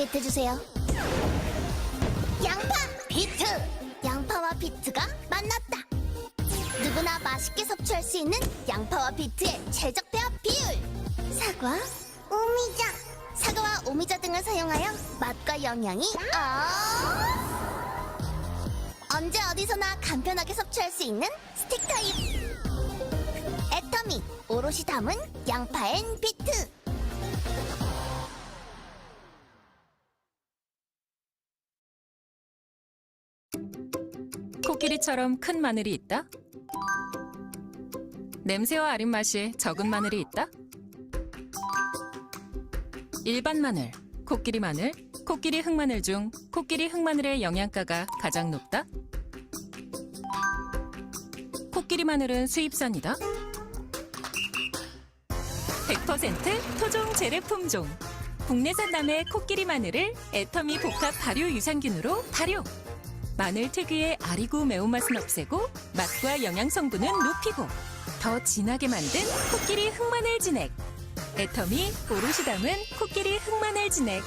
타겟해주세요. 양파! 비트! 양파와 비트가 만났다. 누구나 맛있게 섭취할 수 있는 양파와 비트의 최적 배합 비율. 사과, 오미자. 사과와 오미자 등을 사용하여 맛과 영양이 언제 어디서나 간편하게 섭취할 수 있는 스틱 타입. 애터미, 오롯이 담은 양파 앤 비트. 코끼리처럼 큰 마늘이 있다? 냄새와 아린 맛이 적은 마늘이 있다? 일반 마늘, 코끼리 마늘, 코끼리 흑마늘 중 코끼리 흑마늘의 영양가가 가장 높다? 코끼리 마늘은 수입산이다? 100% 토종 재래 품종. 국내산 남의 코끼리 마늘을 애터미 복합 발효 유산균으로 발효. 마늘 특유의 아리고 매운맛은 없애고 맛과 영양 성분은 높이고 더 진하게 만든 코끼리 흑마늘 진액. 애터미 오롯이 담은 코끼리 흑마늘 진액.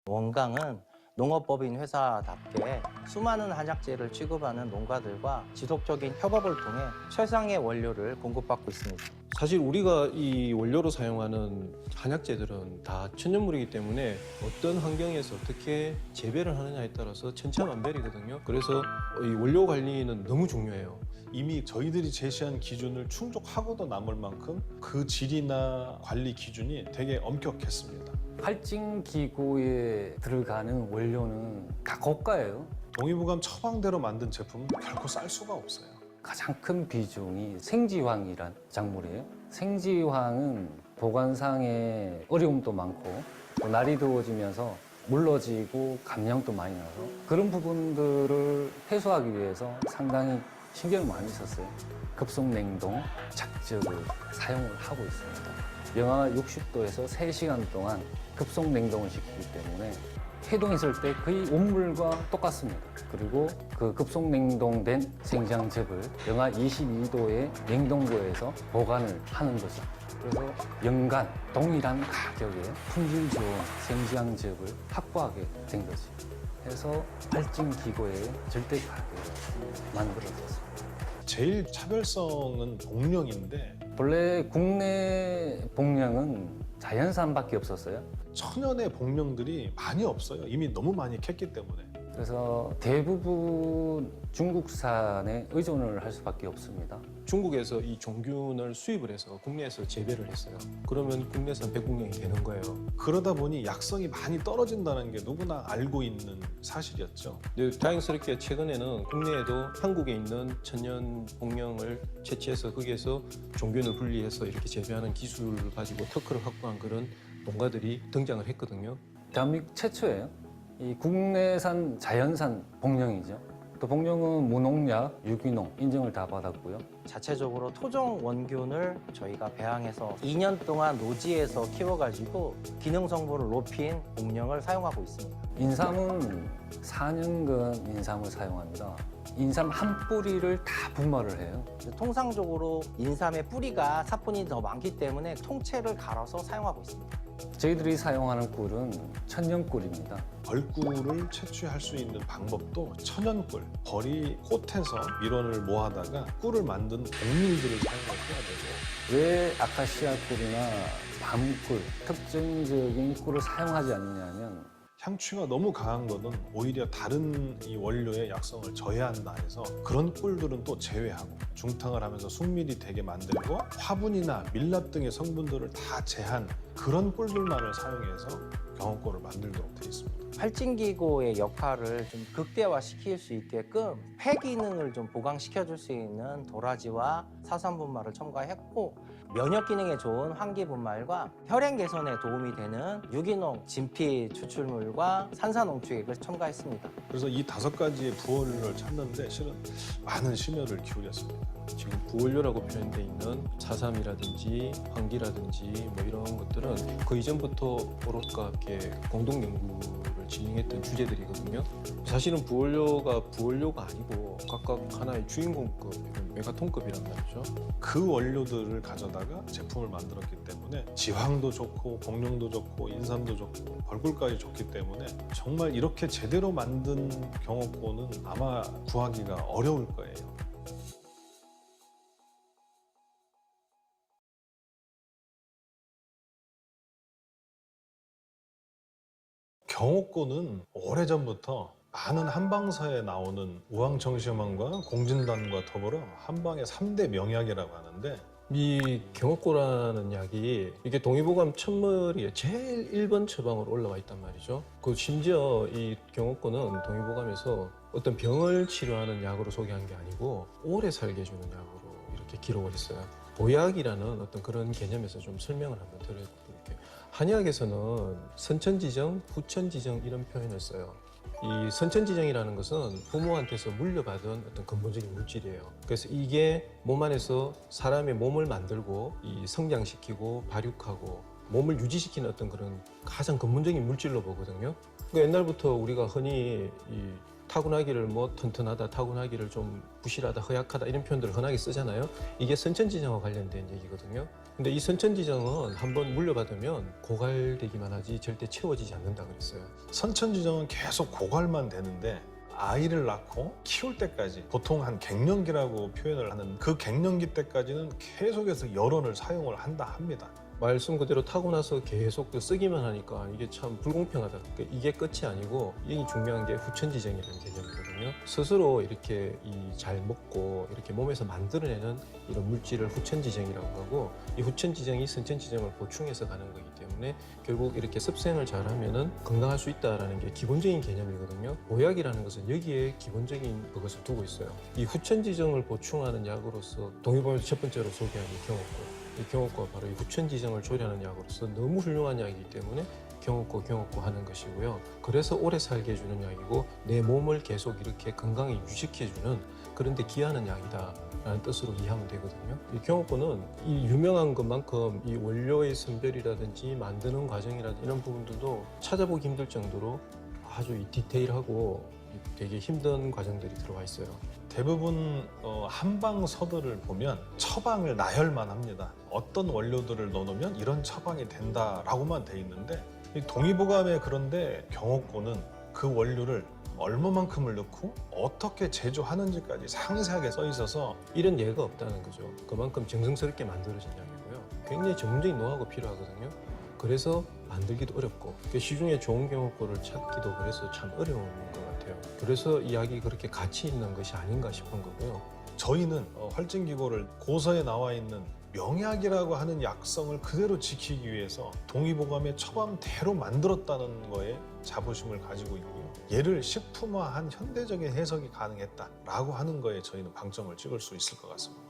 원강은 농업법인 회사답게 수많은 한약재를 취급하는 농가들과 지속적인 협업을 통해 최상의 원료를 공급받고 있습니다. 사실 우리가 이 원료로 사용하는 한약재들은 다 천연물이기 때문에 어떤 환경에서 어떻게 재배를 하느냐에 따라서 천차만별이거든요. 그래서 이 원료 관리는 너무 중요해요. 이미 저희들이 제시한 기준을 충족하고도 남을 만큼 그 질이나 관리 기준이 되게 엄격했습니다. 할증기구에 들어가는 원료는 다 고가예요. 동의보감 처방대로 만든 제품은 결코 쌀 수가 없어요. 가장 큰 비중이 생지황이란 작물이에요. 생지황은 보관상의 어려움도 많고 또 날이 더워지면서 물러지고 감량도 많이 나서 그런 부분들을 해소하기 위해서 상당히 신경을 많이 썼어요. 급속냉동 작적을 사용을 하고 있습니다. 영하 60도에서 3시간 동안 급속냉동을 시키기 때문에 해동했을 때 거의 온물과 똑같습니다. 그리고 그 급속냉동된 생지황즙을 영하 22도의 냉동고에서 보관을 하는 거죠. 그래서 연간 동일한 가격에 품질 좋은 생지황즙을 확보하게 된 거지. 해서 할증기구의 절대 가격을 만들어졌습니다. 제일 차별성은 복령인데 원래 국내 복령은 자연산밖에 없었어요. 천연의 복령들이 많이 없어요. 이미 너무 많이 캤기 때문에. 그래서 대부분 중국산에 의존을 할 수밖에 없습니다. 중국에서 이 종균을 수입을 해서 국내에서 재배를 했어요. 그러면 국내산 백국령이 되는 거예요. 그러다 보니 약성이 많이 떨어진다는 게 누구나 알고 있는 사실이었죠. 근데 다행스럽게 최근에는 국내에도 한국에 있는 천연 복령을 채취해서 거기에서 종균을 분리해서 이렇게 재배하는 기술을 가지고 특허를 확보한 그런 농가들이 등장을 했거든요. 대한민국 최초예요. 이 국내산 자연산 복령이죠. 또 복령은 무농약, 유기농 인증을 다 받았고요. 자체적으로 토종 원균을 저희가 배양해서 2년 동안 노지에서 키워가지고 기능 성분을 높인 복령을 사용하고 있습니다. 인삼은 4년간 인삼을 사용합니다. 인삼 한 뿌리를 다 분말을 해요. 통상적으로 인삼의 뿌리가 사뿐이 더 많기 때문에 통째를 갈아서 사용하고 있습니다. 저희들이 사용하는 꿀은 천연꿀입니다. 벌꿀을 채취할 수 있는 방법도 천연꿀, 벌이 꽃에서 밀원을 모아다가 꿀을 만든 동밀들을 사용을 해야 되고 왜 아카시아 꿀이나 밤꿀, 특징적인 꿀을 사용하지 않느냐면 향취가 너무 강한 거는 오히려 다른 이 원료의 약성을 저해한다 해서 그런 꿀들은 또 제외하고 중탕을 하면서 숙밀이 되게 만들고 화분이나 밀랍 등의 성분들을 다 제한 그런 꿀들만을 사용해서 경옥고를 만들도록 되어 있습니다. 활진기구의 역할을 좀 극대화시킬 수 있게끔 폐 기능을 좀 보강시켜줄 수 있는 도라지와 사삼분말을 첨가했고 면역 기능에 좋은 환기분말과 혈행 개선에 도움이 되는 유기농 진피 추출물과 산산농축액을 첨가했습니다. 그래서 이 5가지의 부원료를 찾는데 실은 많은 심혈을 기울였습니다. 지금 부원료라고 표현되어 있는 사삼이라든지 황기라든지 뭐 이런 것들은 그 이전부터 오롯과 함께 공동 연구를 진행했던 주제들이거든요. 사실은 부원료가 아니고 각각 하나의 주인공급, 메가톤급이란 말이죠. 그 원료들을 가져다가 제품을 만들었기 때문에 지황도 좋고 복령도 좋고 인삼도 좋고 벌꿀까지 좋기 때문에 정말 이렇게 제대로 만든 경옥고는 아마 구하기가 어려울 거예요. 경옥고는 오래전부터 많은 한방사에 나오는 우황청심환과 공진단과 더불어 한방의 3대 명약이라고 하는데 이 경옥고라는 약이 이게 동의보감 첫머리에 제일 1번 처방으로 올라와 있단 말이죠. 그 심지어 이 경옥고는 동의보감에서 어떤 병을 치료하는 약으로 소개한 게 아니고 오래 살게 해주는 약으로 이렇게 기록을 했어요. 보약이라는 어떤 그런 개념에서 좀 설명을 한번 드려볼게요. 한의학에서는 선천지정, 후천지정 이런 표현을 써요. 이 선천지정이라는 것은 부모한테서 물려받은 어떤 근본적인 물질이에요. 그래서 이게 몸 안에서 사람의 몸을 만들고 이 성장시키고 발육하고 몸을 유지시키는 어떤 그런 가장 근본적인 물질로 보거든요. 그러니까 옛날부터 우리가 흔히 이 타고나기를 뭐 튼튼하다, 타고나기를 좀 부실하다, 허약하다 이런 표현들을 흔하게 쓰잖아요. 이게 선천지정과 관련된 얘기거든요. 근데 이 선천지정은 한번 물려받으면 고갈되기만 하지 절대 채워지지 않는다 그랬어요. 선천지정은 계속 고갈만 되는데 아이를 낳고 키울 때까지 보통 한 갱년기라고 표현을 하는 그 갱년기 때까지는 계속해서 열원을 사용을 한다 합니다. 말씀 그대로 타고 나서 계속 쓰기만 하니까 이게 참 불공평하다. 그러니까 이게 끝이 아니고 이게 중요한 게 후천지정이라는 개념이거든요. 스스로 이렇게 잘 먹고 이렇게 몸에서 만들어내는 이런 물질을 후천지정이라고 하고 이 후천지정이 선천지정을 보충해서 가는 거기 때문에 결국 이렇게 습생을 잘하면은 건강할 수 있다라는 게 기본적인 개념이거든요. 보약이라는 것은 여기에 기본적인 그것을 두고 있어요. 이 후천지정을 보충하는 약으로서 동의보험에서 첫 번째로 소개한 이 경옥고. 이 경옥고가 바로 이 후천지정을 조리하는 약으로서 너무 훌륭한 약이기 때문에 경옥고 하는 것이고요. 그래서 오래 살게 해주는 약이고 내 몸을 계속 이렇게 건강에 유지시켜주는 그런데 기하는 약이다라는 뜻으로 이해하면 되거든요. 이 경옥고는 이 유명한 것만큼 이 원료의 선별이라든지 만드는 과정이라든지 이런 부분들도 찾아보기 힘들 정도로 아주 이 디테일하고 되게 힘든 과정들이 들어가 있어요. 대부분 한방서들을 보면 처방을 나열만 합니다. 어떤 원료들을 넣어놓으면 이런 처방이 된다라고만 돼 있는데 이 동의보감에 그런데 경옥고는 그 원료를 얼마만큼을 넣고 어떻게 제조하는지까지 상세하게 써 있어서 이런 예가 없다는 거죠. 그만큼 정성스럽게 만들어진 약이고요. 굉장히 전문적인 노하우가 필요하거든요. 그래서 만들기도 어렵고 시중에 좋은 경옥고를 찾기도 그래서 참 어려운 것 같아요. 그래서 이 약이 그렇게 가치 있는 것이 아닌가 싶은 거고요. 저희는 활증기고를 고서에 나와 있는 명약이라고 하는 약성을 그대로 지키기 위해서 동의보감의 처방대로 만들었다는 거에 자부심을 가지고 있고요. 얘를 식품화한 현대적인 해석이 가능했다라고 하는 거에 저희는 방점을 찍을 수 있을 것 같습니다.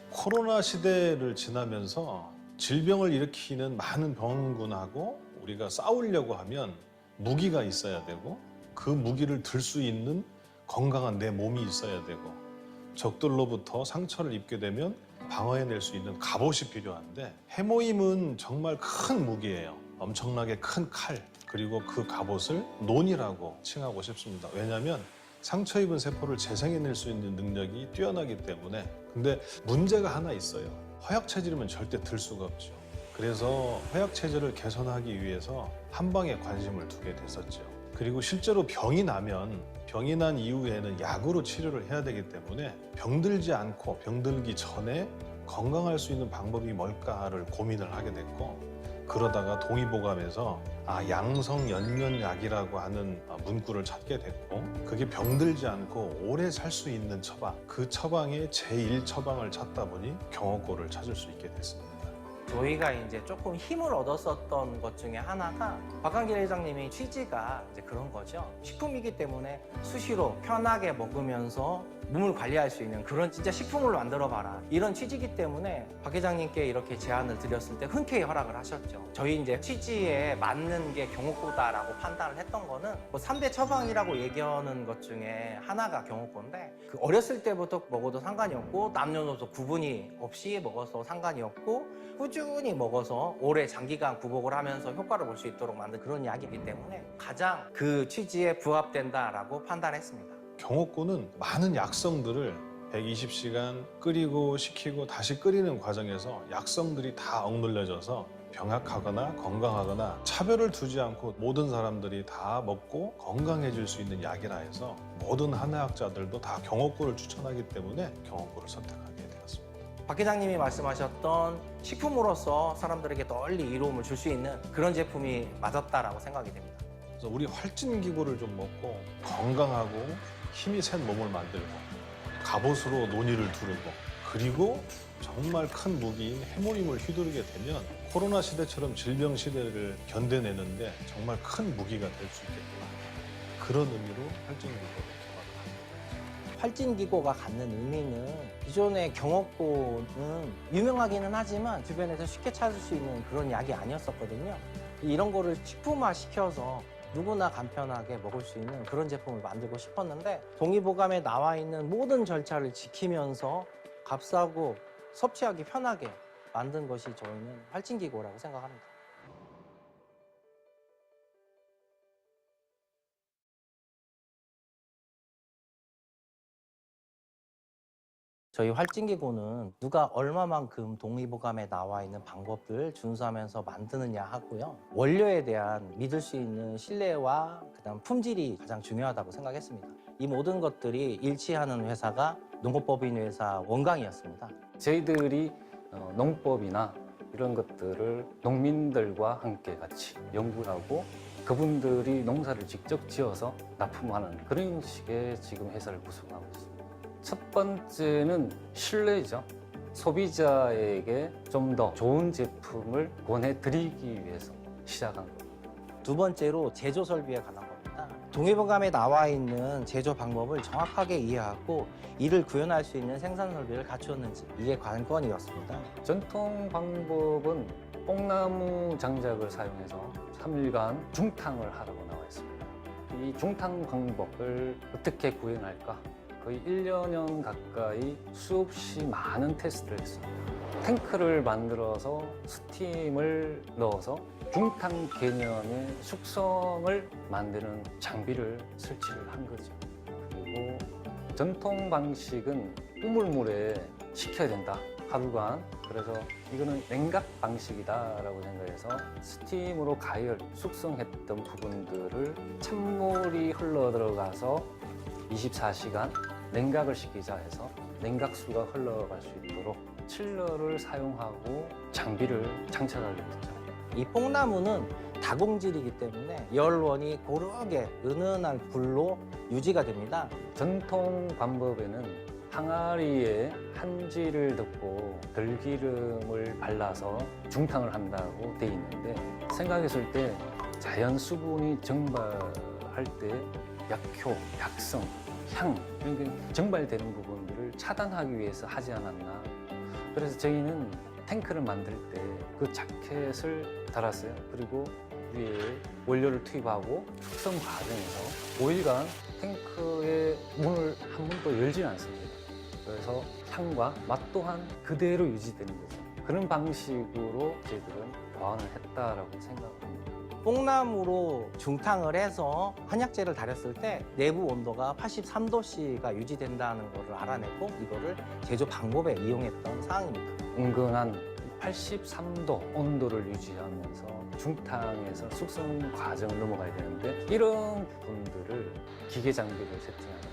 코로나 시대를 지나면서 질병을 일으키는 많은 병원군하고 우리가 싸우려고 하면 무기가 있어야 되고 그 무기를 들 수 있는 건강한 내 몸이 있어야 되고 적들로부터 상처를 입게 되면 방어해낼 수 있는 갑옷이 필요한데 해모임은 정말 큰 무기예요. 엄청나게 큰 칼, 그리고 그 갑옷을 논이라고 칭하고 싶습니다. 왜냐하면 상처 입은 세포를 재생해낼 수 있는 능력이 뛰어나기 때문에. 근데 문제가 하나 있어요. 허약 체질이면 절대 들 수가 없죠. 그래서 허약 체질을 개선하기 위해서 한방에 관심을 두게 됐었죠. 그리고 실제로 병이 나면 병이 난 이후에는 약으로 치료를 해야 되기 때문에 병들지 않고 병들기 전에 건강할 수 있는 방법이 뭘까를 고민을 하게 됐고, 그러다가 동의보감에서 양성연면약이라고 하는 문구를 찾게 됐고, 그게 병들지 않고 오래 살 수 있는 처방, 그 처방의 제1처방을 찾다 보니 경옥고를 찾을 수 있게 됐습니다. 저희가 이제 조금 힘을 얻었었던 것 중에 하나가 박한길 회장님의 취지가 이제 그런 거죠. 식품이기 때문에 수시로 편하게 먹으면서 몸을 관리할 수 있는 그런 진짜 식품을 만들어봐라, 이런 취지이기 때문에 박 회장님께 이렇게 제안을 드렸을 때 흔쾌히 허락을 하셨죠. 저희 이제 취지에 맞는 게 경옥고다라고 판단을 했던 거는 뭐 3대 처방이라고 얘기하는 것 중에 하나가 경옥고인데, 그 어렸을 때부터 먹어도 상관이 없고 남녀노소 구분이 없이 먹어서 상관이 없고 꾸준히 먹어서 오래 장기간 구복을 하면서 효과를 볼 수 있도록 만든 그런 약이기 때문에 가장 그 취지에 부합된다라고 판단했습니다. 경옥고는 많은 약성들을 120시간 끓이고 식히고 다시 끓이는 과정에서 약성들이 다 억눌려져서 병약하거나 건강하거나 차별을 두지 않고 모든 사람들이 다 먹고 건강해질 수 있는 약이라 해서 모든 한의학자들도 다 경옥고를 추천하기 때문에 경옥고를 선택하게 되었습니다. 박 회장님이 말씀하셨던 식품으로서 사람들에게 널리 이로움을 줄 수 있는 그런 제품이 맞았다라고 생각이 됩니다. 그래서 우리 활진기구를 좀 먹고 건강하고 힘이 센 몸을 만들고 갑옷으로 논의를 두르고 그리고 정말 큰 무기인 해모임을 휘두르게 되면 코로나 시대처럼 질병 시대를 견뎌내는데 정말 큰 무기가 될 수 있겠구나. 그런 의미로 활진기구를 개발을 합니다. 활진기고가 갖는 의미는 기존의 경옥고는 유명하기는 하지만 주변에서 쉽게 찾을 수 있는 그런 약이 아니었었거든요. 이런 거를 식품화 시켜서 누구나 간편하게 먹을 수 있는 그런 제품을 만들고 싶었는데, 동의보감에 나와 있는 모든 절차를 지키면서 값싸고 섭취하기 편하게 만든 것이 저희는 활진기고라고 생각합니다. 저희 활진기고는 누가 얼마만큼 동의보감에 나와 있는 방법을 준수하면서 만드느냐 하고요. 원료에 대한 믿을 수 있는 신뢰와 그다음 품질이 가장 중요하다고 생각했습니다. 이 모든 것들이 일치하는 회사가 농업법인 회사 원광이었습니다. 저희들이 농법이나 이런 것들을 농민들과 함께 같이 연구를 하고 그분들이 농사를 직접 지어서 납품하는 그런 식의 지금 회사를 구성하고 있습니다. 첫 번째는 신뢰죠. 소비자에게 좀 더 좋은 제품을 권해드리기 위해서 시작한 겁니다. 두 번째로 제조 설비에 관한 겁니다. 동의보감에 나와 있는 제조 방법을 정확하게 이해하고 이를 구현할 수 있는 생산 설비를 갖추었는지, 이게 관건이었습니다. 전통 방법은 뽕나무 장작을 사용해서 3일간 중탕을 하라고 나와 있습니다. 이 중탕 방법을 어떻게 구현할까? 거의 1년여 가까이 수없이 많은 테스트를 했습니다. 탱크를 만들어서 스팀을 넣어서 중탕 개념의 숙성을 만드는 장비를 설치를 한 거죠. 그리고 전통 방식은 우물물에 식혀야 된다, 하루간. 그래서 이거는 냉각 방식이다라고 생각해서 스팀으로 가열, 숙성했던 부분들을 찬물이 흘러 들어가서 24시간 냉각을 시키자 해서 냉각수가 흘러갈 수 있도록 칠러를 사용하고 장비를 장착하게 됐죠. 이 뽕나무는 다공질이기 때문에 열원이 고르게 은은한 불로 유지가 됩니다. 전통 방법에는 항아리에 한지를 넣고 들기름을 발라서 중탕을 한다고 돼 있는데, 생각했을 때 자연 수분이 증발할 때 약효, 약성, 향 이런 게 증발되는 부분들을 차단하기 위해서 하지 않았나. 그래서 저희는 탱크를 만들 때 그 자켓을 달았어요. 그리고 위에 원료를 투입하고 숙성 과정에서 5일간 탱크의 문을 한 번도 열지 않습니다. 그래서 향과 맛 또한 그대로 유지되는 거죠. 그런 방식으로 저희들은 보완을 했다라고 생각합니다. 뽕나무로 중탕을 해서 한약재를 달였을 때 내부 온도가 83도씨가 유지된다는 것을 알아내고 이거를 제조 방법에 이용했던 사항입니다. 은근한 83도 온도를 유지하면서 중탕에서 숙성 과정을 넘어가야 되는데 이런 부분들을 기계 장비를 세팅하면서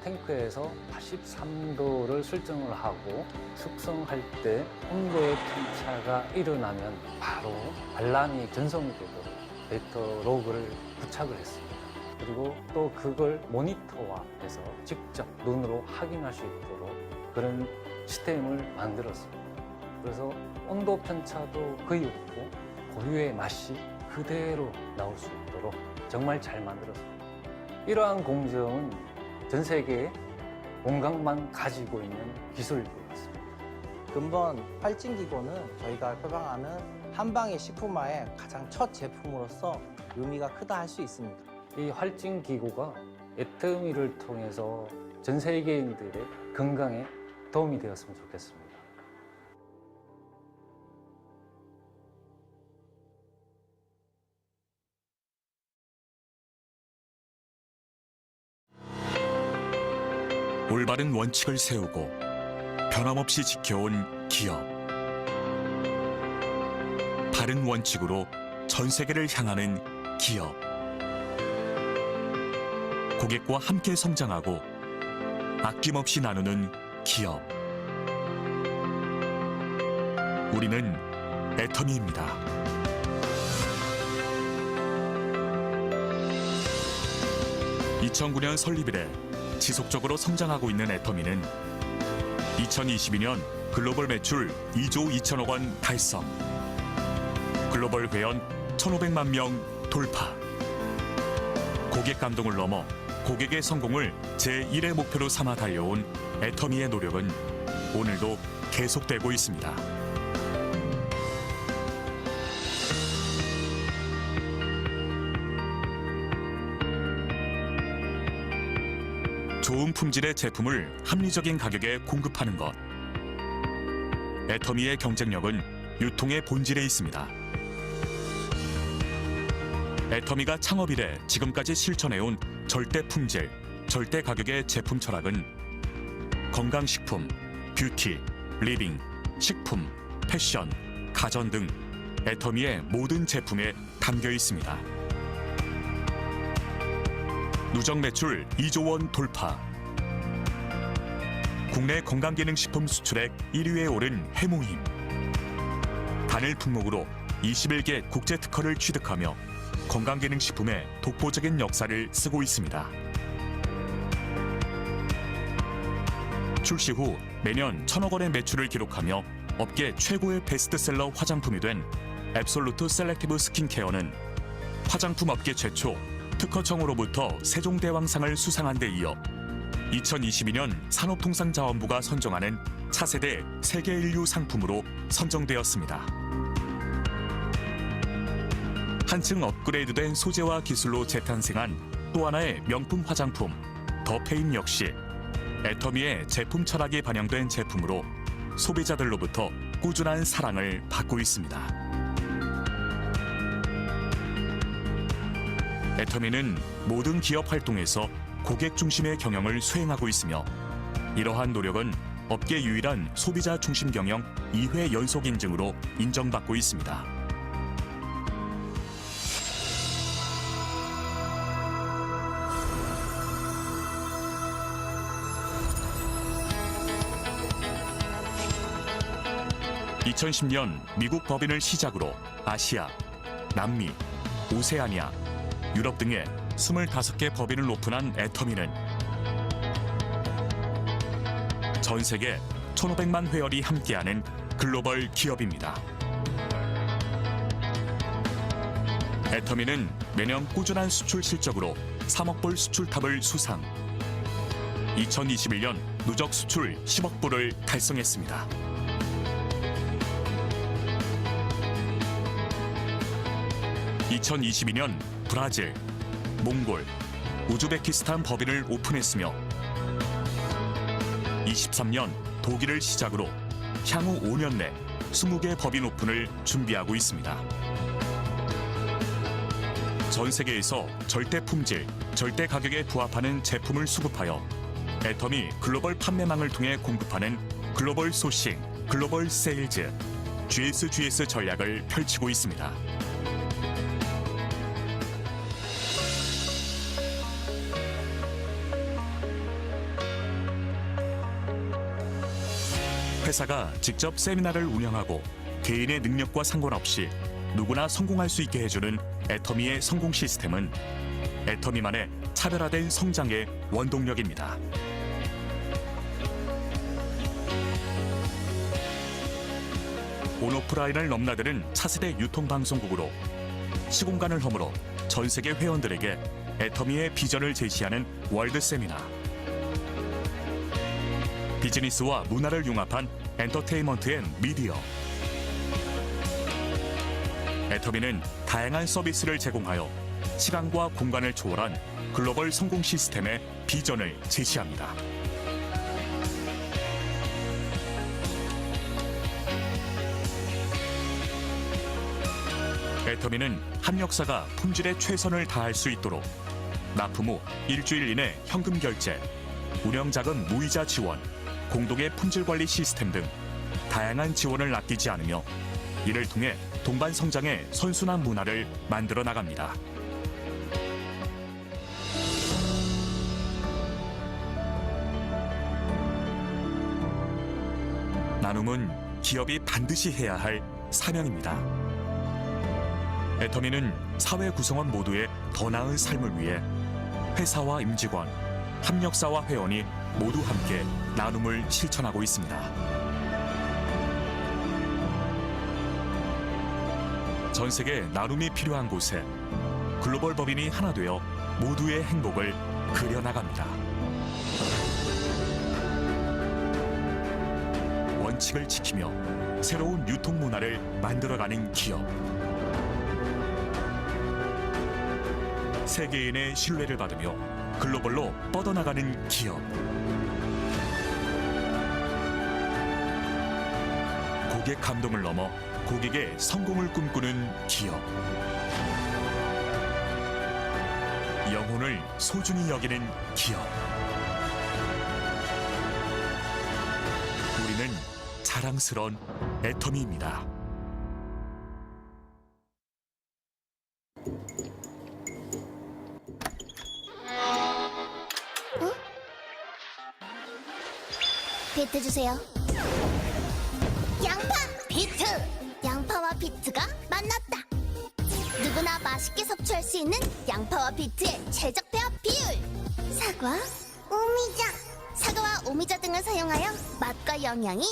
탱크에서 83도를 설정을 하고 숙성할 때 온도의 편차가 일어나면 바로 알람이 전송되도록 데이터 로그를 부착을 했습니다. 그리고 또 그걸 모니터화해서 직접 눈으로 확인할 수 있도록 그런 시스템을 만들었습니다. 그래서 온도 편차도 거의 없고 고유의 맛이 그대로 나올 수 있도록 정말 잘 만들었습니다. 이러한 공정은 전 세계에 온강만 가지고 있는 기술일 것 같습니다. 근본 활진기고는 저희가 표방하는 한방의 식품화의 가장 첫 제품으로서 의미가 크다 할 수 있습니다. 이 활진 기구가 애터미를 통해서 전 세계인들의 건강에 도움이 되었으면 좋겠습니다. 올바른 원칙을 세우고 변함없이 지켜온 기업. 바른 원칙으로 전 세계를 향하는 기업. 고객과 함께 성장하고 아낌없이 나누는 기업. 우리는 애터미입니다. (2009년) 설립 이래 지속적으로 성장하고 있는 애터미는 2022년 글로벌 매출 2조 2천억 원 달성, 글로벌 회원 1,500만 명 돌파. 고객 감동을 넘어 고객의 성공을 제1의 목표로 삼아 달려온 애터미의 노력은 오늘도 계속되고 있습니다. 좋은 품질의 제품을 합리적인 가격에 공급하는 것. 애터미의 경쟁력은 유통의 본질에 있습니다. 애터미가 창업 이래 지금까지 실천해온 절대 품질, 절대 가격의 제품 철학은 건강식품, 뷰티, 리빙, 식품, 패션, 가전 등 애터미의 모든 제품에 담겨 있습니다. 누적 매출 2조 원 돌파. 국내 건강기능식품 수출액 1위에 오른 해몽힘. 단일 품목으로 21개 국제 특허를 취득하며 건강기능식품의 독보적인 역사를 쓰고 있습니다. 출시 후 매년 1,000억 원의 매출을 기록하며 업계 최고의 베스트셀러 화장품이 된 앱솔루트 셀렉티브 스킨케어는 화장품 업계 최초 특허청으로부터 세종대왕상을 수상한 데 이어 2022년 산업통상자원부가 선정하는 차세대 세계인류 상품으로 선정되었습니다. 한층 업그레이드된 소재와 기술로 재탄생한 또 하나의 명품 화장품 더페인 역시 애터미의 제품 철학이 반영된 제품으로 소비자들로부터 꾸준한 사랑을 받고 있습니다. 애터미는 모든 기업 활동에서 고객 중심의 경영을 수행하고 있으며 이러한 노력은 업계 유일한 소비자 중심 경영 2회 연속 인증으로 인정받고 있습니다. (2010년) 미국 법인을 시작으로 아시아, 남미, 오세아니아, 유럽 등의 25개 법인을 오픈한 애터미는 전 세계 1,500만 회원이 함께하는 글로벌 기업입니다. 애터미는 매년 꾸준한 수출 실적으로 3억 불 수출탑을 수상. 2021년 누적 수출 10억 불을 달성했습니다. 2022년 브라질, 몽골, 우즈베키스탄 법인을 오픈했으며 23년 독일을 시작으로 향후 5년 내 20개 법인 오픈을 준비하고 있습니다. 전 세계에서 절대 품질, 절대 가격에 부합하는 제품을 수급하여 애터미 글로벌 판매망을 통해 공급하는 글로벌 소싱, 글로벌 세일즈, GSGS 전략을 펼치고 있습니다. 회사가 직접 세미나를 운영하고 개인의 능력과 상관없이 누구나 성공할 수 있게 해주는 애터미의 성공 시스템은 애터미만의 차별화된 성장의 원동력입니다. 온오프라인을 넘나드는 차세대 유통방송국으로 시공간을 허물어 전 세계 회원들에게 애터미의 비전을 제시하는 월드 세미나, 비즈니스와 문화를 융합한 엔터테인먼트 앤 미디어. 애터미는 다양한 서비스를 제공하여 시간과 공간을 초월한 글로벌 성공 시스템의 비전을 제시합니다. 애터미는 합력사가 품질에 최선을 다할 수 있도록 납품 후 일주일 이내 현금 결제, 운영자금 무이자 지원, 공동의 품질 관리 시스템 등 다양한 지원을 아끼지 않으며 이를 통해 동반 성장의 선순환 문화를 만들어 나갑니다. 나눔은 기업이 반드시 해야 할 사명입니다. 애터미는 사회 구성원 모두의 더 나은 삶을 위해 회사와 임직원, 협력사와 회원이 모두 함께 나눔을 실천하고 있습니다. 전 세계 나눔이 필요한 곳에 글로벌 법인이 하나 되어 모두의 행복을 그려나갑니다. 원칙을 지키며 새로운 유통 문화를 만들어가는 기업. 세계인의 신뢰를 받으며 글로벌로 뻗어나가는 기업. 고객 감동을 넘어 고객의 성공을 꿈꾸는 기업. 영혼을 소중히 여기는 기업. 우리는 자랑스러운 애터미입니다. 비트 주세요. 양파 비트! 양파와 비트가 만났다. 누구나 맛있게 섭취할 수 있는 양파와 비트의 최적 배합 비율. 사과, 오미자. 사과와 오미자 등을 사용하여 맛과 영양이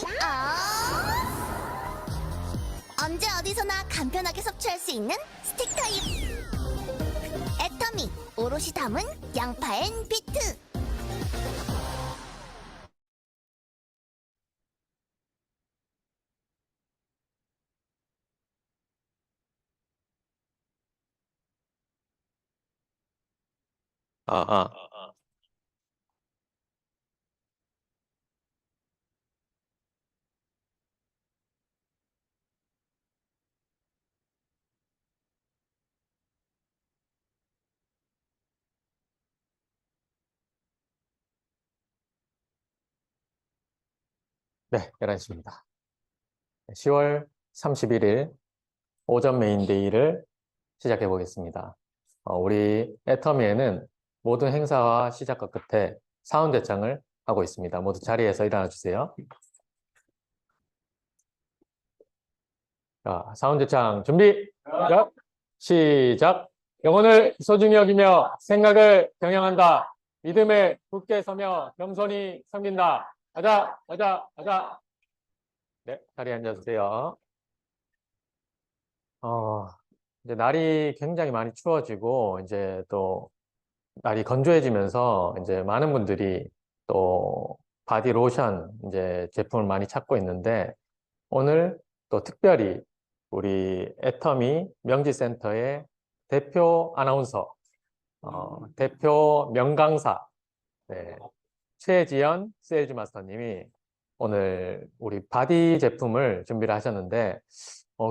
언제 어디서나 간편하게 섭취할 수 있는 스틱 타입. 애터미 오롯이 담은 양파 앤 비트. 네, 11시입니다. 10월 31일 오전 메인데이를 시작해 보겠습니다. 우리 애터미에는 모든 행사와 시작과 끝에 사운드 대창을 하고 있습니다. 모두 자리에서 일어나 주세요. 자, 사운드 대창 준비! 시작! 영혼을 소중히 여기며 생각을 경영한다. 믿음에 굳게 서며 겸손히 섬긴다. 가자, 가자, 가자. 네, 자리에 앉아주세요. 이제 날이 굉장히 많이 추워지고, 이제 또 날이 건조해지면서, 이제 많은 분들이 또 바디 로션, 이제 제품을 많이 찾고 있는데, 오늘 또 특별히 우리 애터미 명지센터의 대표 아나운서, 대표 명강사, 네, 최지연 세일즈 마스터님이 오늘 우리 바디 제품을 준비를 하셨는데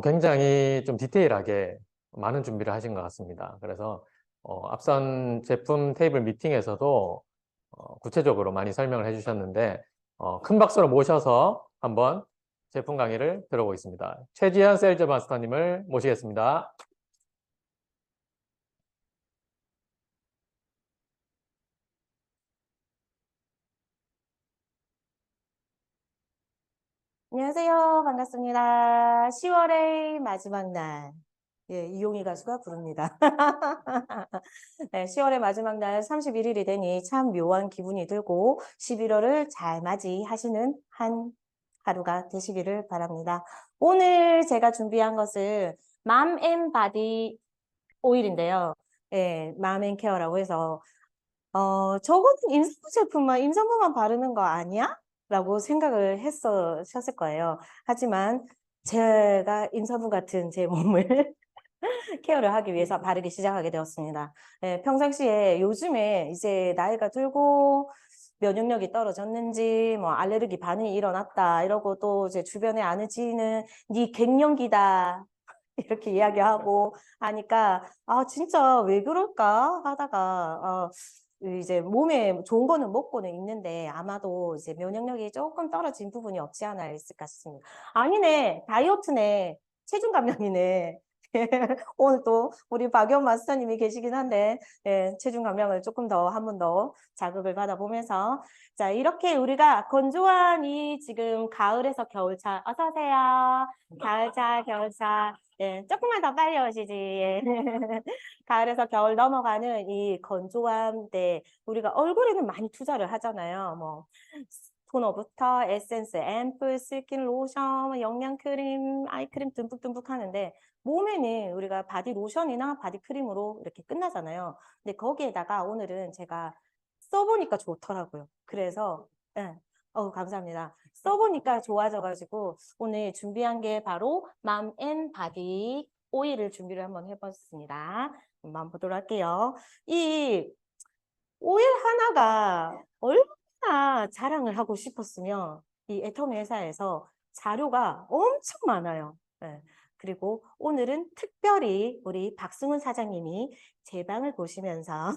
굉장히 좀 디테일하게 많은 준비를 하신 것 같습니다. 그래서 앞선 제품 테이블 미팅에서도 구체적으로 많이 설명을 해주셨는데 큰 박수로 모셔서 한번 제품 강의를 들어보겠습니다. 최지연 세일즈 마스터님을 모시겠습니다. 안녕하세요. 반갑습니다. 10월의 마지막 날. 예, 이용희 가수가 부릅니다. 네, 10월의 마지막 날 31일이 되니 참 묘한 기분이 들고 11월을 잘 맞이하시는 한 하루가 되시기를 바랍니다. 오늘 제가 준비한 것은 맘앤바디 오일인데요. 예, 맘앤케어라고 해서 저거는 임산부 제품만, 임산부만 바르는 거 아니야? 라고 생각을 했었을 거예요. 하지만 제가 임산부 같은 제 몸을 케어를 하기 위해서 바르기 시작하게 되었습니다. 예, 평상시에 요즘에 이제 나이가 들고 면역력이 떨어졌는지 뭐 알레르기 반응이 일어났다 이러고 또 이제 주변에 아는 지인은 네 갱년기다 이렇게 이야기하고 하니까 아 진짜 왜 그럴까 하다가 이제 몸에 좋은 거는 먹고는 있는데 아마도 이제 면역력이 조금 떨어진 부분이 없지 않아 있을까 싶습니다. 아니네, 다이어트네, 체중 감량이네. 오늘 또 우리 박연 마스터님이 계시긴 한데 예, 체중 감량을 조금 더 한 번 더 자극을 받아보면서 자 이렇게 우리가 건조한 이 지금 가을에서 겨울차 어서 오세요. 가을차 겨울차 예, 조금만 더 빨리 오시지. 예. 가을에서 겨울 넘어가는 이 건조한 때 우리가 얼굴에는 많이 투자를 하잖아요. 뭐 토너부터 에센스, 앰플, 스킨 로션, 영양크림, 아이크림 듬뿍듬뿍 하는데 몸에는 우리가 바디 로션이나 바디 크림으로 이렇게 끝나잖아요. 근데 거기에다가 오늘은 제가 써보니까 좋더라고요. 그래서 예, 감사합니다. 써보니까 좋아져가지고 오늘 준비한 게 바로 맘앤바디 오일을 준비를 한번 해봤습니다. 한번 보도록 할게요. 이 오일 하나가 얼마나 자랑을 하고 싶었으면 이 애터미 회사에서 자료가 엄청 많아요. 네. 그리고 오늘은 특별히 우리 박승훈 사장님이 제 방을 보시면서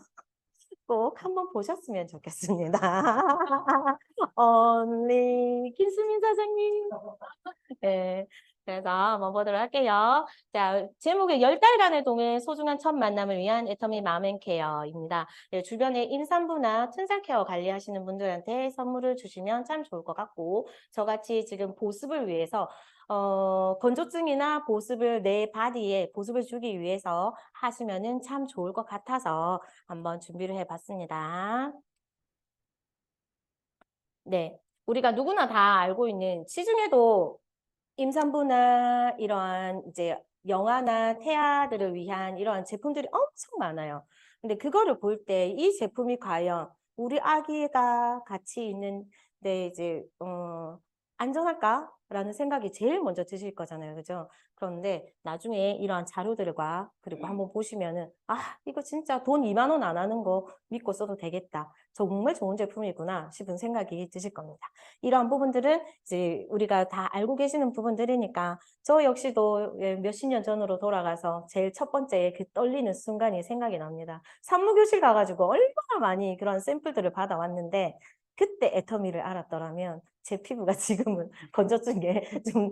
꼭 한번 보셨으면 좋겠습니다. 언니 김수민 사장님. 네. 그래서 한번 보도록 할게요. 자, 제목이 10달간의 동행 소중한 첫 만남을 위한 애터미 맘앤케어입니다. 네, 주변에 임산부나 튼살 케어 관리하시는 분들한테 선물을 주시면 참 좋을 것 같고 저같이 지금 보습을 위해서 건조증이나 보습을 내 바디에 보습을 주기 위해서 하시면은 참 좋을 것 같아서 한번 준비를 해봤습니다. 네, 우리가 누구나 다 알고 있는 시중에도 임산부나 이러한 이제 영아나 태아들을 위한 이러한 제품들이 엄청 많아요. 근데 그거를 볼 때 이 제품이 과연 우리 아기가 같이 있는데 이제 안전할까라는 생각이 제일 먼저 드실 거잖아요. 그죠? 그런데 나중에 이러한 자료들과 그리고 한번 보시면은 이거 진짜 돈 2만 원 안 하는 거 믿고 써도 되겠다. 정말 좋은 제품이구나 싶은 생각이 드실 겁니다. 이러한 부분들은 이제 우리가 다 알고 계시는 부분들이니까 저 역시도 몇십 년 전으로 돌아가서 제일 첫 번째 그 떨리는 순간이 생각이 납니다. 산무교실 가가지고 얼마나 많이 그런 샘플들을 받아왔는데 그때 애터미를 알았더라면 제 피부가 지금은 건조증에 좀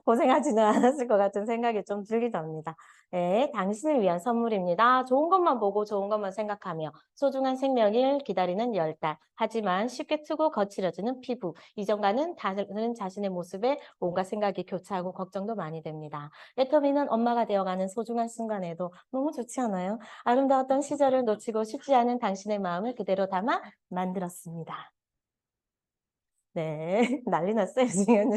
고생하지는 않았을 것 같은 생각이 좀 들기도 합니다. 네, 당신을 위한 선물입니다. 좋은 것만 보고 좋은 것만 생각하며 소중한 생명을 기다리는 10달. 하지만 쉽게 트고 거칠어지는 피부. 이전과는 다른 자신의 모습에 온갖 생각이 교차하고 걱정도 많이 됩니다. 애터미는 엄마가 되어가는 소중한 순간에도 너무 좋지 않아요? 아름다웠던 시절을 놓치고 싶지 않은 당신의 마음을 그대로 담아 만들었습니다. 네, 난리 났어요, 지금.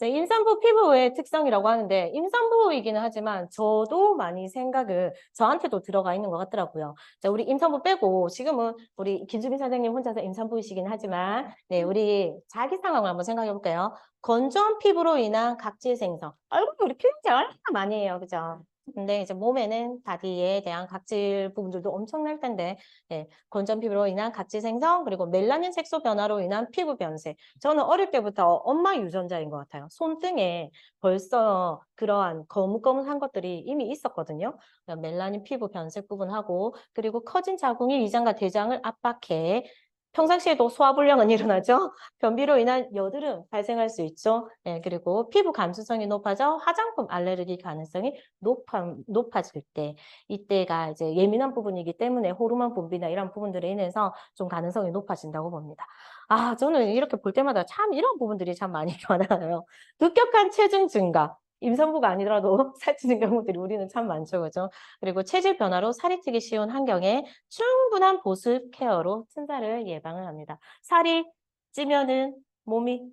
임산부 피부의 특성이라고 하는데 임산부이기는 하지만 저도 많이 생각을 저한테도 들어가 있는 것 같더라고요. 자, 우리 임산부 빼고 지금은 우리 김수민 사장님 혼자서 임산부이시긴 하지만 네, 우리 자기 상황을 한번 생각해 볼게요. 건조한 피부로 인한 각질 생성. 얼굴에 우리 피부질 얼마나 많이 해요, 그죠? 근데 이제 몸에는 바디에 대한 각질 부분들도 엄청날 텐데, 예, 건전 피부로 인한 각질 생성, 그리고 멜라닌 색소 변화로 인한 피부 변색. 저는 어릴 때부터 엄마 유전자인 것 같아요. 손등에 벌써 그러한 거뭇거뭇한 것들이 이미 있었거든요. 멜라닌 피부 변색 부분하고, 그리고 커진 자궁이 위장과 대장을 압박해 평상시에도 소화불량은 일어나죠. 변비로 인한 여드름 발생할 수 있죠. 예, 그리고 피부 감수성이 높아져 화장품 알레르기 가능성이 높아질 때, 이때가 이제 예민한 부분이기 때문에 호르몬 분비나 이런 부분들에 인해서 좀 가능성이 높아진다고 봅니다. 아, 저는 이렇게 볼 때마다 참 이런 부분들이 참 많이 많아요. 급격한 체중 증가. 임산부가 아니더라도 살찌는 경우들이 우리는 참 많죠, 그죠? 그리고 체질 변화로 살이 찌기 쉬운 환경에 충분한 보습 케어로 튼살을 예방을 합니다. 살이 찌면은 몸이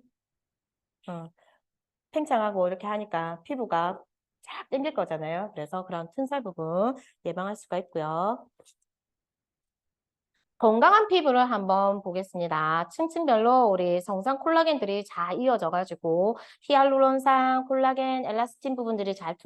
팽창하고 이렇게 하니까 피부가 쫙 당길 거잖아요. 그래서 그런 튼살 부분 예방할 수가 있고요. 건강한 피부를 한번 보겠습니다. 층층별로 우리 성장 콜라겐들이 잘 이어져가지고 히알루론산, 콜라겐, 엘라스틴 부분들이 잘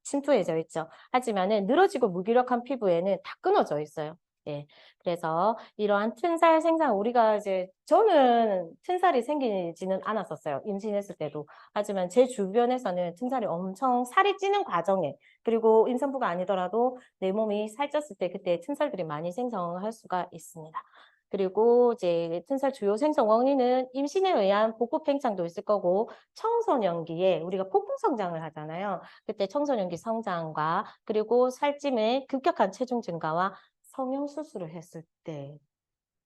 침투해져 있죠. 하지만은 늘어지고 무기력한 피부에는 다 끊어져 있어요. 예. 그래서 이러한 튼살 생산, 우리가 이제, 저는 튼살이 생기지는 않았었어요. 임신했을 때도. 하지만 제 주변에서는 튼살이 엄청 살이 찌는 과정에, 그리고 임산부가 아니더라도 내 몸이 살쪘을 때 그때 튼살들이 많이 생성할 수가 있습니다. 그리고 이제 튼살 주요 생성 원인은 임신에 의한 복부 팽창도 있을 거고, 청소년기에 우리가 폭풍 성장을 하잖아요. 그때 청소년기 성장과, 그리고 살찜의 급격한 체중 증가와 성형 수술을 했을 때,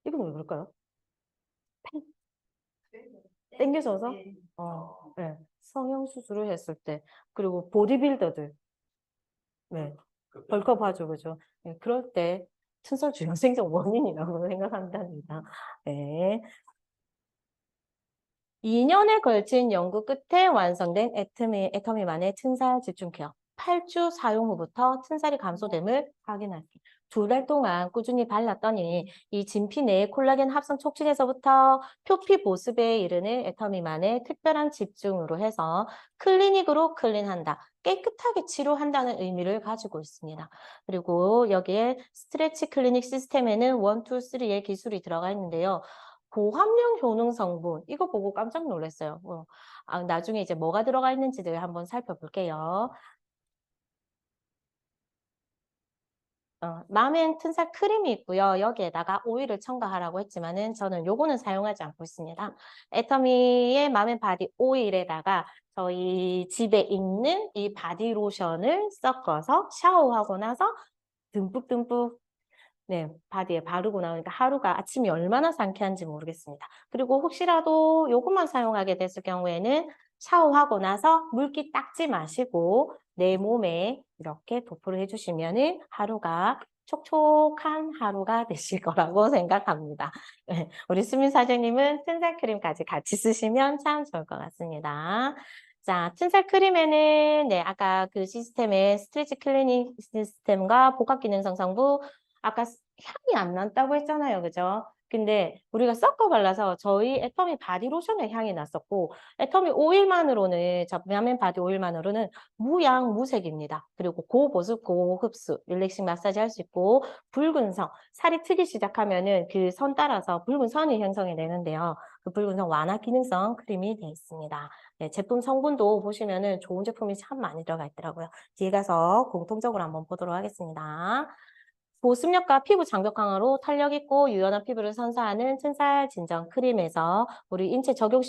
이건 왜 그럴까요? 땡겨져서? 네. 성형 수술을 했을 때, 그리고 보디빌더들, 네, 벌크업 하죠, 그죠? 네, 그럴 때 튼살 주요 생성 원인이라고 생각한답니다. 네. 2년에 걸친 연구 끝에 완성된 애터미만의 튼살 집중 케어. 8주 사용 후부터 튼살이 감소됨을 확인할게요. 2달 동안 꾸준히 발랐더니 이 진피 내의 콜라겐 합성 촉진에서부터 표피 보습에 이르는 애터미만의 특별한 집중으로 해서 클리닉으로 클린한다. 깨끗하게 치료한다는 의미를 가지고 있습니다. 그리고 여기에 스트레치 클리닉 시스템에는 1, 2, 3의 기술이 들어가 있는데요. 고함량 효능 성분, 이거 보고 깜짝 놀랐어요. 나중에 이제 뭐가 들어가 있는지를 한번 살펴볼게요. 맘엔 튼살 크림이 있고요. 여기에다가 오일을 첨가하라고 했지만은 저는 요거는 사용하지 않고 있습니다. 애터미의 맘엔 바디 오일에다가 저희 집에 있는 이 바디 로션을 섞어서 샤워하고 나서 듬뿍듬뿍, 네, 바디에 바르고 나오니까 하루가 아침이 얼마나 상쾌한지 모르겠습니다. 그리고 혹시라도 요것만 사용하게 됐을 경우에는 샤워하고 나서 물기 닦지 마시고 내 몸에 이렇게 도포를 해주시면 하루가 촉촉한 하루가 되실 거라고 생각합니다. 네, 우리 수민 사장님은 튼살 크림까지 같이 쓰시면 참 좋을 것 같습니다. 자, 튼살 크림에는 네, 아까 그 시스템의 스트레치 클리닝 시스템과 복합 기능 성성부, 아까 향이 안 난다고 했잖아요. 그죠? 근데 우리가 섞어 발라서 저희 애터미 바디 로션의 향이 났었고, 애터미 오일만으로는, 맘앤 바디 오일만으로는 무향, 무색입니다. 그리고 고보습, 고흡수, 릴렉싱 마사지 할 수 있고, 붉은 선, 살이 트기 시작하면은 그 선 따라서 붉은 선이 형성이 되는데요. 그 붉은 선 완화 기능성 크림이 되어 있습니다. 네, 제품 성분도 보시면은 좋은 제품이 참 많이 들어가 있더라고요. 뒤에 가서 공통적으로 한번 보도록 하겠습니다. 보습력과 피부 장벽 강화로 탄력 있고 유연한 피부를 선사하는 튼살 진정 크림에서 우리 인체 적용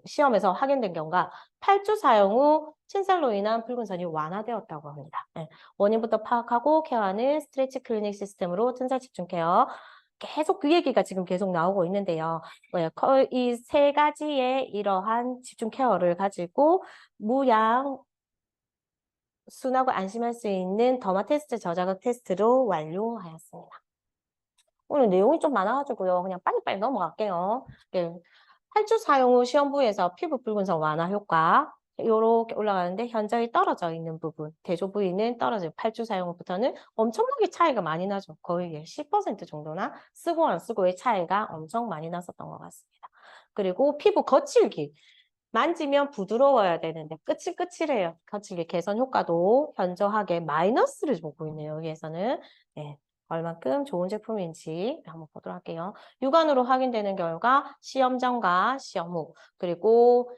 시험에서 확인된 경우가 8주 사용 후 튼살로 인한 붉은 선이 완화되었다고 합니다. 네. 원인부터 파악하고 케어하는 스트레치 클리닉 시스템으로 튼살 집중 케어. 계속 그 얘기가 지금 계속 나오고 있는데요. 이 세 가지의 이러한 집중 케어를 가지고 무양, 순하고 안심할 수 있는 더마 테스트 저자극 테스트로 완료하였습니다. 오늘 내용이 좀 많아가지고요. 그냥 빨리빨리 넘어갈게요. 네. 8주 사용 후 시험부에서 피부 붉은선 완화 효과 이렇게 올라가는데 현저히 떨어져 있는 부분, 대조 부위는 떨어져요. 8주 사용 후부터는 엄청나게 차이가 많이 나죠. 거의 10% 정도나 쓰고 안 쓰고의 차이가 엄청 많이 났었던 것 같습니다. 그리고 피부 거칠기. 만지면 부드러워야 되는데 끝이래요. 거칠게 개선 효과도 현저하게 마이너스를 보고 있네요. 여기에서는. 네, 얼만큼 좋은 제품인지 한번 보도록 할게요. 육안으로 확인되는 결과 시험 전과 시험 후 그리고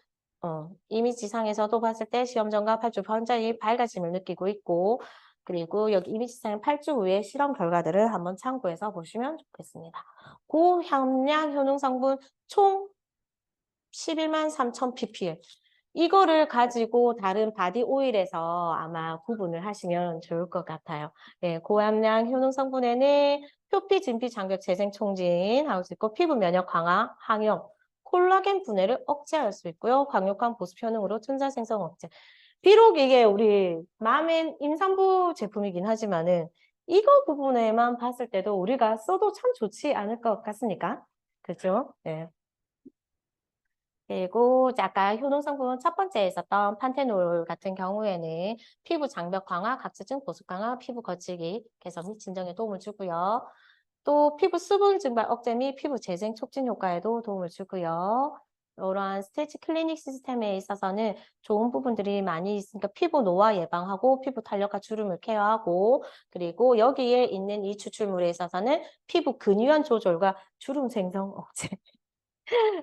이미지상에서도 봤을 때 시험 전과 8주 현저히 밝아짐을 느끼고 있고 그리고 여기 이미지상 8주 후에 실험 결과들을 한번 참고해서 보시면 좋겠습니다. 고함량 효능 성분 총 11만 3천 ppm. 이거를 가지고 다른 바디 오일에서 아마 구분을 하시면 좋을 것 같아요. 네, 고함량 효능 성분에는 표피, 진피, 장벽, 재생, 촉진 할 수 있고 피부 면역 강화, 항염, 콜라겐 분해를 억제할 수 있고요. 강력한 보습 효능으로 튼살 생성 억제. 비록 이게 우리 맘엔 임산부 제품이긴 하지만은 이거 부분에만 봤을 때도 우리가 써도 참 좋지 않을 것 같습니까? 그죠? 네. 그리고 아까 효능성분 첫 번째에 있었던 판테놀 같은 경우에는 피부 장벽 강화, 각질증 보습 강화, 피부 거칠기 개선 및 진정에 도움을 주고요. 또 피부 수분 증발 억제 및 피부 재생 촉진 효과에도 도움을 주고요. 이러한 스테이지 클리닉 시스템에 있어서는 좋은 부분들이 많이 있으니까 피부 노화 예방하고 피부 탄력과 주름을 케어하고 그리고 여기에 있는 이 추출물에 있어서는 피부 근유한 조절과 주름 생성 억제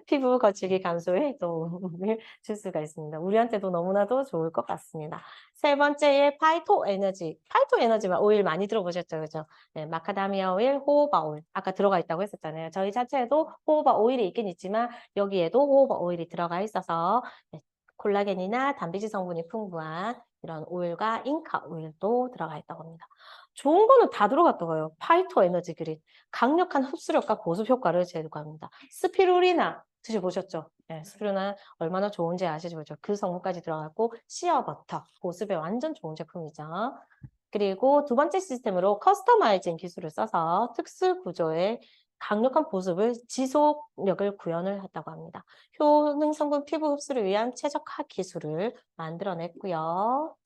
피부 거칠기 감소에 도움을 줄 수가 있습니다. 우리한테도 너무나도 좋을 것 같습니다. 세 번째에 파이토 에너지. 파이토 에너지만 오일 많이 들어보셨죠? 그죠? 네, 마카다미아 오일, 호호바 오일. 아까 들어가 있다고 했었잖아요. 저희 자체에도 호호바 오일이 있긴 있지만 여기에도 호호바 오일이 들어가 있어서 네, 콜라겐이나 단백질 성분이 풍부한 이런 오일과 잉카 오일도 들어가 있다고 합니다. 좋은 거는 다 들어갔다고요. 파이토 에너지 그린. 강력한 흡수력과 보습 효과를 제공합니다. 스피루리나 드셔보셨죠? 네, 스피루리나 얼마나 좋은지 아시죠? 그 성분까지 들어갔고 시어버터 보습에 완전 좋은 제품이죠. 그리고 두 번째 시스템으로 커스터마이징 기술을 써서 특수 구조의 강력한 보습을 지속력을 구현을 했다고 합니다. 효능 성분 피부 흡수를 위한 최적화 기술을 만들어냈고요.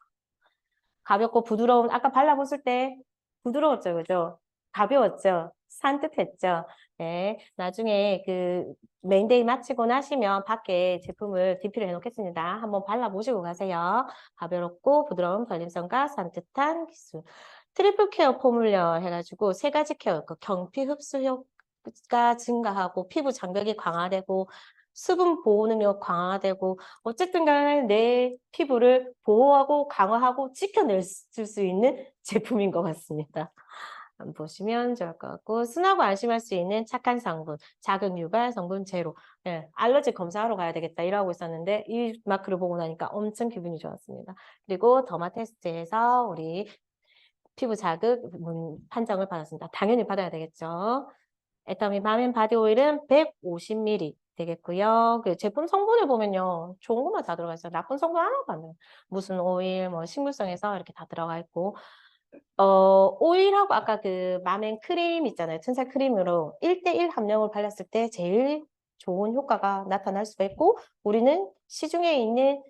가볍고 부드러운 아까 발라봤을 때 부드러웠죠, 그죠? 가벼웠죠, 산뜻했죠. 네, 나중에 그 메인데이 마치고 나시면 밖에 제품을 DP를 해놓겠습니다. 한번 발라보시고 가세요. 가볍고 부드러운 발림성과 산뜻한 기술. 트리플 케어 포뮬러 해가지고 세 가지 케어, 경피 흡수 효과가 증가하고 피부 장벽이 강화되고 수분 보호 능력 강화되고 어쨌든 간에 내 피부를 보호하고 강화하고 지켜낼 수 있는 제품인 것 같습니다. 한번 보시면 좋을 것 같고 순하고 안심할 수 있는 착한 성분, 자극 유발 성분 제로. 네, 알러지 검사하러 가야 되겠다 이러고 있었는데 이 마크를 보고 나니까 엄청 기분이 좋았습니다. 그리고 더마 테스트에서 우리 피부 자극 판정을 받았습니다. 당연히 받아야 되겠죠. 애터미 밤앤 바디 오일은 150ml 되겠고요. 그 제품 성분을 보면요. 좋은 것만 다 들어가 있어요. 나쁜 성분 하나도 안 나요. 무슨 오일, 뭐 식물성에서 이렇게 다 들어가 있고 오일하고 아까 그 맘앤 크림 있잖아요. 튼살 크림으로 1:1 함량을 발랐을 때 제일 좋은 효과가 나타날 수가 있고 우리는 시중에 있는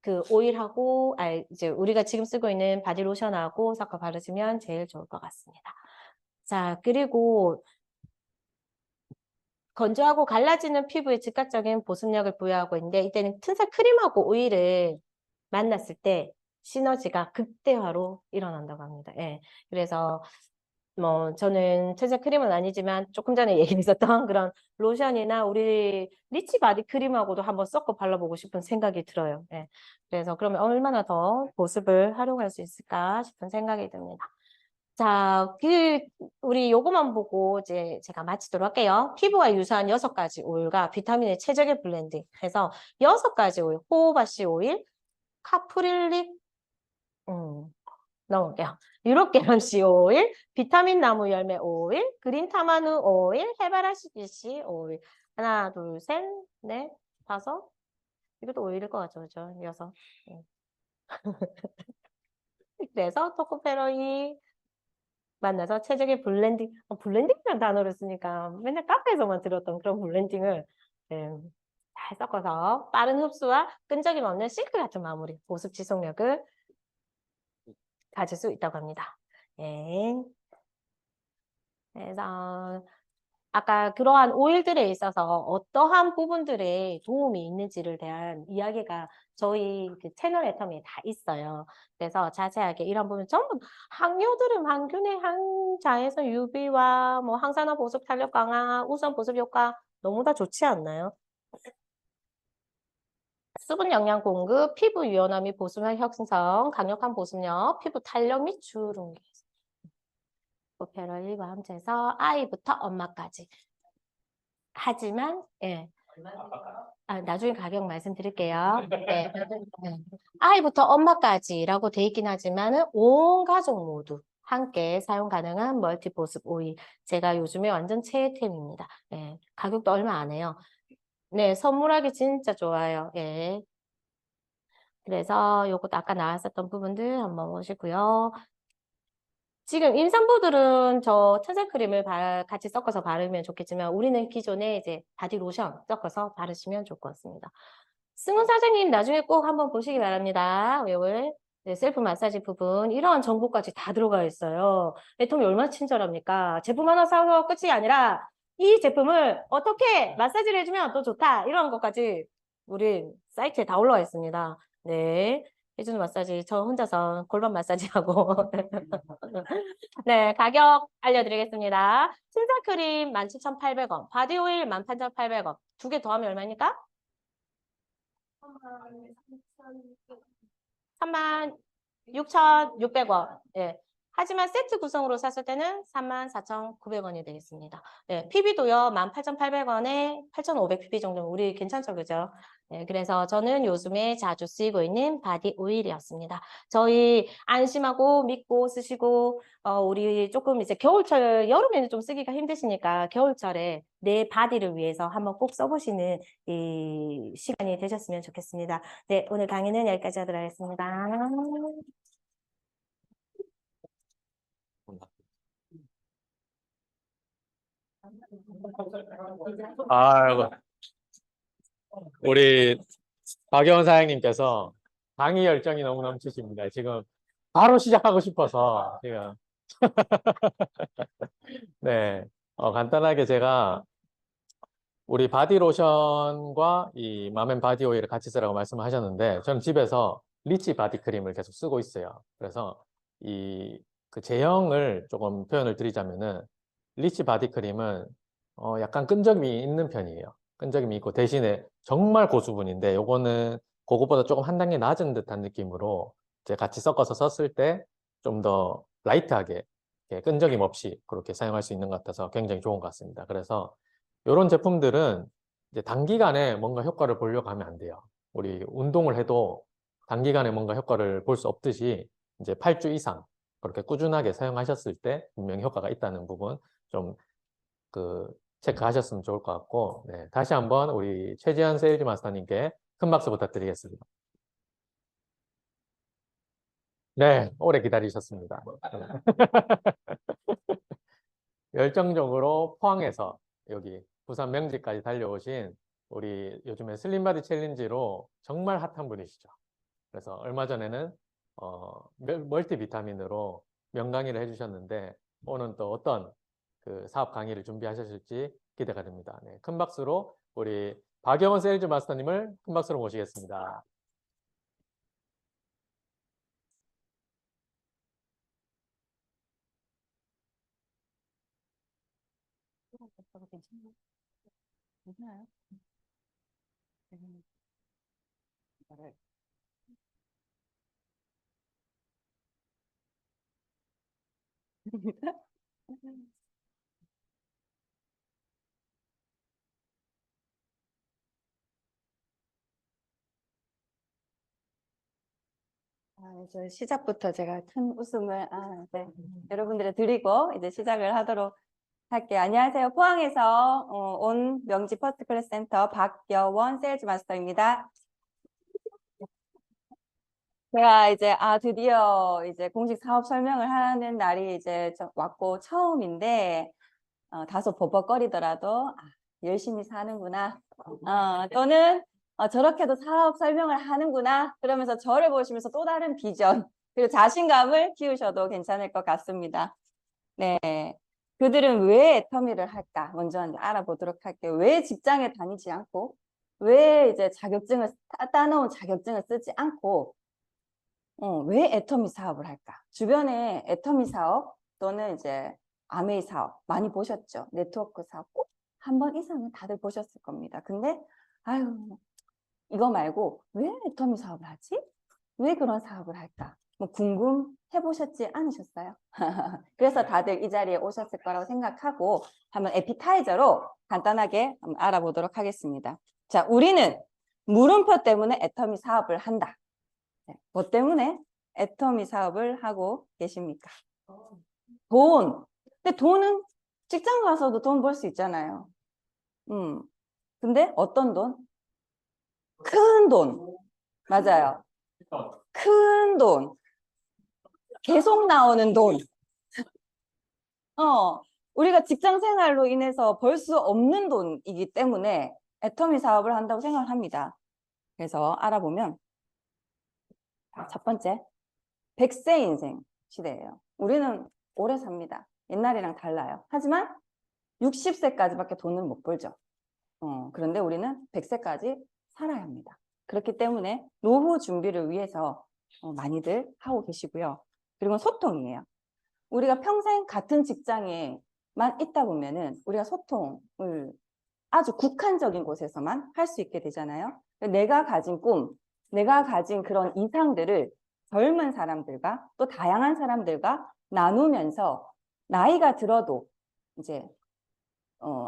그 오일하고 이제 우리가 지금 쓰고 있는 바디로션하고 섞어 바르시면 제일 좋을 것 같습니다. 자, 그리고 건조하고 갈라지는 피부에 즉각적인 보습력을 부여하고 있는데 이때는 튼살 크림하고 오일을 만났을 때 시너지가 극대화로 일어난다고 합니다. 예. 그래서 뭐 저는 튼살 크림은 아니지만 조금 전에 얘기했었던 그런 로션이나 우리 리치 바디 크림하고도 한번 섞어 발라보고 싶은 생각이 들어요. 예. 그래서 그러면 얼마나 더 보습을 활용할 수 있을까 싶은 생각이 듭니다. 자, 우리 요거만 보고 이제 제가 마치도록 할게요. 피부와 유사한 6가지 오일과 비타민의 최적의 블렌딩 해서 6가지 오일, 호호바씨 오일, 카프릴릭, 넣을게요. 유럽계란씨 오일, 비타민 나무 열매 오일, 그린 타마누 오일, 해바라기씨 오일. 하나, 둘, 셋, 넷, 다섯. 이것도 오일일 것 같죠, 그죠? 6. 그래서 토코페로이 만나서 최적의 블렌딩, 블렌딩이라는 단어를 쓰니까 맨날 카페에서만 들었던 그런 블렌딩을 잘 섞어서 빠른 흡수와 끈적임 없는 실크 같은 마무리, 보습 지속력을 가질 수 있다고 합니다. 예. 그래서 아까 그러한 오일들에 있어서 어떠한 부분들에 도움이 있는지를 대한 이야기가 저희 그 채널 애터미에 다 있어요. 그래서 자세하게 이런 부분 전부 항료들은 항균의 항자에서 UV와 뭐 항산화 보습 탄력 강화, 우선 보습 효과 너무 다 좋지 않나요? 수분 영양 공급, 피부 유연함 및 보습력 형성, 강력한 보습력, 피부 탄력 및 주름기. 오페럴1과 함께해서 아이부터 엄마까지. 하지만 예. 나중에 가격 말씀드릴게요. 네. 아이부터 엄마까지라고 돼 있긴 하지만은 온 가족 모두 함께 사용 가능한 멀티 보습 오일. 제가 요즘에 완전 최애템입니다. 예. 가격도 얼마 안 해요. 네, 선물하기 진짜 좋아요. 예. 그래서 요것도 아까 나왔었던 부분들 한번 보시고요. 지금 임산부들은 저 천생크림을 같이 섞어서 바르면 좋겠지만 우리는 기존에 이제 바디로션 섞어서 바르시면 좋을 것 같습니다. 승훈 사장님 나중에 꼭 한번 보시기 바랍니다. 외울 네, 셀프 마사지 부분 이러한 정보까지 다 들어가 있어요. 애통이 얼마나 친절합니까? 제품 하나 사서 끝이 아니라 이 제품을 어떻게 마사지를 해주면 또 좋다 이런 것까지 우리 사이트에 다 올라와 있습니다. 네. 해주는 마사지 저 혼자서 골반 마사지 하고 네 가격 알려드리겠습니다. 신사크림 17,800원, 바디오일 18,800원 두 개 더하면 얼마입니까? 36,600원. 예. 하지만 세트 구성으로 샀을 때는 34,900원이 되겠습니다. 네, PB도요, 18,800원에 8,500 PB 정도면 우리 괜찮죠, 그죠? 네, 그래서 저는 요즘에 자주 쓰이고 있는 바디 오일이었습니다. 저희 안심하고 믿고 쓰시고, 우리 조금 이제 겨울철, 여름에는 좀 쓰기가 힘드시니까 겨울철에 내 바디를 위해서 한번 꼭 써보시는 이 시간이 되셨으면 좋겠습니다. 네, 오늘 강의는 여기까지 하도록 하겠습니다. 아이고, 우리 박영원 사장님께서 강의 열정이 너무 넘치십니다. 지금 바로 시작하고 싶어서 지금 네, 간단하게 제가 우리 바디로션과 이 맘앤 바디 오일을 같이 쓰라고 말씀을 하셨는데 저는 집에서 리치 바디 크림을 계속 쓰고 있어요. 그래서 이 그 제형을 조금 표현을 드리자면은 리치 바디 크림은 약간 끈적임이 있는 편이에요. 끈적임이 있고 대신에 정말 고수분인데 요거는 그것보다 조금 한 단계 낮은 듯한 느낌으로 이제 같이 섞어서 썼을 때 좀 더 라이트하게 끈적임 없이 그렇게 사용할 수 있는 것 같아서 굉장히 좋은 것 같습니다. 그래서 이런 제품들은 이제 단기간에 뭔가 효과를 보려고 하면 안 돼요. 우리 운동을 해도 단기간에 뭔가 효과를 볼 수 없듯이 이제 8주 이상 그렇게 꾸준하게 사용하셨을 때 분명히 효과가 있다는 부분 좀 체크하셨으면 좋을 것 같고, 네, 다시 한번 우리 최지현 세일즈 마스터님께 큰 박수 부탁드리겠습니다. 네, 오래 기다리셨습니다. 열정적으로 포항에서 여기 부산 명지까지 달려오신 우리 요즘에 슬림바디 챌린지로 정말 핫한 분이시죠. 그래서 얼마 전에는 멀티비타민으로 명강의를 해주셨는데 오늘 또 어떤 그 사업 강의를 준비하셨을지 기대가 됩니다. 네, 큰 박수로 우리 박영원 세일즈 마스터님을 큰 박수로 모시겠습니다. 괜찮아요? 저 시작부터 제가 큰 웃음을 네. 여러분들에 드리고 이제 시작을 하도록 할게요. 안녕하세요. 포항에서 온 명지 퍼스트 클래스 센터 박여원 세일즈 마스터입니다. 제가 이제 드디어 이제 공식 사업 설명을 하는 날이 이제 왔고 처음인데 다소 버벅거리더라도 열심히 사는구나. 또는 저렇게도 사업 설명을 하는구나. 그러면서 저를 보시면서 또 다른 비전 그리고 자신감을 키우셔도 괜찮을 것 같습니다. 네. 그들은 왜 애터미를 할까? 먼저 이제 알아보도록 할게요. 왜 직장에 다니지 않고, 왜 이제 따놓은 자격증을 쓰지 않고, 왜 애터미 사업을 할까? 주변에 애터미 사업 또는 이제 아메이 사업 많이 보셨죠? 네트워크 사업 꼭 한 번 이상은 다들 보셨을 겁니다. 근데 아유, 이거 말고 왜 애터미 사업을 하지? 왜 그런 사업을 할까? 뭐 궁금해 보셨지 않으셨어요? 그래서 다들 이 자리에 오셨을 거라고 생각하고 한번 에피타이저로 간단하게 한번 알아보도록 하겠습니다. 자, 우리는 물음표 때문에 애터미 사업을 한다. 네, 뭐 때문에 애터미 사업을 하고 계십니까? 돈. 근데 돈은 직장 가서도 돈 벌 수 있잖아요. 근데 어떤 돈? 큰 돈. 맞아요. 큰 돈. 계속 나오는 돈. 우리가 직장 생활로 인해서 벌 수 없는 돈이기 때문에 애터미 사업을 한다고 생각을 합니다. 그래서 알아보면 첫 번째, 100세 인생 시대예요. 우리는 오래 삽니다. 옛날이랑 달라요. 하지만 60세까지밖에 돈을 못 벌죠. 그런데 우리는 100세까지 살아야 합니다. 그렇기 때문에 노후 준비를 위해서 많이들 하고 계시고요. 그리고 소통이에요. 우리가 평생 같은 직장에만 있다 보면은 우리가 소통을 아주 국한적인 곳에서만 할 수 있게 되잖아요. 내가 가진 꿈, 내가 가진 그런 이상들을 젊은 사람들과 또 다양한 사람들과 나누면서 나이가 들어도 이제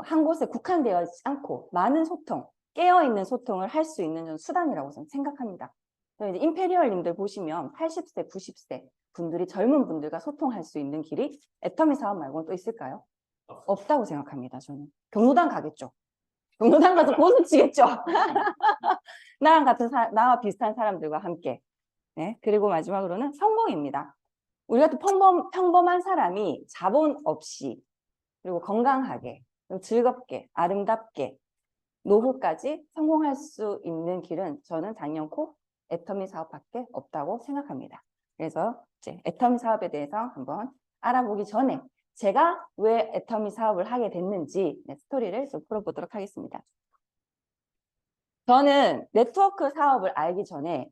한 곳에 국한되어 있지 않고 많은 소통, 깨어있는 소통을 할 수 있는 수단이라고 저는 생각합니다. 이제 임페리얼님들 보시면 80세, 90세 분들이 젊은 분들과 소통할 수 있는 길이 애터미 사업 말고는 또 있을까요? 없다고 생각합니다. 저는 경로당 가겠죠. 경로당 가서 고수 치겠죠. 나와 비슷한 사람들과 함께. 네, 그리고 마지막으로는 성공입니다. 우리 같은 평범한 사람이 자본 없이 그리고 건강하게 그리고 즐겁게 아름답게 노후까지 성공할 수 있는 길은 저는 단연코 애터미 사업밖에 없다고 생각합니다. 그래서 이제 애터미 사업에 대해서 한번 알아보기 전에 제가 왜 애터미 사업을 하게 됐는지 스토리를 좀 풀어보도록 하겠습니다. 저는 네트워크 사업을 알기 전에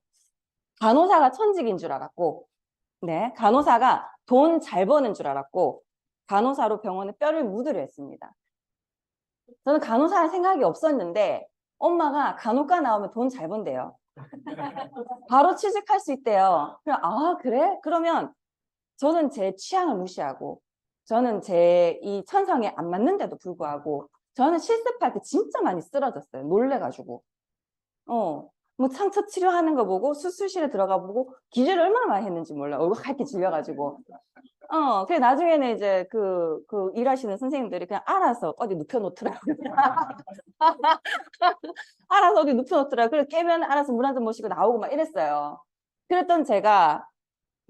간호사가 천직인 줄 알았고, 네, 간호사가 돈 잘 버는 줄 알았고, 간호사로 병원에 뼈를 묻으려 했습니다. 저는 간호사 할 생각이 없었는데 엄마가 간호과 나오면 돈 잘 번대요. 바로 취직할 수 있대요. 아, 그래? 그러면 저는 제 취향을 무시하고 저는 제 이 천성에 안 맞는데도 불구하고 저는 실습할 때 진짜 많이 쓰러졌어요. 놀래가지고. 뭐 상처 치료하는 거 보고 수술실에 들어가 보고 기절을 얼마나 많이 했는지 몰라. 얼굴 하얗게 질려가지고. 그래 나중에는 이제 그 일하시는 선생님들이 그냥 알아서 어디 눕혀놓더라고요. 알아서 어디 눕혀놓더라고요. 그래서 깨면 알아서 물 한 잔 모시고 나오고 막 이랬어요. 그랬던 제가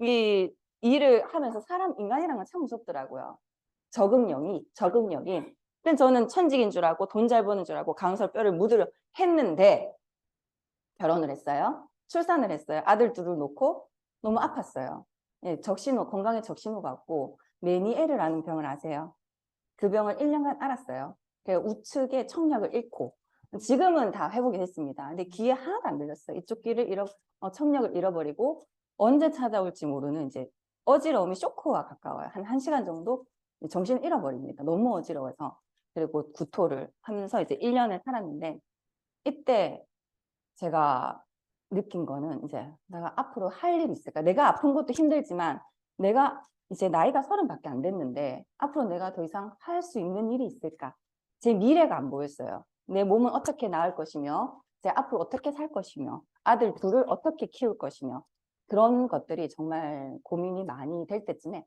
이 일을 하면서 인간이란 건 참 무섭더라고요. 적응력이. 근데 저는 천직인 줄 알고 돈 잘 버는 줄 알고 간호사 뼈를 묻으려 했는데 결혼을 했어요. 출산을 했어요. 아들 둘을 놓고 너무 아팠어요. 예, 건강에 적신호가 왔고 메니에르 라는 병을 아세요? 그 병을 1년간 앓았어요. 우측의 청력을 잃고 지금은 다 회복이 됐습니다. 근데 귀에 하나도 안 들렸어요. 이쪽 귀를 청력을 잃어버리고 언제 찾아올지 모르는 이제 어지러움이 쇼크와 가까워요. 한 1시간 정도 정신을 잃어버립니다. 너무 어지러워서. 그리고 구토를 하면서 이제 1년을 살았는데 이때 제가 느낀 거는 이제 내가 앞으로 할 일이 있을까? 내가 아픈 것도 힘들지만 내가 이제 나이가 30밖에 안 됐는데 앞으로 내가 더 이상 할 수 있는 일이 있을까? 제 미래가 안 보였어요. 내 몸은 어떻게 나을 것이며 제가 앞으로 어떻게 살 것이며 아들 둘을 어떻게 키울 것이며 그런 것들이 정말 고민이 많이 될 때쯤에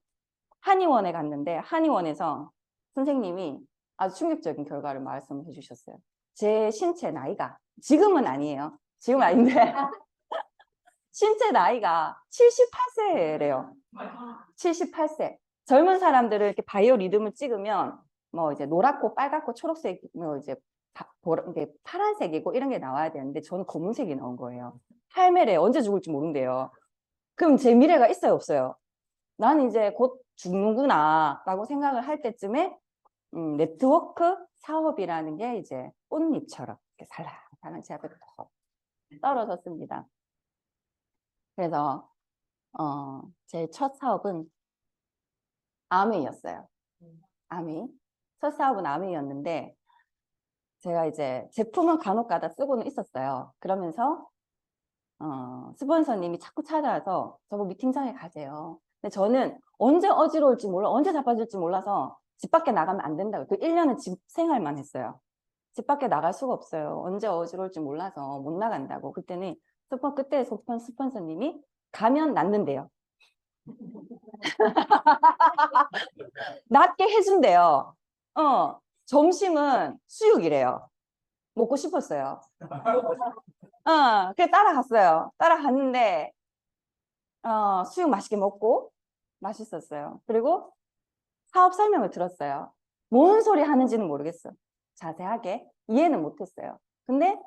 한의원에 갔는데 한의원에서 선생님이 아주 충격적인 결과를 말씀해 주셨어요. 제 신체 나이가 지금은 아니에요. 지금은 아닌데 신체 나이가 78세래요. 78세. 젊은 사람들을 이렇게 바이오 리듬을 찍으면 뭐 이제 노랗고 빨갛고 초록색 뭐 이제 이게 파란색이고 이런 게 나와야 되는데 저는 검은색이 나온 거예요. 할매래 언제 죽을지 모른대요. 그럼 제 미래가 있어요, 없어요? 나는 이제 곧 죽는구나라고 생각을 할 때쯤에 네트워크 사업이라는 게 이제 꽃잎처럼 이렇게 살랑살랑 제 앞에 톡 떨어졌습니다. 그래서 제 첫 사업은 아메이였어요. 아메이. 첫 사업은 아메이였는데 제가 이제 제품은 간혹가다 쓰고는 있었어요. 그러면서 스폰서님이 자꾸 찾아와서 저보고 미팅장에 가세요. 근데 저는 언제 어지러울지 몰라, 언제 자빠질지 몰라서 집 밖에 나가면 안 된다고. 그 1년은 집 생활만 했어요. 집 밖에 나갈 수가 없어요. 언제 어지러울지 몰라서 못 나간다고. 그때 스폰서님이 가면 낫는데요. 낫게 해준대요. 점심은 수육이래요. 먹고 싶었어요. 그래 따라갔어요. 따라갔는데 수육 맛있게 먹고 맛있었어요. 그리고 사업 설명을 들었어요. 뭔 소리 하는지는 모르겠어. 자세하게 이해는 못했어요. 근데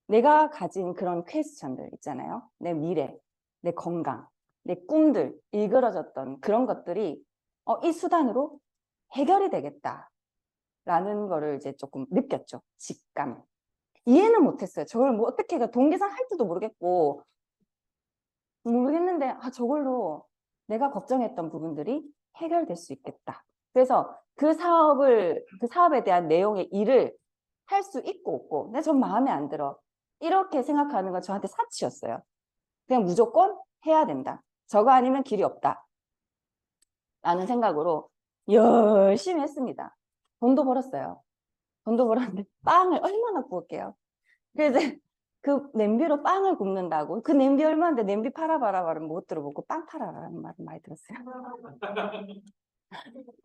내가 가진 그런 퀘스천들 있잖아요. 내 미래, 내 건강, 내 꿈들 일그러졌던 그런 것들이 이 수단으로 해결이 되겠다라는 거를 이제 조금 느꼈죠. 직감. 이해는 못했어요. 저걸 뭐 어떻게 동계산 할 줄도 모르겠는데 저걸로 내가 걱정했던 부분들이 해결될 수 있겠다. 그래서 그 사업에 대한 내용의 일을 할 수 있고 없고 근데 전 마음에 안 들어. 이렇게 생각하는 건 저한테 사치였어요. 그냥 무조건 해야 된다. 저거 아니면 길이 없다. 라는 생각으로 열심히 했습니다. 돈도 벌었어요. 돈도 벌었는데 빵을 얼마나 구울게요. 그래서 그 냄비로 빵을 굽는다고 그 냄비 얼마인데 냄비 팔아봐라 말은 못 들어보고 빵 팔아라는 말은 많이 들었어요.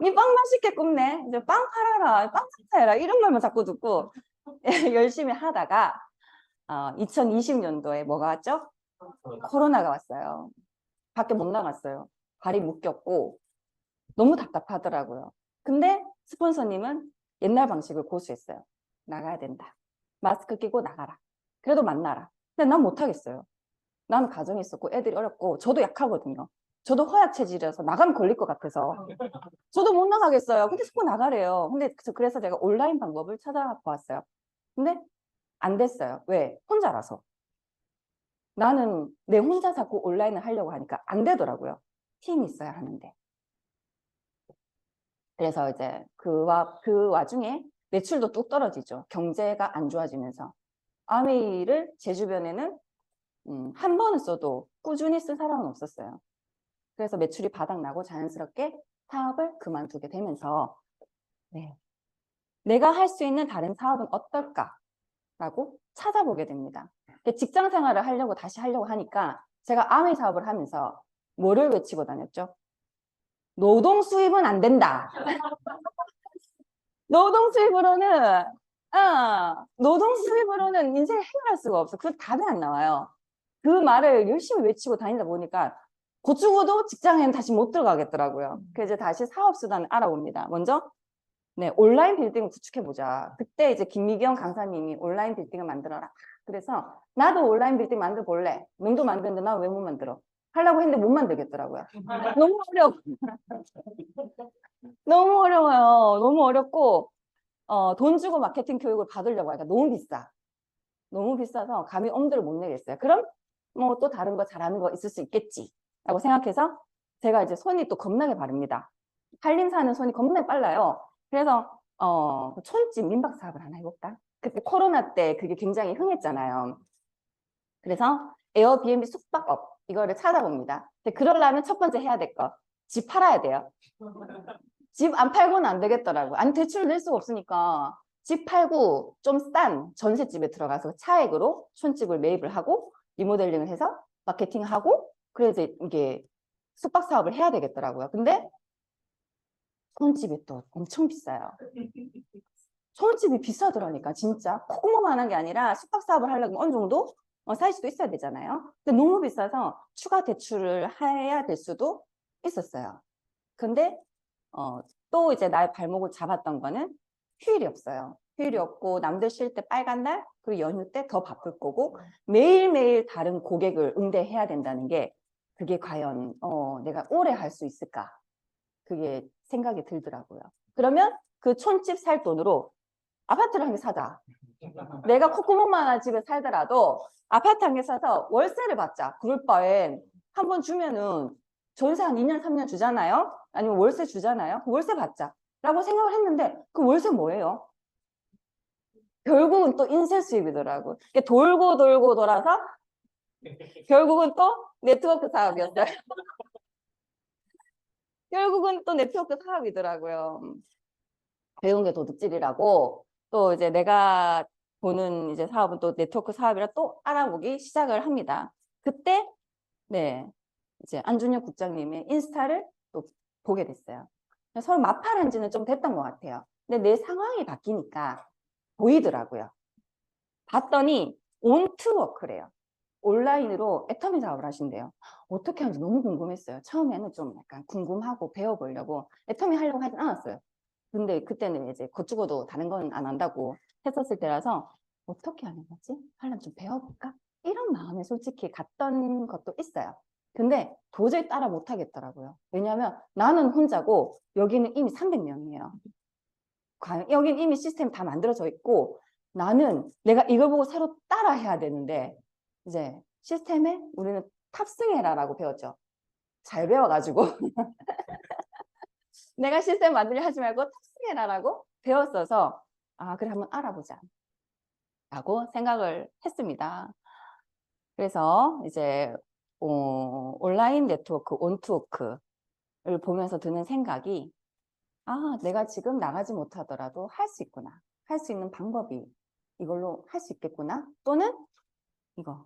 이 빵 맛있게 굽네. 이제 빵 팔아라. 빵 사해라. 이런 말만 자꾸 듣고 열심히 하다가 2020년도에 뭐가 왔죠? 코로나가 왔어요. 밖에 못 나갔어요. 발이 묶였고 너무 답답하더라고요. 근데 스폰서님은 옛날 방식을 고수했어요. 나가야 된다. 마스크 끼고 나가라. 그래도 만나라. 근데 난 못하겠어요. 나는 가정이 있었고 애들이 어렵고 저도 약하거든요. 저도 허약 체질이라서 나가면 걸릴 것 같아서 저도 못 나가겠어요. 근데 자꾸 나가래요. 근데 그래서 제가 온라인 방법을 찾아보았어요. 근데 안 됐어요. 왜? 혼자라서. 나는 내 혼자 자꾸 온라인을 하려고 하니까 안 되더라고요. 팀이 있어야 하는데. 그래서 이제 그 와중에 매출도 뚝 떨어지죠. 경제가 안 좋아지면서. 아메이를 제 주변에는 한 번은 써도 꾸준히 쓴 사람은 없었어요. 그래서 매출이 바닥나고 자연스럽게 사업을 그만두게 되면서 내가 할 수 있는 다른 사업은 어떨까라고 찾아보게 됩니다. 직장 생활을 다시 하려고 하니까 제가 아메이 사업을 하면서 뭐를 외치고 다녔죠? 노동 수입은 안 된다. 노동 수입으로는 인생을 해결할 수가 없어. 그 답이 안 나와요. 그 말을 열심히 외치고 다니다 보니까 곧 죽어도 직장에는 다시 못 들어가겠더라고요. 그래서 이제 다시 사업 수단을 알아봅니다. 먼저 온라인 빌딩을 구축해보자. 그때 이제 김미경 강사님이 온라인 빌딩을 만들어라. 그래서 나도 온라인 빌딩 만들어 볼래. 놈도 만드는데 나 왜 못 만들어? 하려고 했는데 못 만들겠더라고요. 너무 어려워. 너무 어려워요. 너무 어렵고 돈 주고 마케팅 교육을 받으려고 하니까 너무 비싸. 너무 비싸서 감히 엄두를 못 내겠어요. 그럼 뭐 또 다른 거 잘하는 거 있을 수 있겠지 라고 생각해서 제가 이제 손이 또 겁나게 바릅니다. 한림사는 손이 겁나게 빨라요. 그래서 촌집 민박 사업을 하나 해볼까? 그때 코로나 때 그게 굉장히 흥했잖아요. 그래서 에어비앤비 숙박업 이거를 찾아봅니다. 근데 그러려면 첫 번째 해야 될 거 집 팔아야 돼요. 집 안 팔고는 안 되겠더라고요. 아니 대출을 낼 수가 없으니까 집 팔고 좀 싼 전셋집에 들어가서 차액으로 촌집을 매입을 하고 리모델링을 해서 마케팅하고 그래서 이게 숙박 사업을 해야 되겠더라고요. 근데 촌집이 또 엄청 비싸요. 촌집이 비싸더라니까 진짜 콩고만한 게 아니라 숙박 사업을 하려면 어느 정도 사이즈도 있어야 되잖아요. 근데 너무 비싸서 추가 대출을 해야 될 수도 있었어요. 근데 또 이제 나의 발목을 잡았던 거는 휴일이 없어요. 휴일이 없고 남들 쉴 때 빨간 날 그리고 연휴 때 더 바쁠 거고 매일매일 다른 고객을 응대해야 된다는 게 그게 과연 내가 오래 할 수 있을까 그게 생각이 들더라고요. 그러면 그 촌집 살 돈으로 아파트를 한 개 사자. 내가 콧구멍만한 집에 살더라도 아파트 한 개 사서 월세를 받자. 그럴 바엔 한 번 주면은 전세 한 2년, 3년 주잖아요? 아니면 월세 주잖아요? 그 월세 받자. 라고 생각을 했는데 그 월세 뭐예요? 결국은 또 인쇄 수입이더라고요. 돌고 돌고 돌아서 결국은 또 네트워크 사업이었어요. 결국은 또 네트워크 사업이더라고요. 배운 게 도둑질이라고 또 이제 내가 보는 이제 사업은 또 네트워크 사업이라 또 알아보기 시작을 합니다. 그때 네 이제 안준혁 국장님의 인스타를 또 보게 됐어요. 서로 마팔한 지는 좀 됐던 것 같아요. 근데 내 상황이 바뀌니까 보이더라고요. 봤더니 온투워크래요. 온라인으로 애터미 사업을 하신대요. 어떻게 하는지 너무 궁금했어요. 처음에는 좀 약간 궁금하고 배워보려고 애터미 하려고 하진 않았어요. 근데 그때는 이제 곧 죽어도 다른 건 안 한다고 했었을 때라서 어떻게 하는 거지? 하려면 좀 배워볼까? 이런 마음에 솔직히 갔던 것도 있어요. 근데 도저히 따라 못 하겠더라고요. 왜냐하면 나는 혼자고 여기는 이미 300명이에요. 여기는 이미 시스템이 다 만들어져 있고 나는 내가 이걸 보고 새로 따라 해야 되는데 이제 시스템에 우리는 탑승해라라고 배웠죠. 잘 배워가지고 내가 시스템 만들려 하지 말고 탑승해라라고 배웠어서 아 그래 한번 알아보자 라고 생각을 했습니다. 그래서 이제 온라인 네트워크 온투워크를 보면서 드는 생각이 아 내가 지금 나가지 못하더라도 할 수 있구나. 할 수 있는 방법이 이걸로 할 수 있겠구나. 또는 이거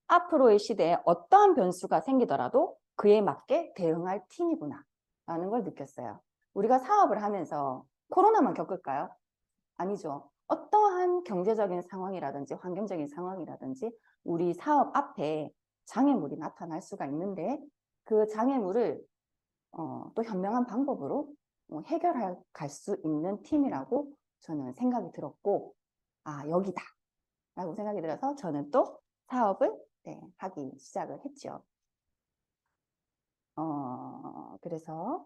앞으로의 시대에 어떠한 변수가 생기더라도 그에 맞게 대응할 팀이구나 라는 걸 느꼈어요. 우리가 사업을 하면서 코로나만 겪을까요? 아니죠. 어떠한 경제적인 상황이라든지 환경적인 상황이라든지 우리 사업 앞에 장애물이 나타날 수가 있는데 그 장애물을 또 현명한 방법으로 해결할 수 있는 팀이라고 저는 생각이 들었고 아 여기다 라고 생각이 들어서 저는 또 사업을 하기 시작을 했죠. 그래서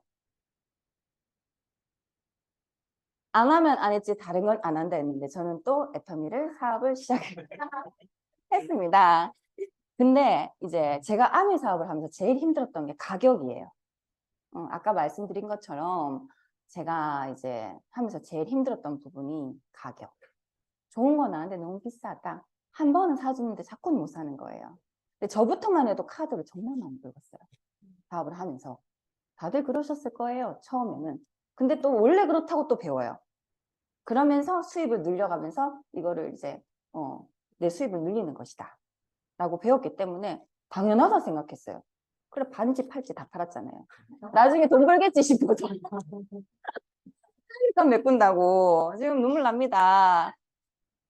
안 하면 안 했지 다른 건 안 한다 했는데 저는 또 애터미를 사업을 시작했습니다. 근데 이제 제가 아미 사업을 하면서 제일 힘들었던 게 가격이에요. 아까 말씀드린 것처럼 제가 이제 하면서 제일 힘들었던 부분이 가격. 좋은 건 아는데 너무 비싸다. 한 번은 사주는데 자꾸는 못 사는 거예요. 근데 저부터만 해도 카드를 정말 많이 긁었어요. 사업을 하면서. 다들 그러셨을 거예요. 처음에는. 근데 또 원래 그렇다고 또 배워요. 그러면서 수입을 늘려가면서 이거를 이제 내 수입을 늘리는 것이다. 라고 배웠기 때문에 당연하다 생각했어요. 그래 반지 팔찌 다 팔았잖아요. 나중에 돈 벌겠지 싶어서. 일단 메꾼다고. 지금 눈물 납니다.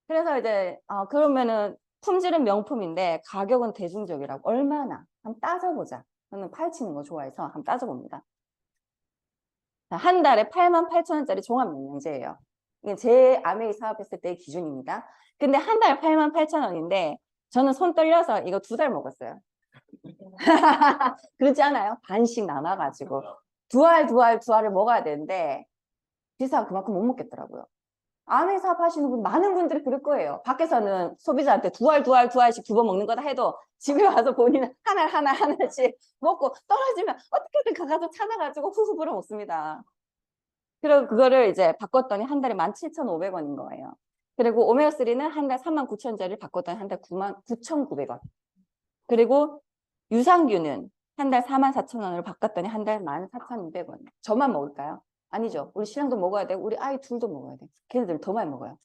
그래서 이제 그러면은 품질은 명품인데 가격은 대중적이라고. 얼마나? 한번 따져보자. 저는 팔찌는 거 좋아해서 한번 따져봅니다. 한 달에 88,000원짜리 종합영양제예요. 이게 제 아메이 사업했을 때의 기준입니다. 근데 한 달에 88,000원인데 저는 손 떨려서 이거 2달 먹었어요. 그렇지 않아요? 반씩 나눠가지고 두 알을 먹어야 되는데 비싸서 그만큼 못 먹겠더라고요. 아메이 사업 하시는 분 많은 분들이 그럴 거예요. 밖에서는 소비자한테 두 알씩 2번 먹는 거다 해도 집에 와서 본인은 하나씩 먹고 떨어지면 어떻게든 가가지고 찾아가지고 후후 불어 먹습니다. 그리고 그거를 이제 바꿨더니 한 달에 17,500원인 거예요. 그리고 오메가3는 한 달 39,000원짜리를 바꿨더니 한 달 99,900원. 그리고 유산균은 한 달 44,000원으로 바꿨더니 한 달 14,200원. 저만 먹을까요? 아니죠. 우리 신랑도 먹어야 되고 우리 아이 둘도 먹어야 돼. 걔네들 더 많이 먹어요.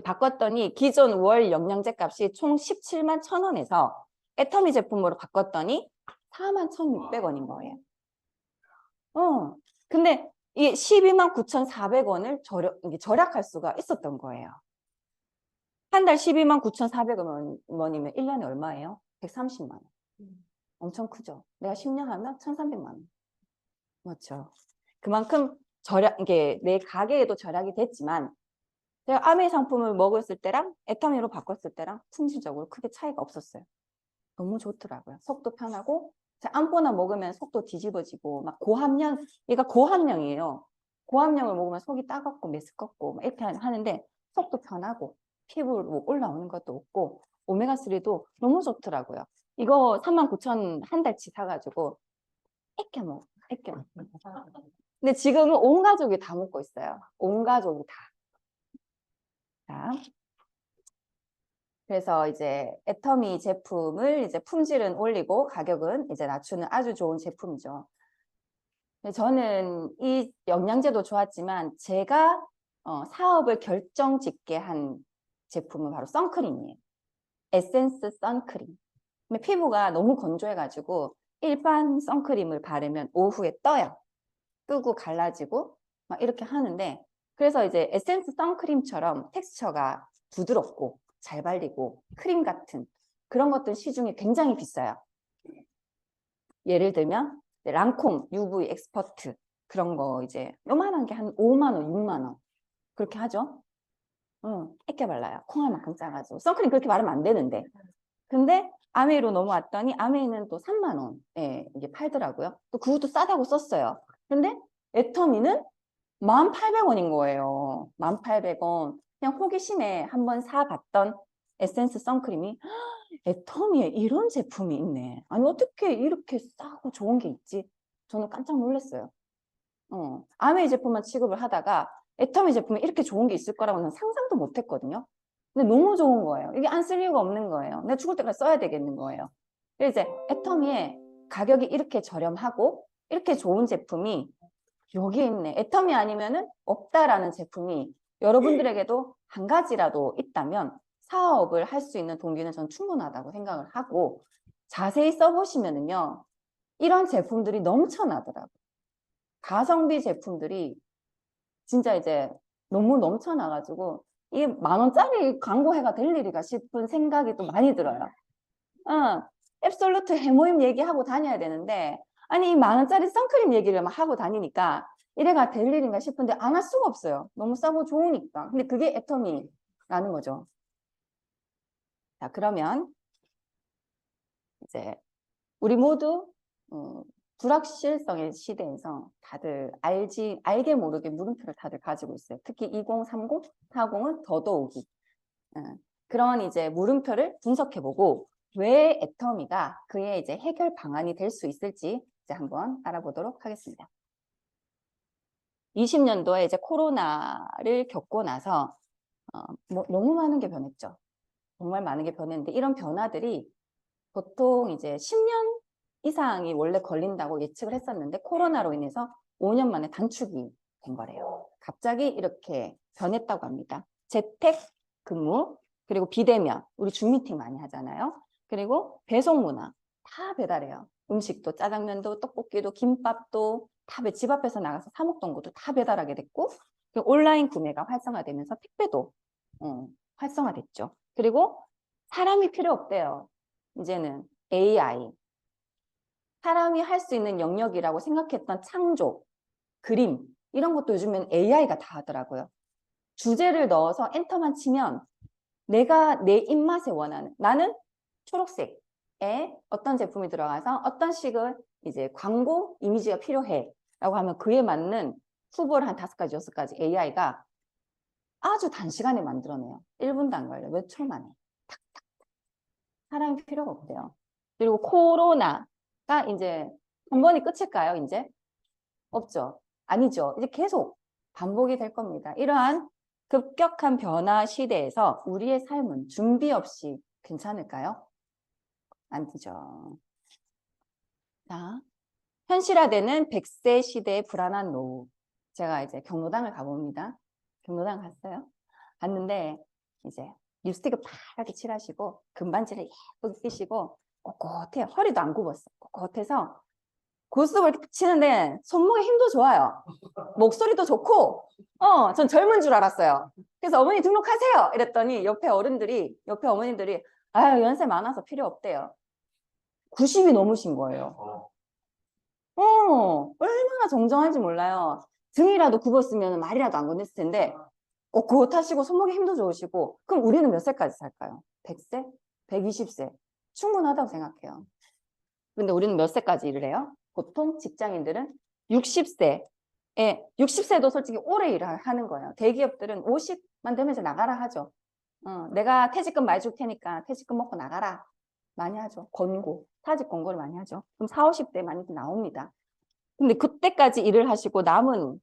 바꿨더니 기존 월 영양제 값이 총 17만 1,000원에서 애터미 제품으로 바꿨더니 41,600원인 거예요. 근데 이게 12만 9,400원을 절약할 수가 있었던 거예요. 한 달 12만 9,400원이면 1년에 얼마예요? 130만 원. 엄청 크죠? 내가 10년 하면 1,300만 원. 맞죠? 그만큼 이게 내 가게에도 절약이 됐지만 제가 아메이 상품을 먹었을 때랑 애터미로 바꿨을 때랑 품질적으로 크게 차이가 없었어요. 너무 좋더라고요. 속도 편하고 아무거나 먹으면 속도 뒤집어지고 막 고함량, 얘가 고함량이에요. 고함량을 먹으면 속이 따갑고 메스껍고 막 이렇게 하는데 속도 편하고 피부 뭐 올라오는 것도 없고 오메가3도 너무 좋더라고요. 이거 39,000 한 달치 사가지고 애껴 먹어. 애껴 먹어. 근데 지금은 온 가족이 다 먹고 있어요. 온 가족이 다. 자. 그래서 이제 애터미 제품을 이제 품질은 올리고 가격은 이제 낮추는 아주 좋은 제품이죠. 저는 이 영양제도 좋았지만 제가 사업을 결정짓게 한 제품은 바로 선크림이에요. 에센스 선크림. 근데 피부가 너무 건조해가지고 일반 선크림을 바르면 오후에 떠요. 뜨고 갈라지고 막 이렇게 하는데 그래서 이제 에센스 선크림처럼 텍스처가 부드럽고 잘 발리고 크림 같은 그런 것들 시중에 굉장히 비싸요. 예를 들면 랑콤 UV 엑스퍼트 그런 거 이제 요만한 게 한 5만 원, 6만 원 그렇게 하죠. 애껴 발라요. 콩알만큼 짜가지고 선크림 그렇게 바르면 안 되는데 근데 아메이로 넘어왔더니 아메이는 또 3만 원에 이게 팔더라고요. 또 그것도 싸다고 썼어요. 근데 애터미는 1,800원인 거예요. 1,800원. 그냥 호기심에 한번 사봤던 에센스 선크림이 애터미에 이런 제품이 있네. 아니 어떻게 이렇게 싸고 좋은 게 있지? 저는 깜짝 놀랐어요. 아메이 제품만 취급을 하다가 애터미 제품에 이렇게 좋은 게 있을 거라고는 상상도 못 했거든요. 근데 너무 좋은 거예요. 이게 안 쓸 이유가 없는 거예요. 내가 죽을 때까지 써야 되겠는 거예요. 그래서 이제 애터미에 가격이 이렇게 저렴하고 이렇게 좋은 제품이 여기 있네. 애터미 아니면은 없다라는 제품이 여러분들에게도 한 가지라도 있다면 사업을 할 수 있는 동기는 전 충분하다고 생각을 하고 자세히 써보시면은요. 이런 제품들이 넘쳐나더라고요. 가성비 제품들이 진짜 이제 너무 넘쳐나가지고 이게 10,000원짜리 광고해가 될 일이가 싶은 생각이 또 많이 들어요. 앱솔루트 해모임 얘기하고 다녀야 되는데 아니 이 10,000원짜리 선크림 얘기를 막 하고 다니니까 이래가 될 일인가 싶은데 안 할 수가 없어요. 너무 싸고 좋으니까. 근데 그게 애터미라는 거죠. 자, 그러면 이제 우리 모두 불확실성의 시대에서 다들 알게 모르게 물음표를 다들 가지고 있어요. 특히 2030, 40은 더더욱이. 그런 이제 물음표를 분석해보고 왜 애터미가 그의 이제 해결 방안이 될 수 있을지 이제 한번 알아보도록 하겠습니다. 20년도에 이제 코로나를 겪고 나서 너무 많은 게 변했죠. 정말 많은 게 변했는데 이런 변화들이 보통 이제 10년 이상이 원래 걸린다고 예측을 했었는데 코로나로 인해서 5년 만에 단축이 된 거래요. 갑자기 이렇게 변했다고 합니다. 재택 근무, 그리고 비대면, 우리 줌 미팅 많이 하잖아요. 그리고 배송 문화, 다 배달해요. 음식도 짜장면도 떡볶이도 김밥도 다 집 앞에서 나가서 사 먹던 것도 다 배달하게 됐고 온라인 구매가 활성화되면서 택배도 활성화됐죠. 그리고 사람이 필요 없대요. 이제는 AI. 사람이 할 수 있는 영역이라고 생각했던 창조, 그림 이런 것도 요즘엔 AI가 다 하더라고요. 주제를 넣어서 엔터만 치면 내가 내 입맛에 원하는 나는 초록색에 어떤 제품이 들어가서 어떤 식의 이제 광고 이미지가 필요해 라고 하면 그에 맞는 후보를 한 5가지, 6가지 AI가 아주 단시간에 만들어내요. 1분도 안 걸려요. 몇 초 만에. 탁탁탁. 사람이 필요가 없대요. 그리고 코로나가 이제 한 번이 끝일까요? 이제? 없죠. 아니죠. 이제 계속 반복이 될 겁니다. 이러한 급격한 변화 시대에서 우리의 삶은 준비 없이 괜찮을까요? 안 되죠. 자, 현실화되는 100세 시대의 불안한 노후. 제가 이제 경로당을 가봅니다. 경로당 갔어요. 갔는데 이제 립스틱을 파랗게 칠하시고 금반지를 예쁘게 끼시고 꼿꼿해요. 허리도 안 굽었어. 꼿꼿해서 고스톱을 이렇게 치는데 손목에 힘도 좋아요. 목소리도 좋고 전 젊은 줄 알았어요. 그래서 어머니 등록하세요 이랬더니 옆에 어머니들이 아유 연세 많아서 필요 없대요. 90이 넘으신 거예요. 얼마나 정정한지 몰라요. 등이라도 굽었으면 말이라도 안 건넸을 텐데 꼿꼿하시고 손목에 힘도 좋으시고 그럼 우리는 몇 살까지 살까요? 100세? 120세? 충분하다고 생각해요. 근데 우리는 몇 세까지 일을 해요? 보통 직장인들은 60세. 60세도 솔직히 오래 일을 하는 거예요. 대기업들은 50만 되면 이제 나가라 하죠. 내가 퇴직금 많이 줄 테니까 퇴직금 먹고 나가라. 많이 하죠. 권고, 사직 권고를 많이 하죠. 그럼 40, 50대 많이 나옵니다. 근데 그때까지 일을 하시고 남은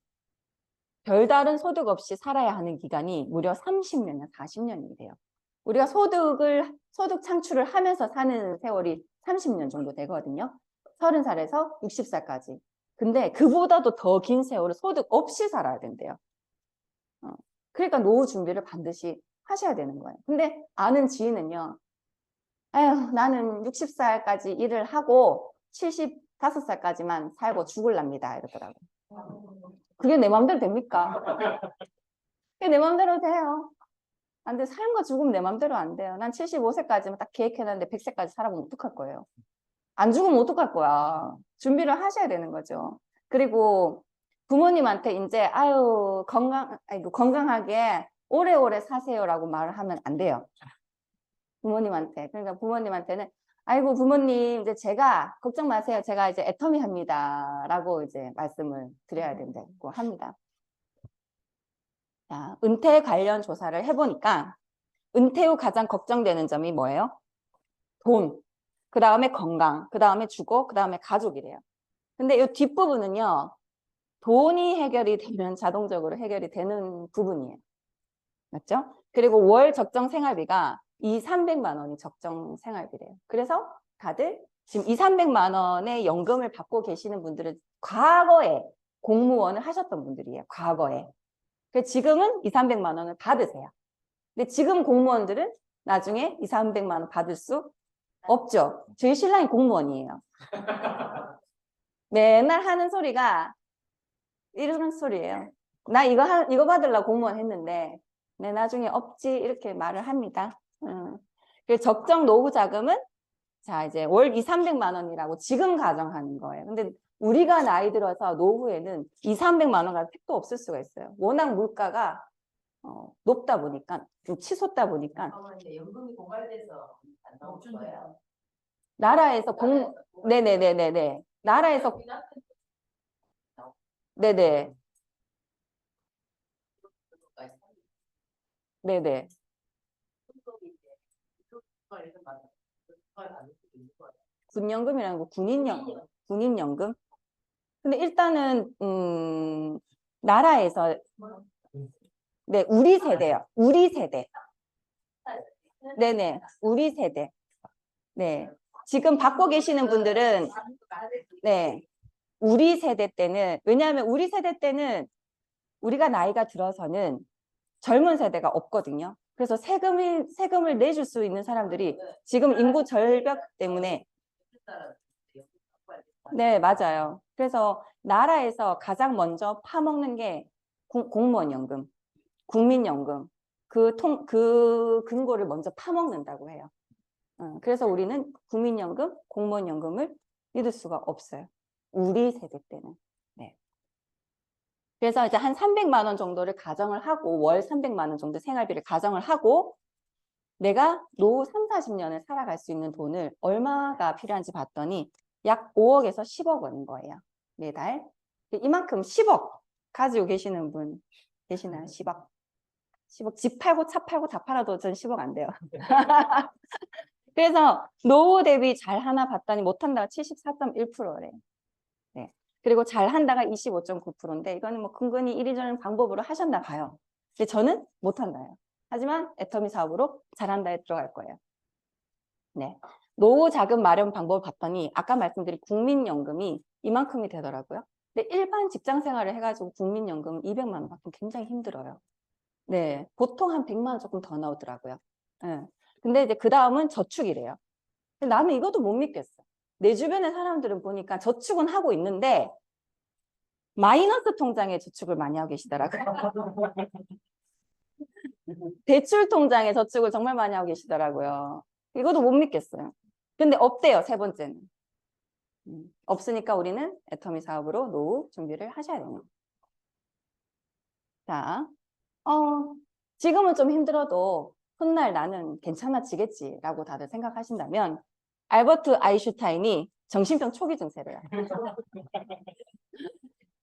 별다른 소득 없이 살아야 하는 기간이 무려 30년이나 40년이 돼요. 우리가 소득 창출을 하면서 사는 세월이 30년 정도 되거든요. 30살에서 60살까지. 근데 그보다도 더 긴 세월을 소득 없이 살아야 된대요. 그러니까 노후 준비를 반드시 하셔야 되는 거예요. 근데 아는 지인은요. 아휴, 나는 60살까지 일을 하고 75살까지만 살고 죽을랍니다. 이러더라고요. 그게 내 마음대로 됩니까? 그게 내 마음대로 돼요. 근데 삶과 죽으면 내 마음대로 안 돼요. 난 75세까지만 딱 계획해놨는데 100세까지 살아보면 어떡할 거예요? 안 죽으면 어떡할 거야? 준비를 하셔야 되는 거죠. 그리고 부모님한테 이제 아유 건강하게 오래오래 사세요라고 말을 하면 안 돼요. 부모님한테. 그러니까 부모님한테는 아이고 부모님 이제 제가 걱정 마세요. 제가 이제 애터미 합니다라고 이제 말씀을 드려야 된다고 합니다. 자, 은퇴 관련 조사를 해보니까 은퇴 후 가장 걱정되는 점이 뭐예요? 돈, 그 다음에 건강, 그 다음에 주거, 그 다음에 가족이래요. 근데 이 뒷부분은요, 돈이 해결이 되면 자동적으로 해결이 되는 부분이에요. 맞죠? 그리고 월 적정 생활비가 200~300만 원이 적정 생활비래요. 그래서 다들 지금 200~300만 원의 연금을 받고 계시는 분들은 과거에 공무원을 하셨던 분들이에요. 과거에. 지금은 200~300만 원을 받으세요. 근데 지금 공무원들은 나중에 200~300만 원 받을 수 없죠. 저희 신랑이 공무원이에요. 맨날 하는 소리가 이런 소리예요. 나 이거 받으려고 공무원 했는데 내 나중에 없지 이렇게 말을 합니다. 그래서 적정 노후 자금은 자 이제 월 200~300만 원이라고 지금 가정하는 거예요. 근데 우리가 나이 들어서 노후에는 200~300만 원 가지고 택도 없을 수가 있어요. 워낙 물가가 높다 보니까 좀 치솟다 보니까 연금이 고갈돼서 안 나올 거예요. 나라에서 네네네네네 나라에서 네네 네네 군연금이라는 거 군인연금. 근데 일단은 나라에서 네 우리 세대요. 우리 세대. 네네 우리 세대. 네 지금 받고 계시는 분들은 네 우리 세대 때는 왜냐하면 우리 세대 때는 우리가 나이가 들어서는 젊은 세대가 없거든요. 그래서 세금을 내줄 수 있는 사람들이 지금 인구 절벽 때문에 네 맞아요. 그래서 나라에서 가장 먼저 파먹는 게 공무원연금, 국민연금 그 금고를 먼저 파먹는다고 해요. 그래서 우리는 국민연금, 공무원연금을 믿을 수가 없어요. 우리 세대 때는. 네. 그래서 이제 한 300만 원 정도를 가정을 하고 월 300만 원 정도 생활비를 가정을 하고 내가 노후 30~40년을 살아갈 수 있는 돈을 얼마가 필요한지 봤더니 약 5억에서 10억 원인 거예요. 매달. 이만큼 10억 가지고 계시는 분 계시나요? 10억. 10억 집 팔고 차 팔고 다 팔아도 전 10억 안 돼요. 그래서 노후 대비 잘 하나 봤더니 못한다가 74.1%래요. 네. 그리고 잘 한다가 25.9%인데 이거는 뭐 근근히 이리저리 방법으로 하셨나 봐요. 근데 저는 못한다요. 하지만 애터미 사업으로 잘한다에 들어갈 거예요. 네. 노후 자금 마련 방법을 봤더니 아까 말씀드린 국민연금이 이만큼이 되더라고요. 근데 일반 직장 생활을 해가지고 국민연금 200만 원 받기 굉장히 힘들어요. 네. 보통 한 100만 원 조금 더 나오더라고요. 네. 근데 이제 그 다음은 저축이래요. 근데 나는 이것도 못 믿겠어. 내 주변의 사람들은 보니까 저축은 하고 있는데 마이너스 통장에 저축을 많이 하고 계시더라고요. 대출 통장에 저축을 정말 많이 하고 계시더라고요. 이것도 못 믿겠어요. 근데 없대요, 세 번째는. 없으니까 우리는 애터미 사업으로 노후 준비를 하셔야 됩니다. 자, 지금은 좀 힘들어도 훗날 나는 괜찮아지겠지라고 다들 생각하신다면 알버트 아인슈타인이 정신병 초기 증세래요.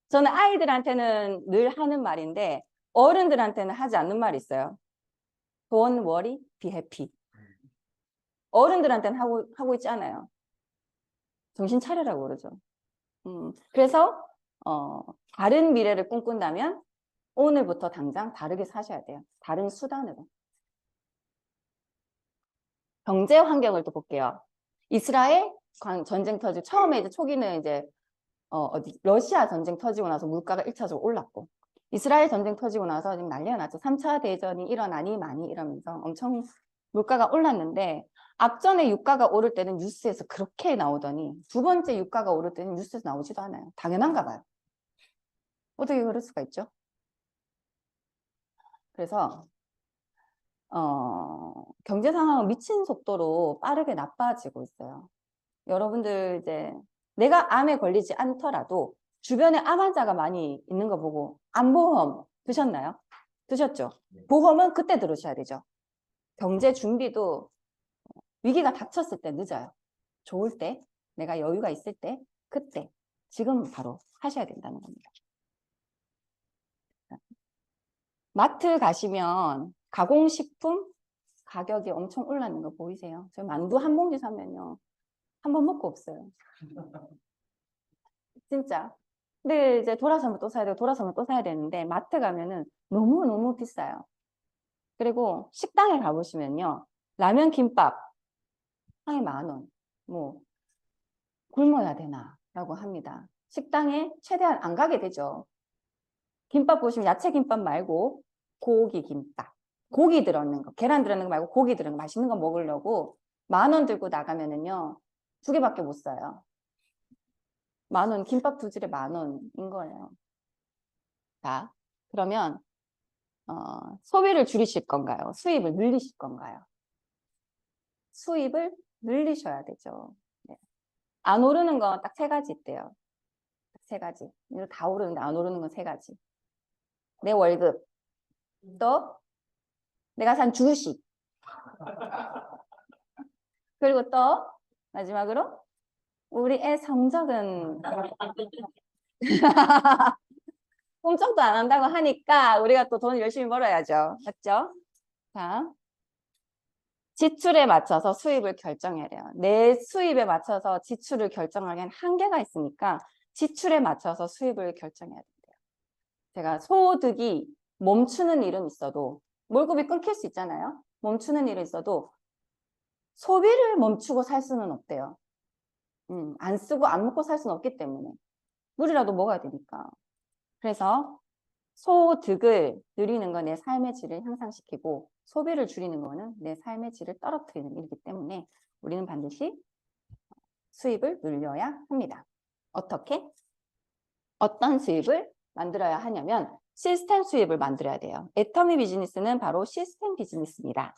저는 아이들한테는 늘 하는 말인데 어른들한테는 하지 않는 말이 있어요. Don't worry, be happy. 어른들한테는 하고 있지 않아요. 정신 차려라고 그러죠. 그래서 다른 미래를 꿈꾼다면 오늘부터 당장 다르게 사셔야 돼요. 다른 수단으로. 경제 환경을 또 볼게요. 이스라엘 전쟁 터지고 처음에 이제 초기는 이제 러시아 전쟁 터지고 나서 물가가 1차적으로 올랐고 이스라엘 전쟁 터지고 나서 지금 난리가 났죠. 3차 대전이 일어나니 많이 이러면서 엄청 물가가 올랐는데 앞전에 유가가 오를 때는 뉴스에서 그렇게 나오더니 두 번째 유가가 오를 때는 뉴스에서 나오지도 않아요. 당연한가 봐요. 어떻게 그럴 수가 있죠? 그래서 경제 상황은 미친 속도로 빠르게 나빠지고 있어요. 여러분들 이제 내가 암에 걸리지 않더라도 주변에 암 환자가 많이 있는 거 보고 암보험 드셨나요? 드셨죠? 보험은 그때 들으셔야 되죠. 경제 준비도 위기가 닥쳤을 때 늦어요. 좋을 때, 내가 여유가 있을 때, 그때, 지금 바로 하셔야 된다는 겁니다. 마트 가시면 가공식품 가격이 엄청 올랐는 거 보이세요? 저 만두 한 봉지 사면요. 한 번 먹고 없어요. 진짜. 근데 이제 돌아서면 또 사야 되고 돌아서면 또 사야 되는데 마트 가면은 너무너무 비싸요. 그리고 식당에 가보시면요. 라면 김밥 하나에 10,000원. 뭐 굶어야 되나 라고 합니다. 식당에 최대한 안 가게 되죠. 김밥 보시면 야채 김밥 말고 고기 김밥. 고기 들어있는 거, 계란 들어있는 거 말고 고기 들어있는 거 맛있는 거 먹으려고 10,000원 들고 나가면은요. 2개밖에 못 사요. 10,000원, 김밥 2줄에 10,000원인 거예요. 자, 그러면 소비를 줄이실 건가요? 수입을 늘리실 건가요? 수입을 늘리셔야 되죠. 네. 안 오르는 건 딱 3가지 있대요. 3가지. 이거 다 오르는데 안 오르는 건 3가지. 내 월급, 또 내가 산 주식, 그리고 또 마지막으로 우리 애 성적은 꿈쩍도 안 한다고 하니까 우리가 또 돈 열심히 벌어야죠. 맞죠? 자, 지출에 맞춰서 수입을 결정해야 돼요. 내 수입에 맞춰서 지출을 결정하기엔 한계가 있으니까 지출에 맞춰서 수입을 결정해야 돼요. 제가 소득이 멈추는 일은 있어도 월급이 끊길 수 있잖아요. 멈추는 일은 있어도 소비를 멈추고 살 수는 없대요. 안 쓰고 안 먹고 살 수는 없기 때문에 물이라도 먹어야 되니까. 그래서 소득을 늘리는 건 내 삶의 질을 향상시키고 소비를 줄이는 거는 내 삶의 질을 떨어뜨리는 일이기 때문에 우리는 반드시 수입을 늘려야 합니다. 어떻게? 어떤 수입을 만들어야 하냐면 시스템 수입을 만들어야 돼요. 애터미 비즈니스는 바로 시스템 비즈니스입니다.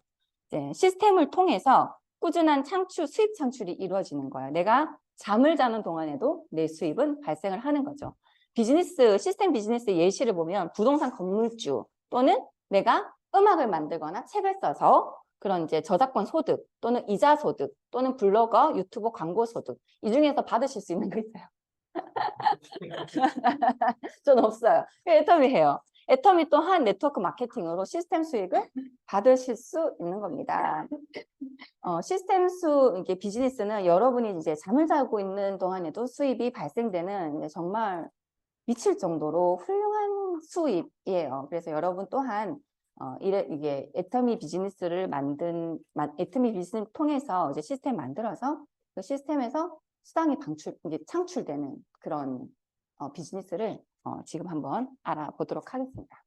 이제 시스템을 통해서 꾸준한 수입 창출이 이루어지는 거예요. 내가 잠을 자는 동안에도 내 수입은 발생을 하는 거죠. 시스템 비즈니스 예시를 보면 부동산 건물주 또는 내가 음악을 만들거나 책을 써서 그런 이제 저작권 소득 또는 이자 소득 또는 블로거, 유튜버 광고 소득 이 중에서 받으실 수 있는 거 있어요. 전 없어요. 애터미 해요. 애터미 또한 네트워크 마케팅으로 시스템 수익을 받으실 수 있는 겁니다. 이게 비즈니스는 여러분이 이제 잠을 자고 있는 동안에도 수입이 발생되는 이제 정말 미칠 정도로 훌륭한 수입이에요. 그래서 여러분 또한 이게 애터미 비즈니스를 애터미 비즈니스를 통해서 이제 시스템 만들어서 그 시스템에서 수당이 이게 창출되는 그런 비즈니스를 지금 한번 알아보도록 하겠습니다.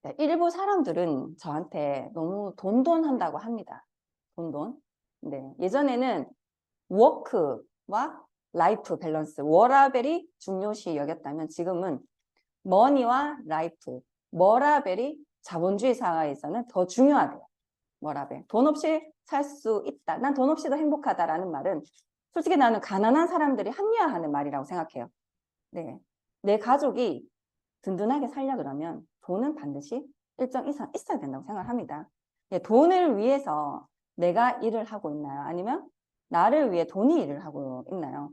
네, 일부 사람들은 저한테 너무 돈돈 한다고 합니다. 돈돈. 네, 예전에는 워크와 라이프 밸런스, 워라벨이 중요시 여겼다면 지금은 머니와 라이프, 워라벨이 자본주의 사회에서는 더 중요하대요. 워라벨. 돈 없이 살 수 있다. 난 돈 없이도 행복하다라는 말은 솔직히 나는 가난한 사람들이 합리화하는 말이라고 생각해요. 네, 내 가족이 든든하게 살려 그러면 돈은 반드시 일정 이상 있어야 된다고 생각합니다. 네, 돈을 위해서 내가 일을 하고 있나요? 아니면 나를 위해 돈이 일을 하고 있나요?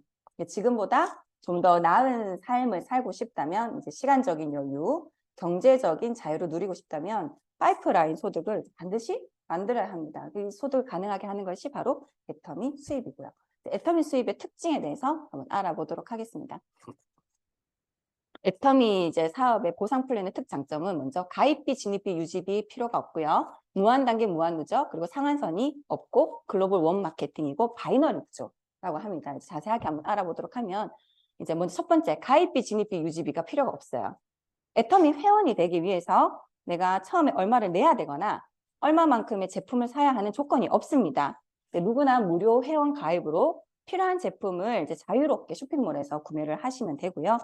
지금보다 좀 더 나은 삶을 살고 싶다면 이제 시간적인 여유, 경제적인 자유를 누리고 싶다면 파이프라인 소득을 반드시 만들어야 합니다. 이 소득을 가능하게 하는 것이 바로 애터미 수입이고요. 애터미 수입의 특징에 대해서 한번 알아보도록 하겠습니다. 애터미 이제 사업의 보상 플랜의 특장점은 먼저 가입비, 진입비, 유지비 필요가 없고요. 무한 단계, 무한 누적, 그리고 상한선이 없고 글로벌 원 마케팅이고 바이너리 구조라고 합니다. 자세하게 한번 알아보도록 하면 이제 먼저 첫 번째 가입비, 진입비, 유지비가 필요가 없어요. 애터미 회원이 되기 위해서 내가 처음에 얼마를 내야 되거나 얼마만큼의 제품을 사야 하는 조건이 없습니다. 누구나 무료 회원 가입으로 필요한 제품을 이제 자유롭게 쇼핑몰에서 구매를 하시면 되고요.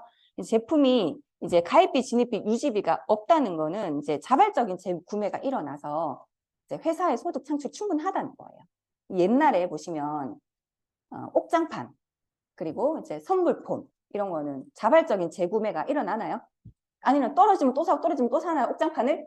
제품이 이제 가입비, 진입비, 유지비가 없다는 거는 이제 자발적인 재구매가 일어나서 이제 회사의 소득 창출 충분하다는 거예요. 옛날에 보시면 옥장판 그리고 이제 선물폰 이런 거는 자발적인 재구매가 일어나나요? 아니면 떨어지면 또 사고 떨어지면 또 사나요? 옥장판을?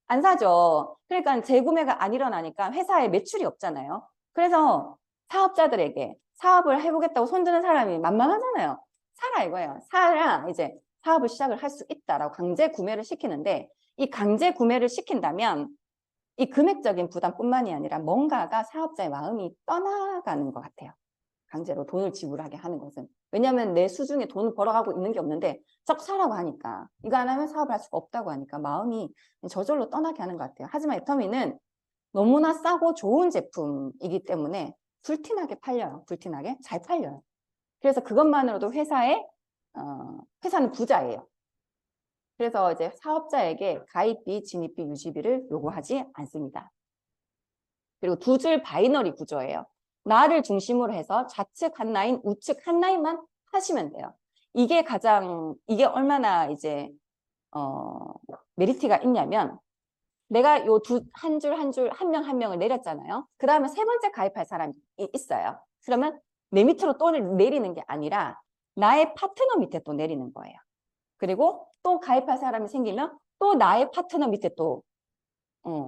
안 사죠. 그러니까 재구매가 안 일어나니까 회사에 매출이 없잖아요. 그래서 사업자들에게 사업을 해보겠다고 손드는 사람이 만만하잖아요. 사라 이거예요. 사라 이제 사업을 시작을 할 수 있다라고 강제 구매를 시키는데 이 강제 구매를 시킨다면 이 금액적인 부담뿐만이 아니라 뭔가가 사업자의 마음이 떠나가는 것 같아요. 강제로 돈을 지불하게 하는 것은. 왜냐하면 내 수중에 돈을 벌어가고 있는 게 없는데 자꾸 사라고 하니까 이거 안 하면 사업을 할 수가 없다고 하니까 마음이 저절로 떠나게 하는 것 같아요. 하지만 애터미는 너무나 싸고 좋은 제품이기 때문에 불티나게 팔려요. 불티나게 잘 팔려요. 그래서 그것만으로도 회사는 부자예요. 그래서 이제 사업자에게 가입비, 진입비, 유지비를 요구하지 않습니다. 그리고 두 줄 바이너리 구조예요. 나를 중심으로 해서 좌측 한 라인, 우측 한 라인만 하시면 돼요. 이게 얼마나 이제 메리트가 있냐면 내가 요 한 줄 한 명 한 명을 내렸잖아요. 그 다음에 세 번째 가입할 사람이 있어요. 그러면 내 밑으로 또 내리는 게 아니라 나의 파트너 밑에 또 내리는 거예요. 그리고 또 가입할 사람이 생기면 또 나의 파트너 밑에 또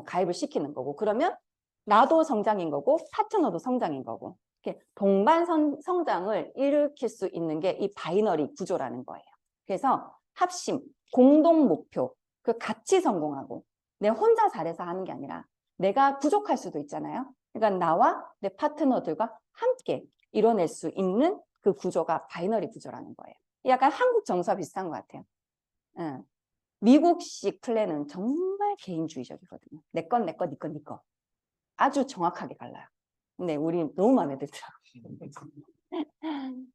가입을 시키는 거고 그러면 나도 성장인 거고 파트너도 성장인 거고 이렇게 동반 성장을 일으킬 수 있는 게 이 바이너리 구조라는 거예요. 그래서 합심, 공동 목표, 그 같이 성공하고 내 혼자 잘해서 하는 게 아니라 내가 부족할 수도 있잖아요. 그러니까 나와 내 파트너들과 함께 이뤄낼 수 있는 그 구조가 바이너리 구조라는 거예요. 약간 한국 정서와 비슷한 것 같아요. 미국식 플랜은 정말 개인주의적이거든요. 내 건, 내 거, 네 건, 네 거. 아주 정확하게 갈라요. 근데 우리 너무 마음에 들더라고요.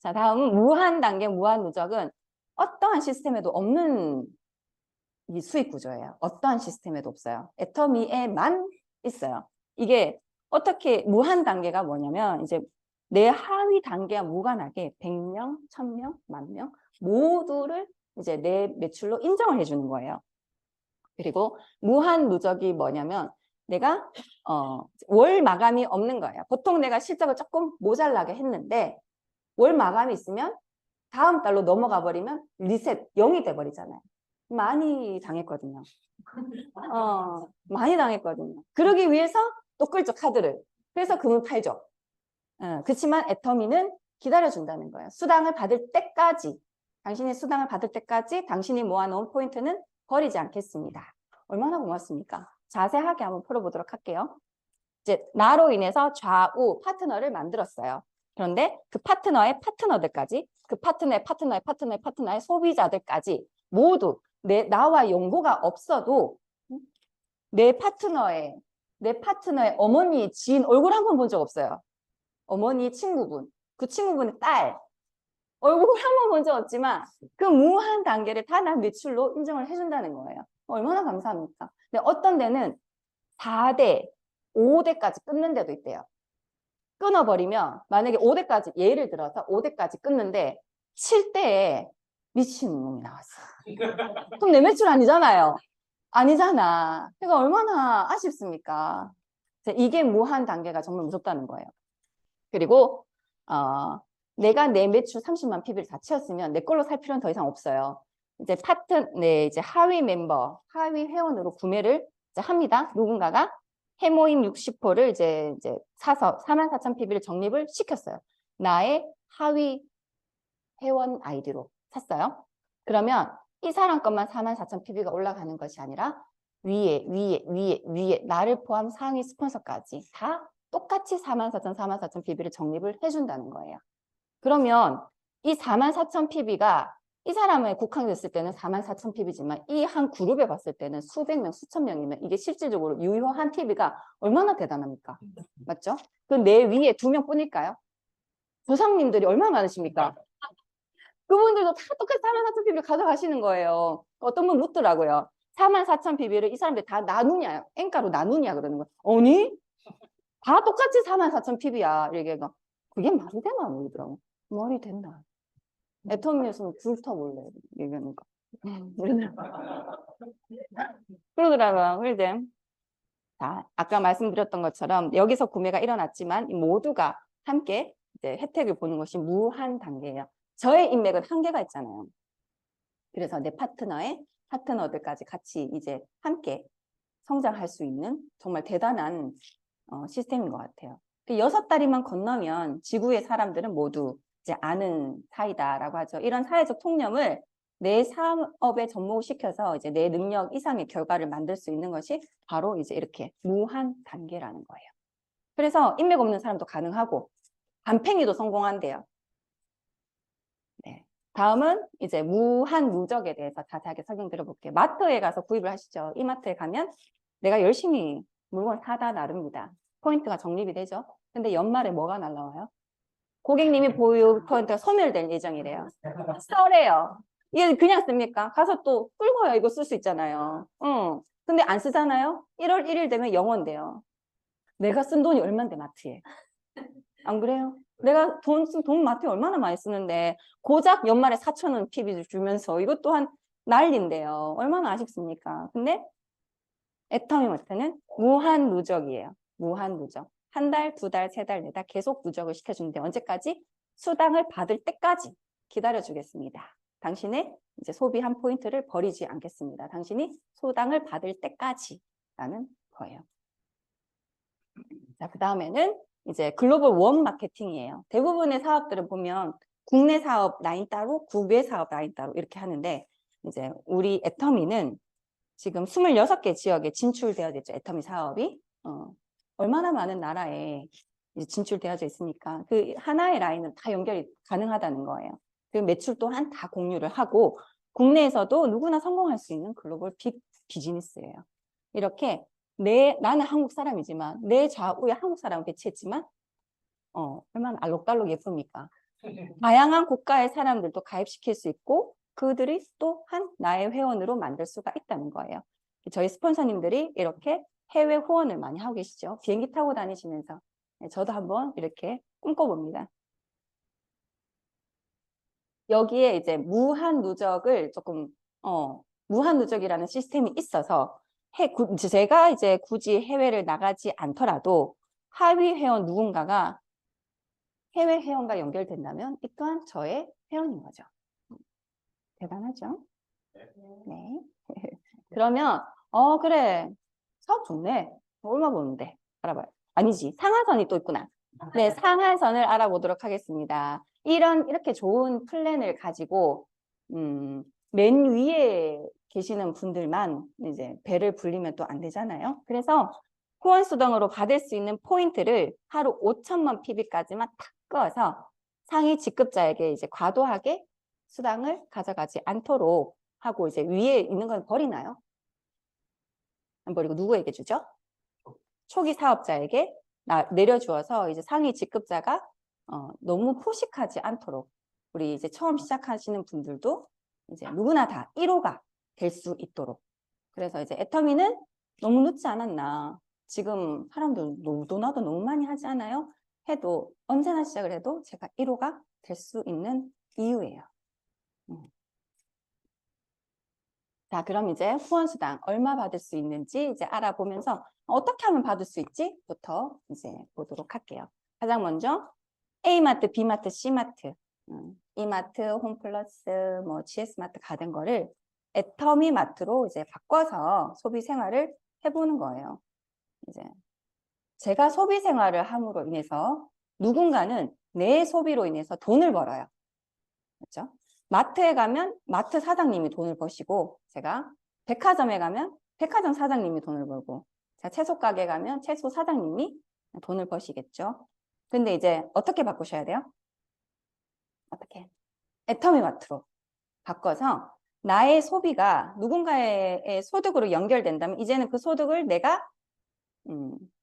자, 다음은 무한 단계, 무한 누적은 어떠한 시스템에도 없는 이 수익 구조예요. 어떠한 시스템에도 없어요. 애터미에만 있어요. 이게 어떻게 무한 단계가 뭐냐면 이제 내 하위 단계와 무관하게 100명, 1000명, 10,000명 모두를 이제 내 매출로 인정을 해주는 거예요. 그리고 무한 누적이 뭐냐면 내가 월 마감이 없는 거예요. 보통 내가 실적을 조금 모자라게 했는데 월 마감이 있으면 다음 달로 넘어가 버리면 리셋 0이 돼 버리잖아요. 많이 당했거든요. 많이 당했거든요. 그러기 위해서 또 끌죠, 카드를. 그래서 금을 팔죠. 그렇지만 애터미는 기다려준다는 거예요. 수당을 받을 때까지, 당신이 수당을 받을 때까지 당신이 모아놓은 포인트는 버리지 않겠습니다. 얼마나 고맙습니까? 자세하게 한번 풀어보도록 할게요. 이제 나로 인해서 좌우 파트너를 만들었어요. 그런데 그 파트너의 파트너들까지, 그 파트너의 소비자들까지 모두 나와 연고가 없어도 내 파트너의 어머니, 지인 얼굴 한 번 본 적 없어요. 어머니 친구분, 그 친구분의 딸 얼굴 한 번 본 적 없지만 그 무한 단계를 다 난 매출로 인정을 해준다는 거예요. 얼마나 감사합니까? 근데 어떤 데는 4대, 5대까지 끊는 데도 있대요. 끊어버리면 만약에 5대까지 예를 들어서 5대까지 끊는데 7대에 미친놈이 나왔어. 그럼 내 매출 아니잖아요. 아니잖아. 그러니까 얼마나 아쉽습니까? 이게 무한 단계가 정말 무섭다는 거예요. 그리고 내가 내 매출 30만 PB를 다 채웠으면 내 걸로 살 필요는 더 이상 없어요. 이제 이제 하위 멤버, 하위 회원으로 구매를 이제 합니다. 누군가가. 해모임 60호를 이제 사서 44,000PB를 적립을 시켰어요. 나의 하위 회원 아이디로 샀어요. 그러면 이 사람 것만 44,000PB가 올라가는 것이 아니라 위에 나를 포함 상위 스폰서까지 다 똑같이 44,000PB를 적립을 해준다는 거예요. 그러면 이 44,000PB가 이 사람의 국한됐을 때는 44,000PB지만 이 한 그룹에 봤을 때는 수백 명, 수천 명이면 이게 실질적으로 유효한 PB가 얼마나 대단합니까? 맞죠? 그 내 위에 2명뿐일까요? 조상님들이 얼마나 많으십니까? 그분들도 다 똑같이 44,000PB를 가져가시는 거예요. 어떤 분 묻더라고요. 44,000PB를 이 사람들 다 나누냐, N가로 나누냐 그러는 거예요. 아니, 다 똑같이 44,000PB야. 이렇게 그게 말이 되나 모르더라고. 말이 된다. 애터미에서는 훑어볼래. 얘기하는 거. 그러더라고요. 그런데 자, 아까 말씀드렸던 것처럼 여기서 구매가 일어났지만 모두가 함께 이제 혜택을 보는 것이 무한 단계예요. 저의 인맥은 한계가 있잖아요. 그래서 내 파트너들까지 같이 이제 함께 성장할 수 있는 정말 대단한 시스템인 것 같아요. 6다리만 건너면 지구의 사람들은 모두 이제 아는 사이다라고 하죠. 이런 사회적 통념을 내 사업에 접목시켜서 이제 내 능력 이상의 결과를 만들 수 있는 것이 바로 이제 이렇게 무한 단계라는 거예요. 그래서 인맥 없는 사람도 가능하고 간팽이도 성공한대요. 네. 다음은 이제 무한 누적에 대해서 자세하게 설명드려볼게요. 마트에 가서 구입을 하시죠. 이 마트에 가면 내가 열심히 물건 사다 나릅니다. 포인트가 적립이 되죠. 근데 연말에 뭐가 날라와요? 고객님이 보유 포인트가 소멸될 예정이래요. 써래요. 이게 그냥 씁니까? 가서 또 끌고요. 이거 쓸 수 있잖아요. 근데 안 쓰잖아요. 1월 1일 되면 0원 돼요. 내가 쓴 돈이 얼만데 마트에. 안 그래요? 내가 돈 마트에 얼마나 많이 쓰는데 고작 연말에 4,000원 PB 주면서 이것 또한 난리인데요. 얼마나 아쉽습니까? 근데 애터미 마트는 무한 누적이에요. 무한 누적. 1달, 2달, 3달, 4달 계속 누적을 시켜주는데 언제까지? 수당을 받을 때까지 기다려주겠습니다. 당신의 이제 소비한 포인트를 버리지 않겠습니다. 당신이 수당을 받을 때까지라는 거예요. 자, 그 다음에는 이제 글로벌 원 마케팅이에요. 대부분의 사업들을 보면 국내 사업 라인 따로, 국외 사업 라인 따로 이렇게 하는데 이제 우리 애터미는 지금 26개 지역에 진출되어져 있죠. 애터미 사업이. 얼마나 많은 나라에 이제 진출되어져 있으니까 그 하나의 라인은 다 연결이 가능하다는 거예요. 그 매출 또한 다 공유를 하고 국내에서도 누구나 성공할 수 있는 글로벌 빅 비즈니스예요. 이렇게 나는 한국 사람이지만 내 좌우에 한국 사람을 배치했지만 얼마나 알록달록 예쁩니까? 다양한 국가의 사람들도 가입시킬 수 있고 그들이 또한 나의 회원으로 만들 수가 있다는 거예요. 저희 스폰서님들이 이렇게 해외 후원을 많이 하고 계시죠. 비행기 타고 다니시면서 저도 한번 이렇게 꿈꿔봅니다. 여기에 이제 무한 누적을 조금 무한 누적이라는 시스템이 있어서 제가 이제 굳이 해외를 나가지 않더라도 하위 회원 누군가가 해외 회원과 연결된다면 이 또한 저의 회원인 거죠. 대단하죠? 네. 그러면 그래 사업 좋네. 얼마 버는데 알아봐요. 아니지 상한선이 또 있구나. 네, 상한선을 알아보도록 하겠습니다. 이렇게 좋은 플랜을 가지고 맨 위에 계시는 분들만 이제 배를 불리면 또 안 되잖아요. 그래서 후원 수당으로 받을 수 있는 포인트를 하루 5,000만 PB까지만 탁 꺼서 상위 직급자에게 이제 과도하게 수당을 가져가지 않도록 하고 이제 위에 있는 건 버리나요? 안 버리고 누구에게 주죠? 초기 사업자에게 내려주어서 이제 상위 직급자가 너무 포식하지 않도록 우리 이제 처음 시작하시는 분들도 이제 누구나 다 1호가 될 수 있도록. 그래서 이제 애터미는 너무 늦지 않았나. 지금 사람들 너도 나도 너무 많이 하지 않아요? 해도 언제나 시작을 해도 제가 1호가 될 수 있는 이유예요. 자, 그럼 이제 후원수당 얼마 받을 수 있는지 이제 알아보면서 어떻게 하면 받을 수 있지?부터 이제 보도록 할게요. 가장 먼저 A마트, B마트, C마트, E마트, 홈플러스, 뭐 GS마트 가던 거를 애터미 마트로 이제 바꿔서 소비 생활을 해보는 거예요. 이제 제가 소비 생활을 함으로 인해서 누군가는 내 소비로 인해서 돈을 벌어요. 그렇죠? 마트에 가면 마트 사장님이 돈을 버시고, 제가 백화점에 가면 백화점 사장님이 돈을 벌고, 제가 채소 가게 가면 채소 사장님이 돈을 버시겠죠. 근데 이제 어떻게 바꾸셔야 돼요? 어떻게? 애터미 마트로 바꿔서 나의 소비가 누군가의 소득으로 연결된다면 이제는 그 소득을 내가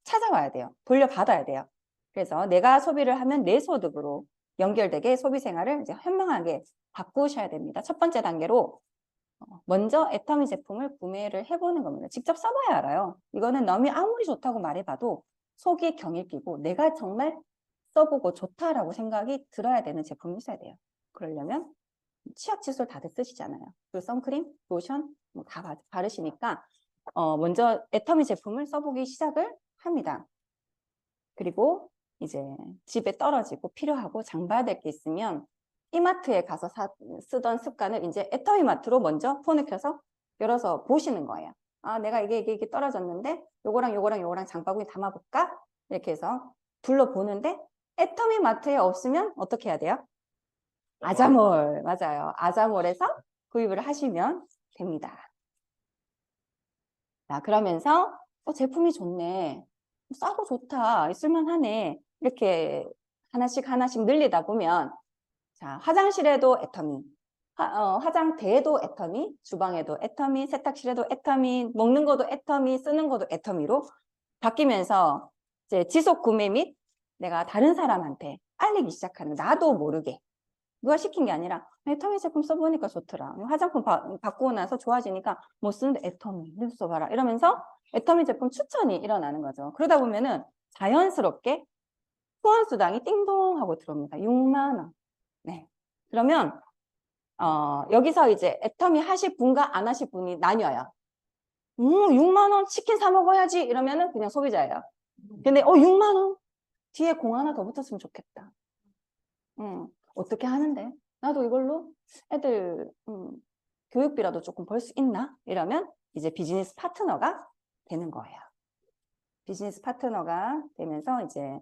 찾아와야 돼요. 돌려받아야 돼요. 그래서 내가 소비를 하면 내 소득으로 연결되게 소비 생활을 이제 현명하게 바꾸셔야 됩니다. 첫 번째 단계로 먼저 애터미 제품을 구매를 해보는 겁니다. 직접 써봐야 알아요. 이거는 남이 아무리 좋다고 말해봐도 속이 경이 끼고 내가 정말 써보고 좋다라고 생각이 들어야 되는 제품이 있어야 돼요. 그러려면 치약 칫솔 다들 쓰시잖아요. 그리고 선크림, 로션 뭐 다 바르시니까 먼저 애터미 제품을 써보기 시작을 합니다. 그리고 이제 집에 떨어지고 필요하고 장 봐야 될 게 있으면 이마트에 가서 쓰던 습관을 이제 애터미 마트로 먼저 폰을 켜서 열어서 보시는 거예요. 아, 내가 이게 떨어졌는데 요거랑 장바구니 담아볼까? 이렇게 해서 둘러보는데 애터미 마트에 없으면 어떻게 해야 돼요? 아자몰, 맞아요. 아자몰에서 구입을 하시면 됩니다. 자, 그러면서 제품이 좋네. 싸고 좋다. 쓸만하네. 이렇게 하나씩 늘리다 보면 자, 화장실에도 애터미, 화장대에도 애터미, 주방에도 애터미, 세탁실에도 애터미, 먹는 것도 애터미, 쓰는 것도 애터미로 바뀌면서 이제 지속 구매 및 내가 다른 사람한테 알리기 시작하는, 나도 모르게. 누가 시킨 게 아니라 애터미 제품 써보니까 좋더라. 화장품 바꾸고 나서 좋아지니까 못 쓰는데 애터미 써봐라. 이러면서 애터미 제품 추천이 일어나는 거죠. 그러다 보면은 자연스럽게 후원수당이 띵동 하고 들어옵니다. 6만 원. 네. 그러면 여기서 이제 애터미 하실 분과 안 하실 분이 나뉘어요. 6만 원 치킨 사 먹어야지 이러면은 그냥 소비자예요. 근데 6만 원 뒤에 공 하나 더 붙었으면 좋겠다. 어떻게 하는데? 나도 이걸로 애들 교육비라도 조금 벌 수 있나? 이러면 이제 비즈니스 파트너가 되는 거예요. 비즈니스 파트너가 되면서 이제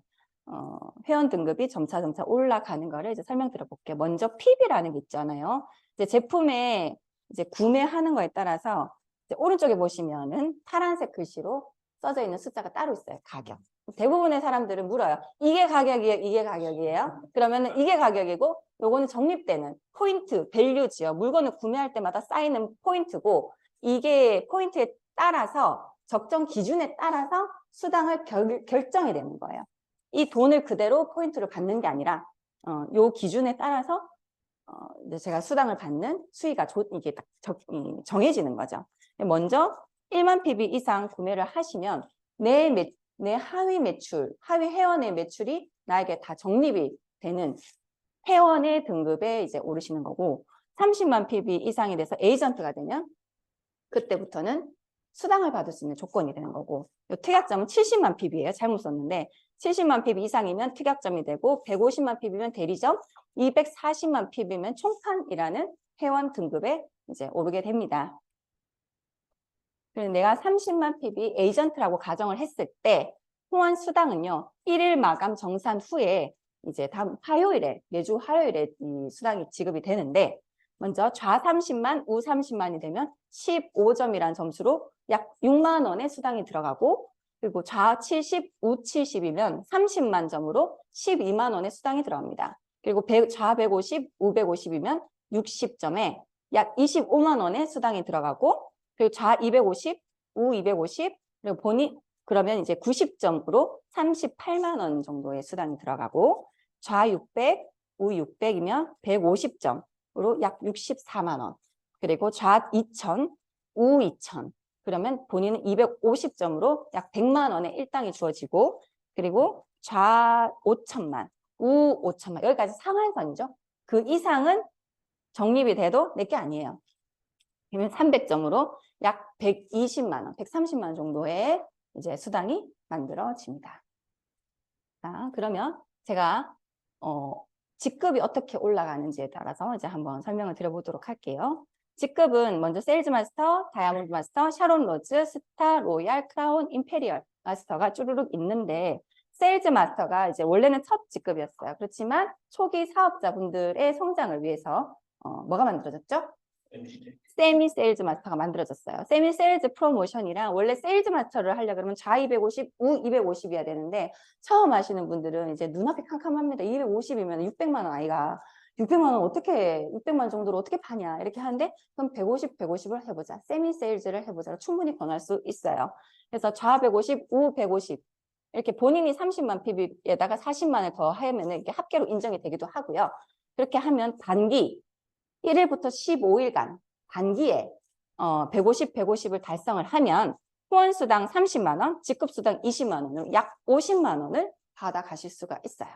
회원 등급이 점차 올라가는 거를 이제 설명드려 볼게요. 먼저 PB라는 게 있잖아요. 이제 제품에 이제 구매하는 거에 따라서 이제 오른쪽에 보시면은 파란색 글씨로 써져 있는 숫자가 따로 있어요. 가격. 대부분의 사람들은 물어요. 이게 가격이에요? 이게 가격이에요? 그러면은 이게 가격이고 요거는 적립되는 포인트, 밸류지요. 물건을 구매할 때마다 쌓이는 포인트고 이게 포인트에 따라서 적정 기준에 따라서 수당을 결정이 되는 거예요. 이 돈을 그대로 포인트를 받는 게 아니라 요 기준에 따라서 이제 제가 수당을 받는 수위가 이게 딱 정해지는 거죠. 먼저 1만 PB 이상 구매를 하시면 내 하위 매출, 하위 회원의 매출이 나에게 다 적립이 되는 회원의 등급에 이제 오르시는 거고 30만 PB 이상이 돼서 에이전트가 되면 그때부터는 수당을 받을 수 있는 조건이 되는 거고 특약점은 70만 PB예요. 잘못 썼는데 70만 PB 이상이면 특약점이 되고 150만 PB면 대리점, 240만 PB면 총판이라는 회원 등급에 이제 오르게 됩니다. 그래서 내가 30만 PB 에이전트라고 가정을 했을 때 후원 수당은요. 1일 마감 정산 후에 이제 다음 화요일에 매주 화요일에 이 수당이 지급이 되는데 먼저 좌 30만, 우 30만이 되면 15점이라는 점수로 약 6만 원의 수당이 들어가고 그리고 좌 70, 우 70이면 30만 점으로 12만 원의 수당이 들어갑니다. 그리고 좌 150, 우 150이면 60점에 약 25만 원의 수당이 들어가고 그리고 좌 250, 우 250, 그리고 그러면 이제 90점으로 38만 원 정도의 수당이 들어가고 좌 600, 우 600이면 150점으로 약 64만 원. 그리고 좌 2000, 우 2000. 그러면 본인은 250점으로 약 100만 원의 일당이 주어지고 그리고 좌 5천만, 우 5천만. 여기까지 상한선이죠. 그 이상은 적립이 돼도 내게 아니에요. 그러면 300점으로 약 120만 원, 130만 원 정도의 이제 수당이 만들어집니다. 자, 그러면 제가 직급이 어떻게 올라가는지에 따라서 이제 한번 설명을 드려보도록 할게요. 직급은 먼저 세일즈 마스터, 다이아몬드 마스터, 샤론 로즈, 스타, 로얄, 크라운, 임페리얼 마스터가 쭈루룩 있는데 세일즈 마스터가 이제 원래는 첫 직급이었어요. 그렇지만 초기 사업자분들의 성장을 위해서 뭐가 만들어졌죠? 세미 세일즈 마스터가 만들어졌어요. 세미 세일즈 프로모션이랑 원래 세일즈 마스터를 하려고 그러면 좌 250, 우 250이어야 되는데 처음 하시는 분들은 이제 눈앞이 캄캄합니다. 250이면 600만 원 아이가 600만 원 어떻게 600만 원 정도로 어떻게 파냐 이렇게 하는데 그럼 150, 150을 해보자. 세미 세일즈를 해보자. 충분히 권할 수 있어요. 그래서 좌 150, 우 150 이렇게 본인이 30만 PB에다가 40만을 더 하면 이게 합계로 인정이 되기도 하고요. 그렇게 하면 단기 1일부터 15일간 단기에 150, 150을 달성을 하면 후원수당 30만 원, 직급수당 20만 원으로 약 50만 원을 받아가실 수가 있어요.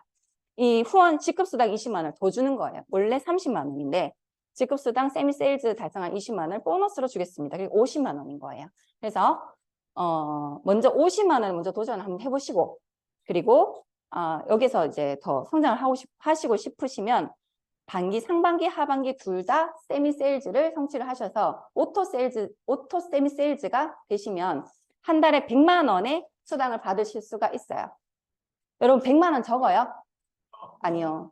이 후원 직급수당 20만 원을 더 주는 거예요. 원래 30만 원인데 직급수당 세미 세일즈 달성한 20만 원을 보너스로 주겠습니다. 그리고 50만 원인 거예요. 그래서 먼저 50만 원 먼저 도전을 한번 해보시고 그리고 여기서 이제 더 성장을 하시고 싶으시면 반기, 상반기, 하반기 둘 다 세미 세일즈를 성취를 하셔서 오토 세미 세일즈가 되시면 한 달에 100만 원의 수당을 받으실 수가 있어요. 여러분 100만 원 적어요? 아니요.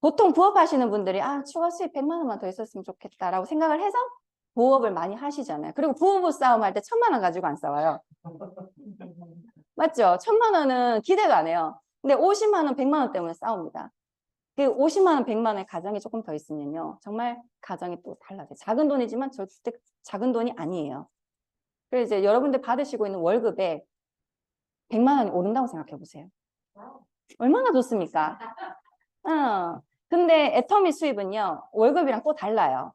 보통 부업하시는 분들이 추가 수입 100만 원만 더 있었으면 좋겠다라고 생각을 해서 부업을 많이 하시잖아요. 그리고 부업 싸움할 때 1000만 원 가지고 안 싸워요. 맞죠? 1000만 원은 기대도 안 해요. 근데 50만 원, 100만 원 때문에 싸웁니다. 그 50만 원, 100만 원의 가정이 조금 더 있으면요. 정말 가정이 또 달라져요. 작은 돈이지만 절대 작은 돈이 아니에요. 그래서 이제 여러분들 받으시고 있는 월급에 100만 원이 오른다고 생각해 보세요. 얼마나 좋습니까? 근데 애터미 수입은요. 월급이랑 또 달라요.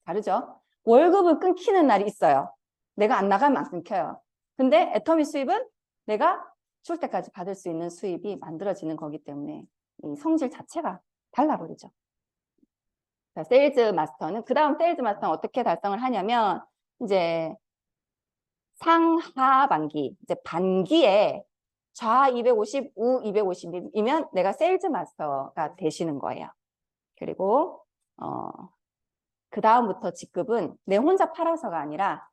다르죠? 월급을 끊기는 날이 있어요. 내가 안 나가면 안 끊겨요. 근데 애터미 수입은 내가 줄 때까지 받을 수 있는 수입이 만들어지는 거기 때문에 이 성질 자체가 달라버리죠. 자, 세일즈 마스터는 그 다음 세일즈 마스터는 어떻게 달성을 하냐면 이제 상하반기 이제 반기에 좌 250, 우 250이면 내가 세일즈 마스터가 되시는 거예요. 그리고 그 다음부터 직급은 내 혼자 팔아서가 아니라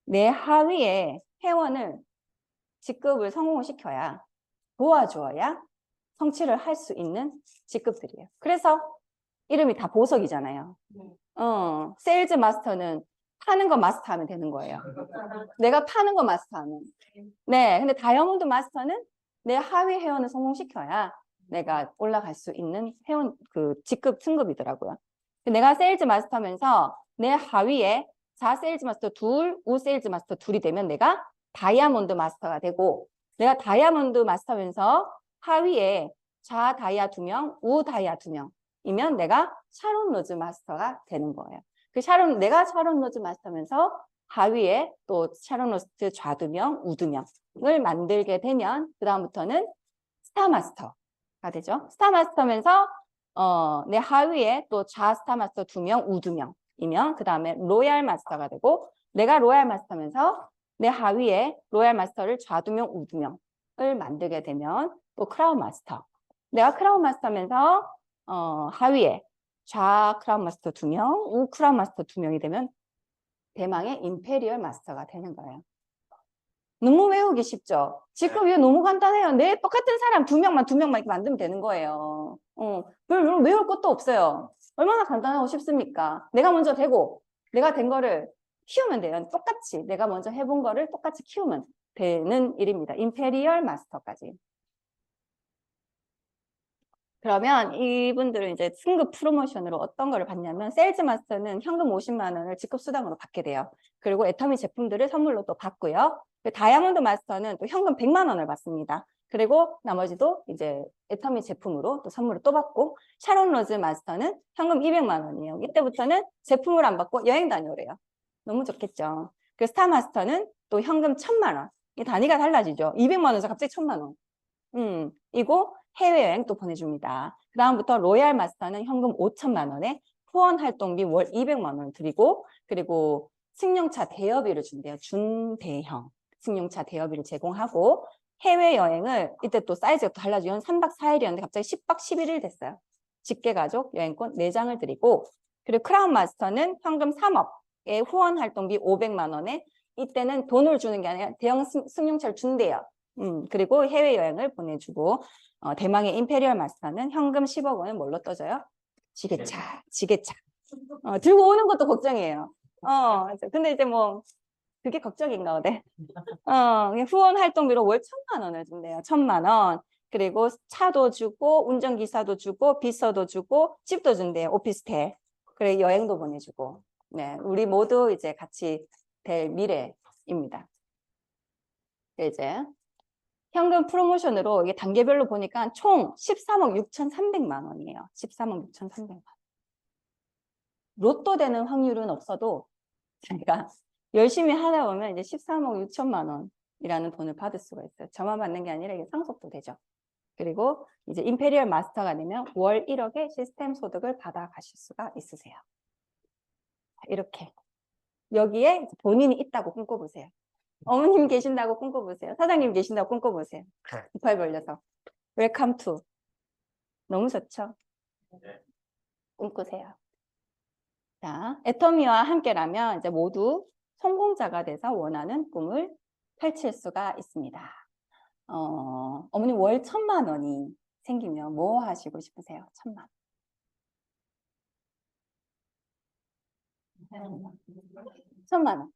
내 하위에 회원을 직급을 성공을 시켜야 도와줘야 성취를 할 수 있는 직급들이에요. 그래서 이름이 다 보석이잖아요. 세일즈 마스터는 파는 거 마스터하면 되는 거예요. 내가 파는 거 마스터하면. 네, 근데 다이아몬드 마스터는 내 하위 회원을 성공시켜야 내가 올라갈 수 있는 회원 그 직급 승급이더라고요. 내가 세일즈 마스터면서 내 하위에 좌 세일즈 마스터 둘, 우 세일즈 마스터 둘이 되면 내가 다이아몬드 마스터가 되고 내가 다이아몬드 마스터면서 하위에 좌 다이아 2명, 우 다이아 2명이면 내가 샤론 로즈 마스터가 되는 거예요. 내가 샤론 로즈 마스터면서 하위에 또 샤론 로즈 좌 2명, 우 2명을 만들게 되면 그 다음부터는 스타 마스터가 되죠. 스타 마스터면서 내 하위에 또 좌 스타 마스터 2명, 우 2명이면 그 다음에 로얄 마스터가 되고 내가 로얄 마스터면서 내 하위에 로얄 마스터를 좌 2명, 우 2명을 만들게 되면 또 크라운 마스터. 내가 크라운 마스터면서 하위에 좌 크라운 마스터 2명, 우 크라운 마스터 2명이 되면 대망의 임페리얼 마스터가 되는 거예요. 너무 외우기 쉽죠? 지금 이거 너무 간단해요. 내 똑같은 사람 2명만 이렇게 만들면 되는 거예요. 별 외울 것도 없어요. 얼마나 간단하고 쉽습니까? 내가 먼저 되고 내가 된 거를 키우면 돼요. 똑같이 내가 먼저 해본 거를 똑같이 키우면 되는 일입니다. 임페리얼 마스터까지. 그러면 이분들은 이제 승급 프로모션으로 어떤 거를 받냐면 세일즈 마스터는 현금 50만 원을 직급 수당으로 받게 돼요. 그리고 애터미 제품들을 선물로 또 받고요. 다이아몬드 마스터는 또 현금 100만 원을 받습니다. 그리고 나머지도 이제 애터미 제품으로 또 선물을 또 받고 샤론 로즈 마스터는 현금 200만 원이에요. 이때부터는 제품을 안 받고 여행 다녀오래요. 너무 좋겠죠. 그 스타 마스터는 또 현금 1000만 원. 이 단위가 달라지죠. 200만 원에서 갑자기 1000만 원. 이고 해외여행 또 보내줍니다. 그 다음부터 로얄 마스터는 현금 5천만 원에 후원 활동비 월 200만 원을 드리고 그리고 승용차 대여비를 준대요. 준대형 승용차 대여비를 제공하고 해외여행을 이때 또 사이즈가 또 달라지고 3박 4일이었는데 갑자기 10박 11일 됐어요. 직계가족 여행권 4장을 드리고 그리고 크라운 마스터는 현금 3억에 후원 활동비 500만 원에 이때는 돈을 주는 게 아니라 대형 승용차를 준대요. 그리고 해외여행을 보내주고 대망의 임페리얼 마스터는 현금 10억 원을 뭘로 떠줘요? 지게차. 들고 오는 것도 걱정이에요. 근데 이제 뭐 그게 걱정인가 보네. 후원 활동비로 월 1,000만 원을 준대요. 1,000만 원. 그리고 차도 주고 운전기사도 주고 비서도 주고 집도 준대요. 오피스텔. 그리고 여행도 보내주고. 네, 우리 모두 이제 같이 될 미래입니다. 이제 현금 프로모션으로 이게 단계별로 보니까 총 13억 6,300만 원이에요. 13억 6,300만 원. 로또 되는 확률은 없어도 저희가 열심히 하다 보면 이제 13억 6천만 원이라는 돈을 받을 수가 있어요. 저만 받는 게 아니라 이게 상속도 되죠. 그리고 이제 임페리얼 마스터가 되면 월 1억의 시스템 소득을 받아 가실 수가 있으세요. 이렇게 여기에 본인이 있다고 꿈꿔보세요. 어머님 계신다고 꿈꿔보세요. 사장님 계신다고 꿈꿔보세요. 이빨 벌려서 웰컴 투. 너무 좋죠? 꿈꾸세요. 자, 애터미와 함께라면 이제 모두 성공자가 돼서 원하는 꿈을 펼칠 수가 있습니다. 어머님 월 1,000만 원이 생기면 뭐 하시고 싶으세요? 1,000만 원. 1,000만 원.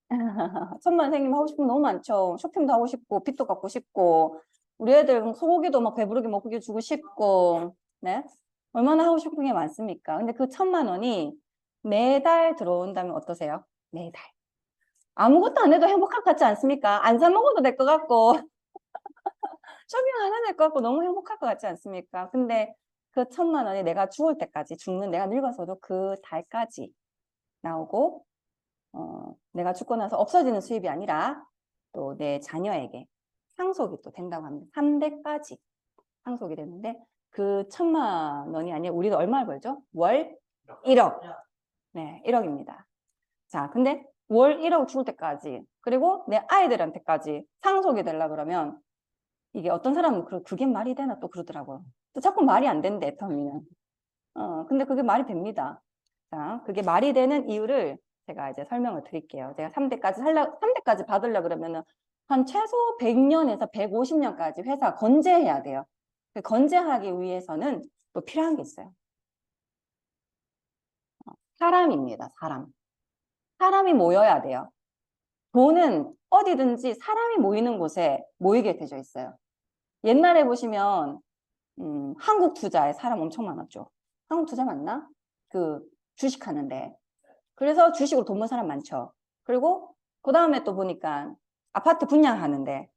1,000만 원 생기면 하고 싶은 거 너무 많죠. 쇼핑도 하고 싶고 빚도 갚고 싶고 우리 애들 소고기도 막 배부르게 먹게 주고 싶고 네? 얼마나 하고 싶은 게 많습니까? 근데 그 1,000만 원이 매달 들어온다면 어떠세요? 매달. 아무것도 안 해도 행복할 것 같지 않습니까? 안 사 먹어도 될 것 같고 쇼핑 안 해도 될 것 같고 너무 행복할 것 같지 않습니까? 근데 그 1,000만 원이 내가 죽을 때까지 죽는 내가 늙어서도 그 달까지 나오고 내가 죽고 나서 없어지는 수입이 아니라 또 내 자녀에게 상속이 또 된다고 합니다. 3대까지 상속이 되는데 그 1,000만 원이 아니라 우리가 얼마를 벌죠? 월 1억. 네, 1억입니다. 자, 근데 월 1억 죽을 때까지 그리고 내 아이들한테까지 상속이 되려고 그러면 이게 어떤 사람은 그게 말이 되나 또 그러더라고요. 또 자꾸 말이 안 된대, 애터미는. 근데 그게 말이 됩니다. 자, 그게 말이 되는 이유를 제가 이제 설명을 드릴게요. 제가 3대까지 받으려고 그러면은 한 최소 100년에서 150년까지 회사 건재해야 돼요. 건재하기 위해서는 또 필요한 게 있어요. 사람입니다. 사람이 모여야 돼요. 돈은 어디든지 사람이 모이는 곳에 모이게 되어 있어요. 옛날에 보시면 한국 투자에 사람 엄청 많았죠. 한국 투자 맞나? 그 주식하는데. 그래서 주식으로 돈 번 사람 많죠. 그리고 그 다음에 또 보니까 아파트 분양하는데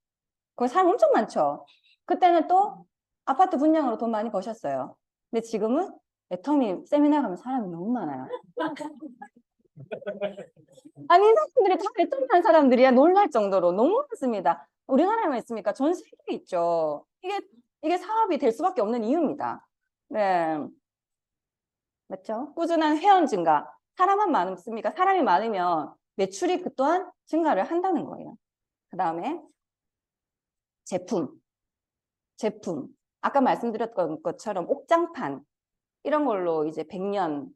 거기 사람 엄청 많죠. 그때는 또 아파트 분양으로 돈 많이 버셨어요. 근데 지금은 애터미 세미나 가면 사람이 너무 많아요. 아니, 이 사람들이 다 애터미 한 사람들이야. 놀랄 정도로 너무 많습니다. 우리나라에만 있습니까? 전 세계에 있죠. 이게 사업이 될 수밖에 없는 이유입니다. 네. 맞죠? 꾸준한 회원 증가. 사람만 많습니까? 사람이 많으면 매출이 그 또한 증가를 한다는 거예요. 그 다음에 제품. 아까 말씀드렸던 것처럼 옥장판. 이런 걸로 이제 100년,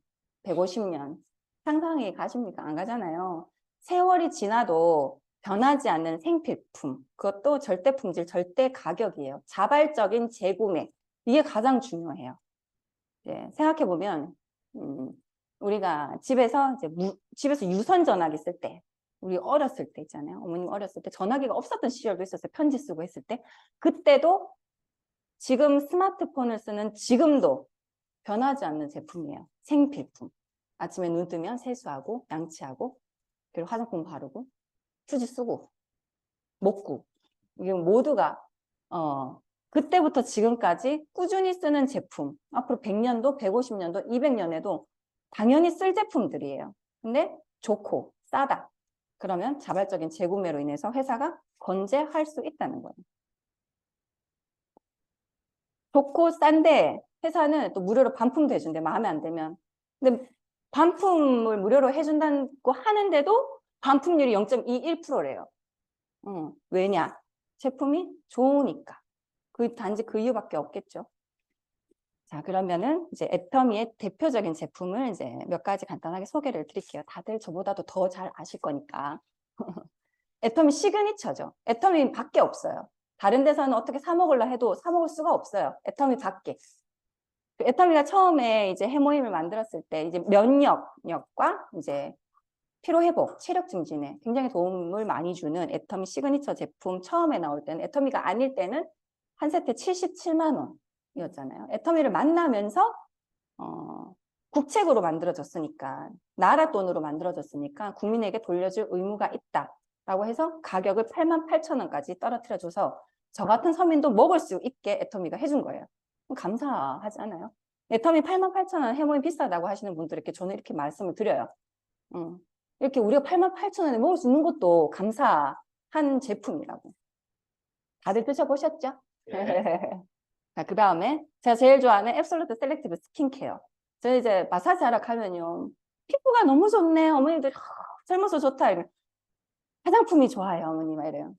150년 상상이 가십니까? 안 가잖아요. 세월이 지나도 변하지 않는 생필품. 그것도 절대 품질, 절대 가격이에요. 자발적인 재구매. 이게 가장 중요해요. 네, 생각해보면 우리가 집에서 유선 전화기 쓸 때, 우리 어렸을 때 있잖아요. 어머님 어렸을 때 전화기가 없었던 시절도 있었어요. 편지 쓰고 했을 때. 그때도 지금 스마트폰을 쓰는 지금도 변하지 않는 제품이에요. 생필품. 아침에 눈 뜨면 세수하고 양치하고 그리고 화장품 바르고 휴지 쓰고 먹고 이게 모두가 그때부터 지금까지 꾸준히 쓰는 제품. 앞으로 100년도, 150년도, 200년에도 당연히 쓸 제품들이에요. 근데 좋고 싸다. 그러면 자발적인 재구매로 인해서 회사가 건재할 수 있다는 거예요. 좋고 싼데 회사는 또 무료로 반품도 해준대. 마음에 안 들면. 근데 반품을 무료로 해준다고 하는데도 반품률이 0.21%래요. 왜냐? 제품이 좋으니까. 단지 그 이유밖에 없겠죠. 자, 그러면은 이제 애터미의 대표적인 제품을 이제 몇 가지 간단하게 소개를 드릴게요. 다들 저보다도 더 잘 아실 거니까. 애터미 시그니처죠. 애터미 밖에 없어요. 다른 데서는 어떻게 사 먹으려 해도 사 먹을 수가 없어요. 애터미 밖에. 애터미가 처음에 이제 해모임을 만들었을 때 이제 면역력과 이제 피로 회복, 체력 증진에 굉장히 도움을 많이 주는 애터미 시그니처 제품 처음에 나올 때는 애터미가 아닐 때는 한 세트에 77만 원이었잖아요. 애터미를 만나면서 국책으로 만들어졌으니까 나라 돈으로 만들어졌으니까 국민에게 돌려줄 의무가 있다라고 해서 가격을 88,000원까지 떨어뜨려줘서 저 같은 서민도 먹을 수 있게 애터미가 해준 거예요. 감사하지 않아요? 애터미 88,000원 해모임 비싸다고 하시는 분들에게 저는 이렇게 말씀을 드려요. 이렇게 우리가 88,000원에 먹을 수 있는 것도 감사한 제품이라고. 다들 드셔보셨죠? 자, 그 다음에 제가 제일 좋아하는 앱솔루트 셀렉티브 스킨케어. 저 이제 마사지 하러 가면요. 피부가 너무 좋네. 어머니들 젊어서 좋다. 이러면 화장품이 좋아요, 어머니. 막 이래요.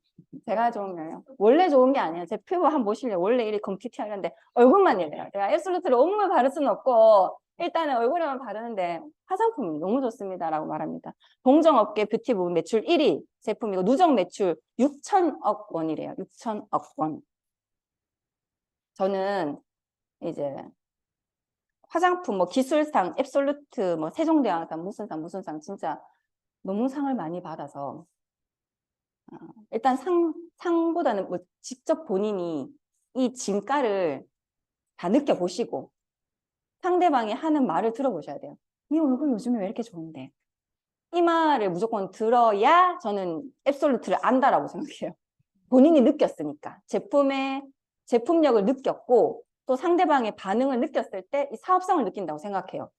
제가 좋은 거예요. 원래 좋은 게 아니에요. 제 피부 한번 보실래요? 원래 이리 검티티하는데 얼굴만 이래요. 제가 앱솔루트를 온몸에 바를 수는 없고 일단은 얼굴에만 바르는데 화장품이 너무 좋습니다라고 말합니다. 동정업계 뷰티 부분 매출 1위 제품이고 누적 매출 6천억 원이래요. 6천억 원. 저는 이제 화장품, 뭐 기술상, 앱솔루트, 뭐 세종대왕상, 무슨 상 진짜 너무 상을 많이 받아서 일단 상보다는 뭐 직접 본인이 이 진가를 다 느껴보시고 상대방이 하는 말을 들어보셔야 돼요. 이 얼굴 요즘에 왜 이렇게 좋은데? 이 말을 무조건 들어야 저는 앱솔루트를 안다라고 생각해요. 본인이 느꼈으니까. 제품력을 느꼈고 또 상대방의 반응을 느꼈을 때 이 사업성을 느낀다고 생각해요.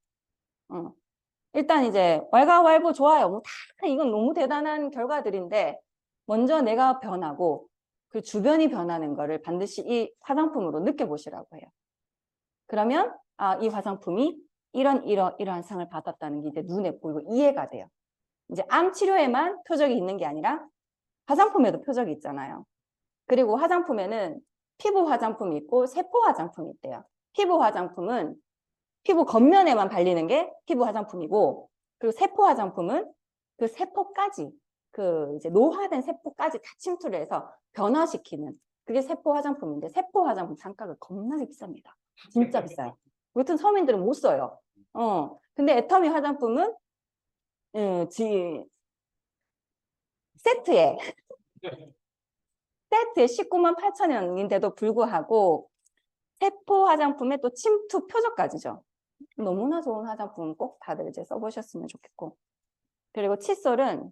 일단 이제 왈가왈부 좋아요. 뭐 다 이건 너무 대단한 결과들인데 먼저 내가 변하고 그 주변이 변하는 거를 반드시 이 화장품으로 느껴보시라고 해요. 그러면 이 화장품이 이러한 상을 받았다는 게 이제 눈에 보이고 이해가 돼요. 이제 암 치료에만 표적이 있는 게 아니라 화장품에도 표적이 있잖아요. 그리고 화장품에는 피부 화장품이 있고 세포 화장품이 있대요. 피부 화장품은 피부 겉면에만 발리는 게 피부 화장품이고, 그리고 세포 화장품은 그 세포까지, 그 이제 노화된 세포까지 다 침투를 해서 변화시키는 그게 세포 화장품인데, 세포 화장품 단가가 겁나게 비쌉니다. 진짜 비싸요. 여튼 서민들은 못 써요. 근데 애터미 화장품은 세트에 19만 8천 원인데도 불구하고 세포 화장품에 또 침투 표적까지죠. 너무나 좋은 화장품 꼭 다들 이제 써보셨으면 좋겠고, 그리고 칫솔은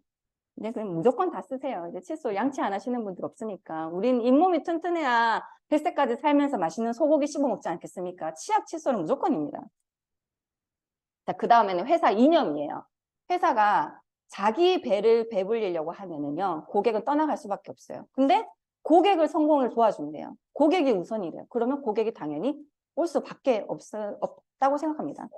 이제 그냥 무조건 다 쓰세요. 이제 칫솔 양치 안 하시는 분들 없으니까. 우린 잇몸이 튼튼해야 100세까지 살면서 맛있는 소고기 씹어 먹지 않겠습니까? 치약 칫솔은 무조건입니다. 자, 그 다음에는 회사 이념이에요. 회사가 자기 배를 배불리려고 하면은요, 고객은 떠나갈 수밖에 없어요. 근데 고객을 성공을 도와준대요. 고객이 우선이래요. 그러면 고객이 당연히 올 수밖에 없다고 생각합니다.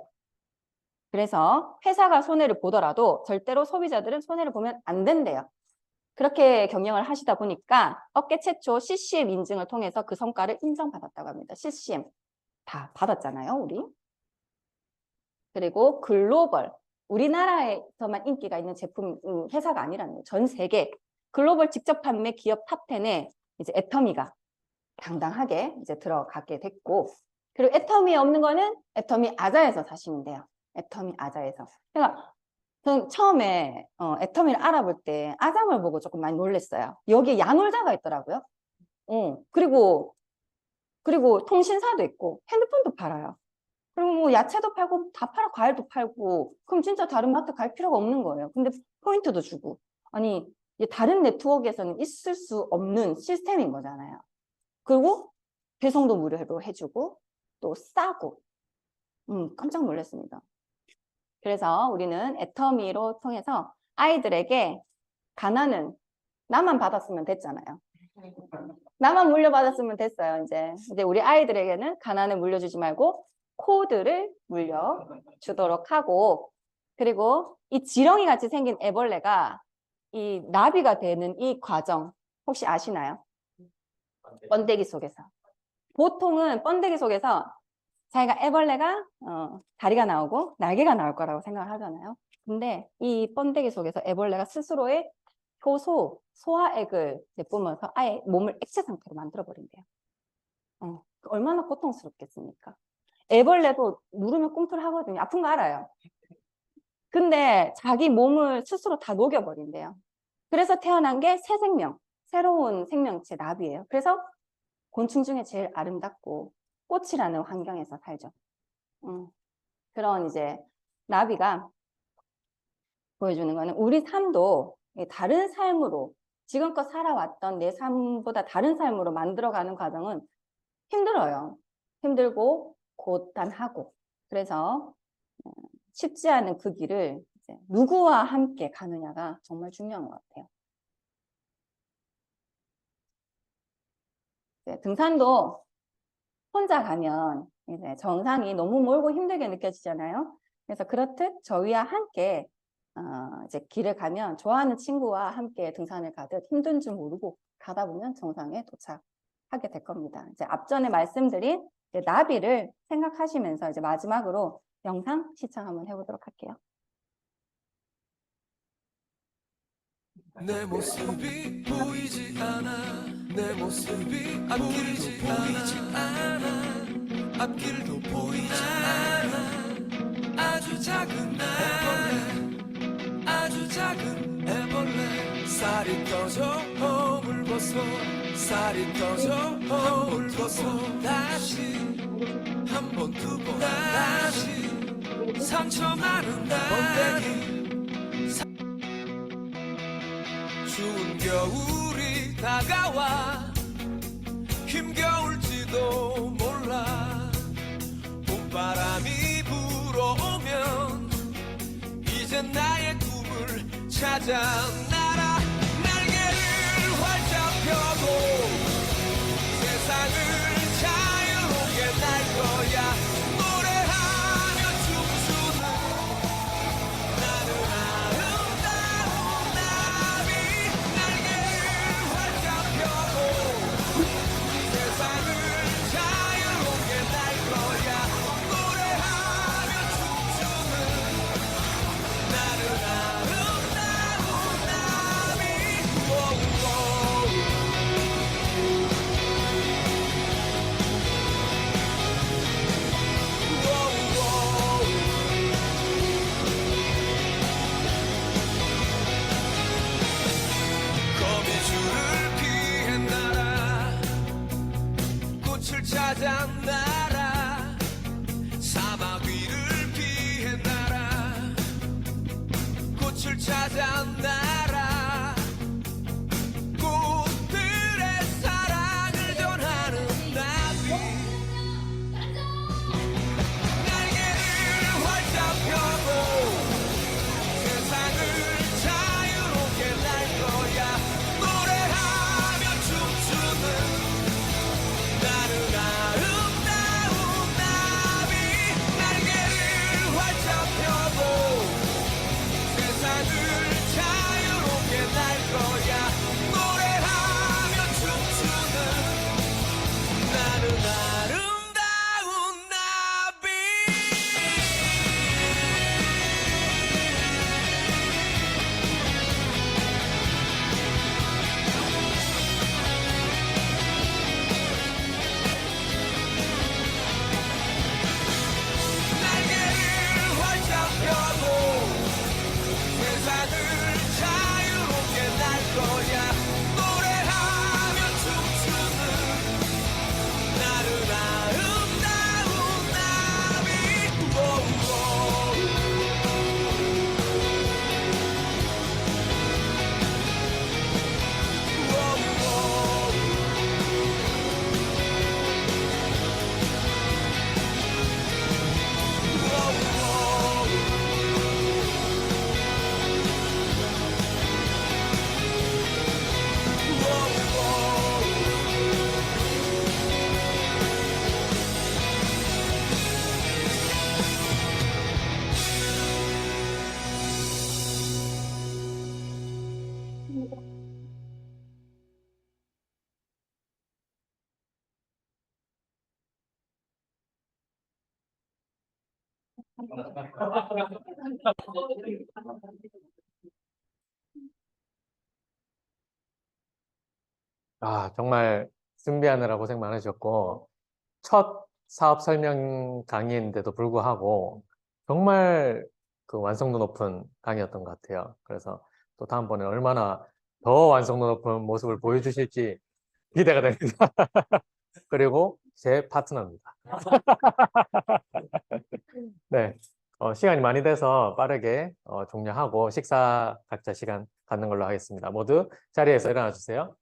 그래서 회사가 손해를 보더라도 절대로 소비자들은 손해를 보면 안 된대요. 그렇게 경영을 하시다 보니까 업계 최초 CCM 인증을 통해서 그 성과를 인정받았다고 합니다. CCM 다 받았잖아요, 우리. 그리고 글로벌, 우리나라에서만 인기가 있는 제품 회사가 아니라는 거예요. 전 세계 글로벌 직접 판매 기업 탑10에 이제 애터미가 당당하게 이제 들어가게 됐고, 그리고 애터미 없는 거는 애터미 아자에서 사시면 돼요. 애터미 아자에서. 그러니까 저는 처음에 애터미를 알아볼 때 아잠을 보고 조금 많이 놀랐어요. 여기에 야놀자가 있더라고요. 그리고 통신사도 있고 핸드폰도 팔아요. 그리고 뭐 야채도 팔고 다 팔아, 과일도 팔고. 그럼 진짜 다른 마트 갈 필요가 없는 거예요. 근데 포인트도 주고. 아니, 다른 네트워크에서는 있을 수 없는 시스템인 거잖아요. 그리고 배송도 무료로 해주고 또 싸고. 깜짝 놀랐습니다. 그래서 우리는 애터미로 통해서 아이들에게 가난은 나만 받았으면 됐잖아요. 나만 물려받았으면 됐어요. 이제 우리 아이들에게는 가난을 물려주지 말고 코드를 물려주도록 하고, 그리고 이 지렁이 같이 생긴 애벌레가 이 나비가 되는 이 과정 혹시 아시나요? 번데기 속에서. 보통은 번데기 속에서 자기가 애벌레가 다리가 나오고 날개가 나올 거라고 생각을 하잖아요. 근데 이 번데기 속에서 애벌레가 스스로의 효소, 소화액을 이제 뿜어서 아예 몸을 액체 상태로 만들어 버린대요. 얼마나 고통스럽겠습니까? 애벌레도 누르면 꿈틀하거든요. 아픈 거 알아요. 근데 자기 몸을 스스로 다 녹여버린대요. 그래서 태어난 게 새 생명, 새로운 생명체 나비예요. 그래서 곤충 중에 제일 아름답고 꽃이라는 환경에서 살죠. 그런 이제 나비가 보여주는 거는 우리 삶도 다른 삶으로 지금껏 살아왔던 내 삶보다 다른 삶으로 만들어가는 과정은 힘들어요. 힘들고 고단하고. 그래서 쉽지 않은 그 길을 이제 누구와 함께 가느냐가 정말 중요한 것 같아요. 등산도 혼자 가면 이제 정상이 너무 멀고 힘들게 느껴지잖아요. 그래서 그렇듯 저희와 함께 이제 길을 가면 좋아하는 친구와 함께 등산을 가듯 힘든 줄 모르고 가다 보면 정상에 도착하게 될 겁니다. 이제 앞전에 말씀드린 이제 나비를 생각하시면서 이제 마지막으로 영상 시청 한번 해보도록 할게요. 내 모습이 보이지 않아 내 모습이 앞길도 보이지 않아 앞길도 보이지 않아 아주 작은 애벌레 아주 작은 애벌레 쌀이 떠져 허물 벗어 쌀이 떠져 허물 벗어 다시 한 번 두 번 다시 상처 많은 번데기 추운 겨울이 다가와 힘겨울지도 몰라 봄바람이 불어오면 이제 나의 꿈을 찾아 날아 날개를 활짝 펴고 세상을 자유롭게 날 거야 노래하며 춤추는 나는 아름다운 나비 날개를 활짝 펴고 세상을 자유롭게 날 거야 노래하며 춤추는 나는 아름다운 나비 거미줄을 피해 날아 꽃을 찾아 날아 사막 위를 피해 날아 꽃을 찾아 날아 꽃들의 사랑을 전하는 나비 날개를 활짝 펴고 세상을 자유롭게 날 거야 노래하며 춤추는 나는 아름다운 나비 날개를 활짝 펴고 세상을 자유롭게 날 거야 노래하며 춤추는 나는 아름다운 나비 날개를 활짝 펴고 세상을 자유롭게 날 거야 노래하며 춤추는 나는 아름다운 나비 정말 준비하느라 고생 많으셨고, 첫 사업 설명 강의인데도 불구하고 정말 그 완성도 높은 강의였던 것 같아요. 그래서 또 다음번에 얼마나 더 완성도 높은 모습을 보여주실지 기대가 됩니다. 그리고 제 파트너입니다. 네. 시간이 많이 돼서 빠르게 종료하고 식사 각자 시간 갖는 걸로 하겠습니다. 모두 자리에서 일어나 주세요.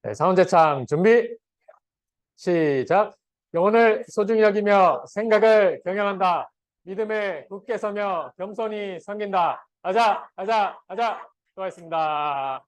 네, 사원제창 준비 시작. 영혼을 소중히 여기며 생각을 경영한다. 믿음에 굳게 서며 겸손히 섬긴다. 아자. 수고하셨습니다.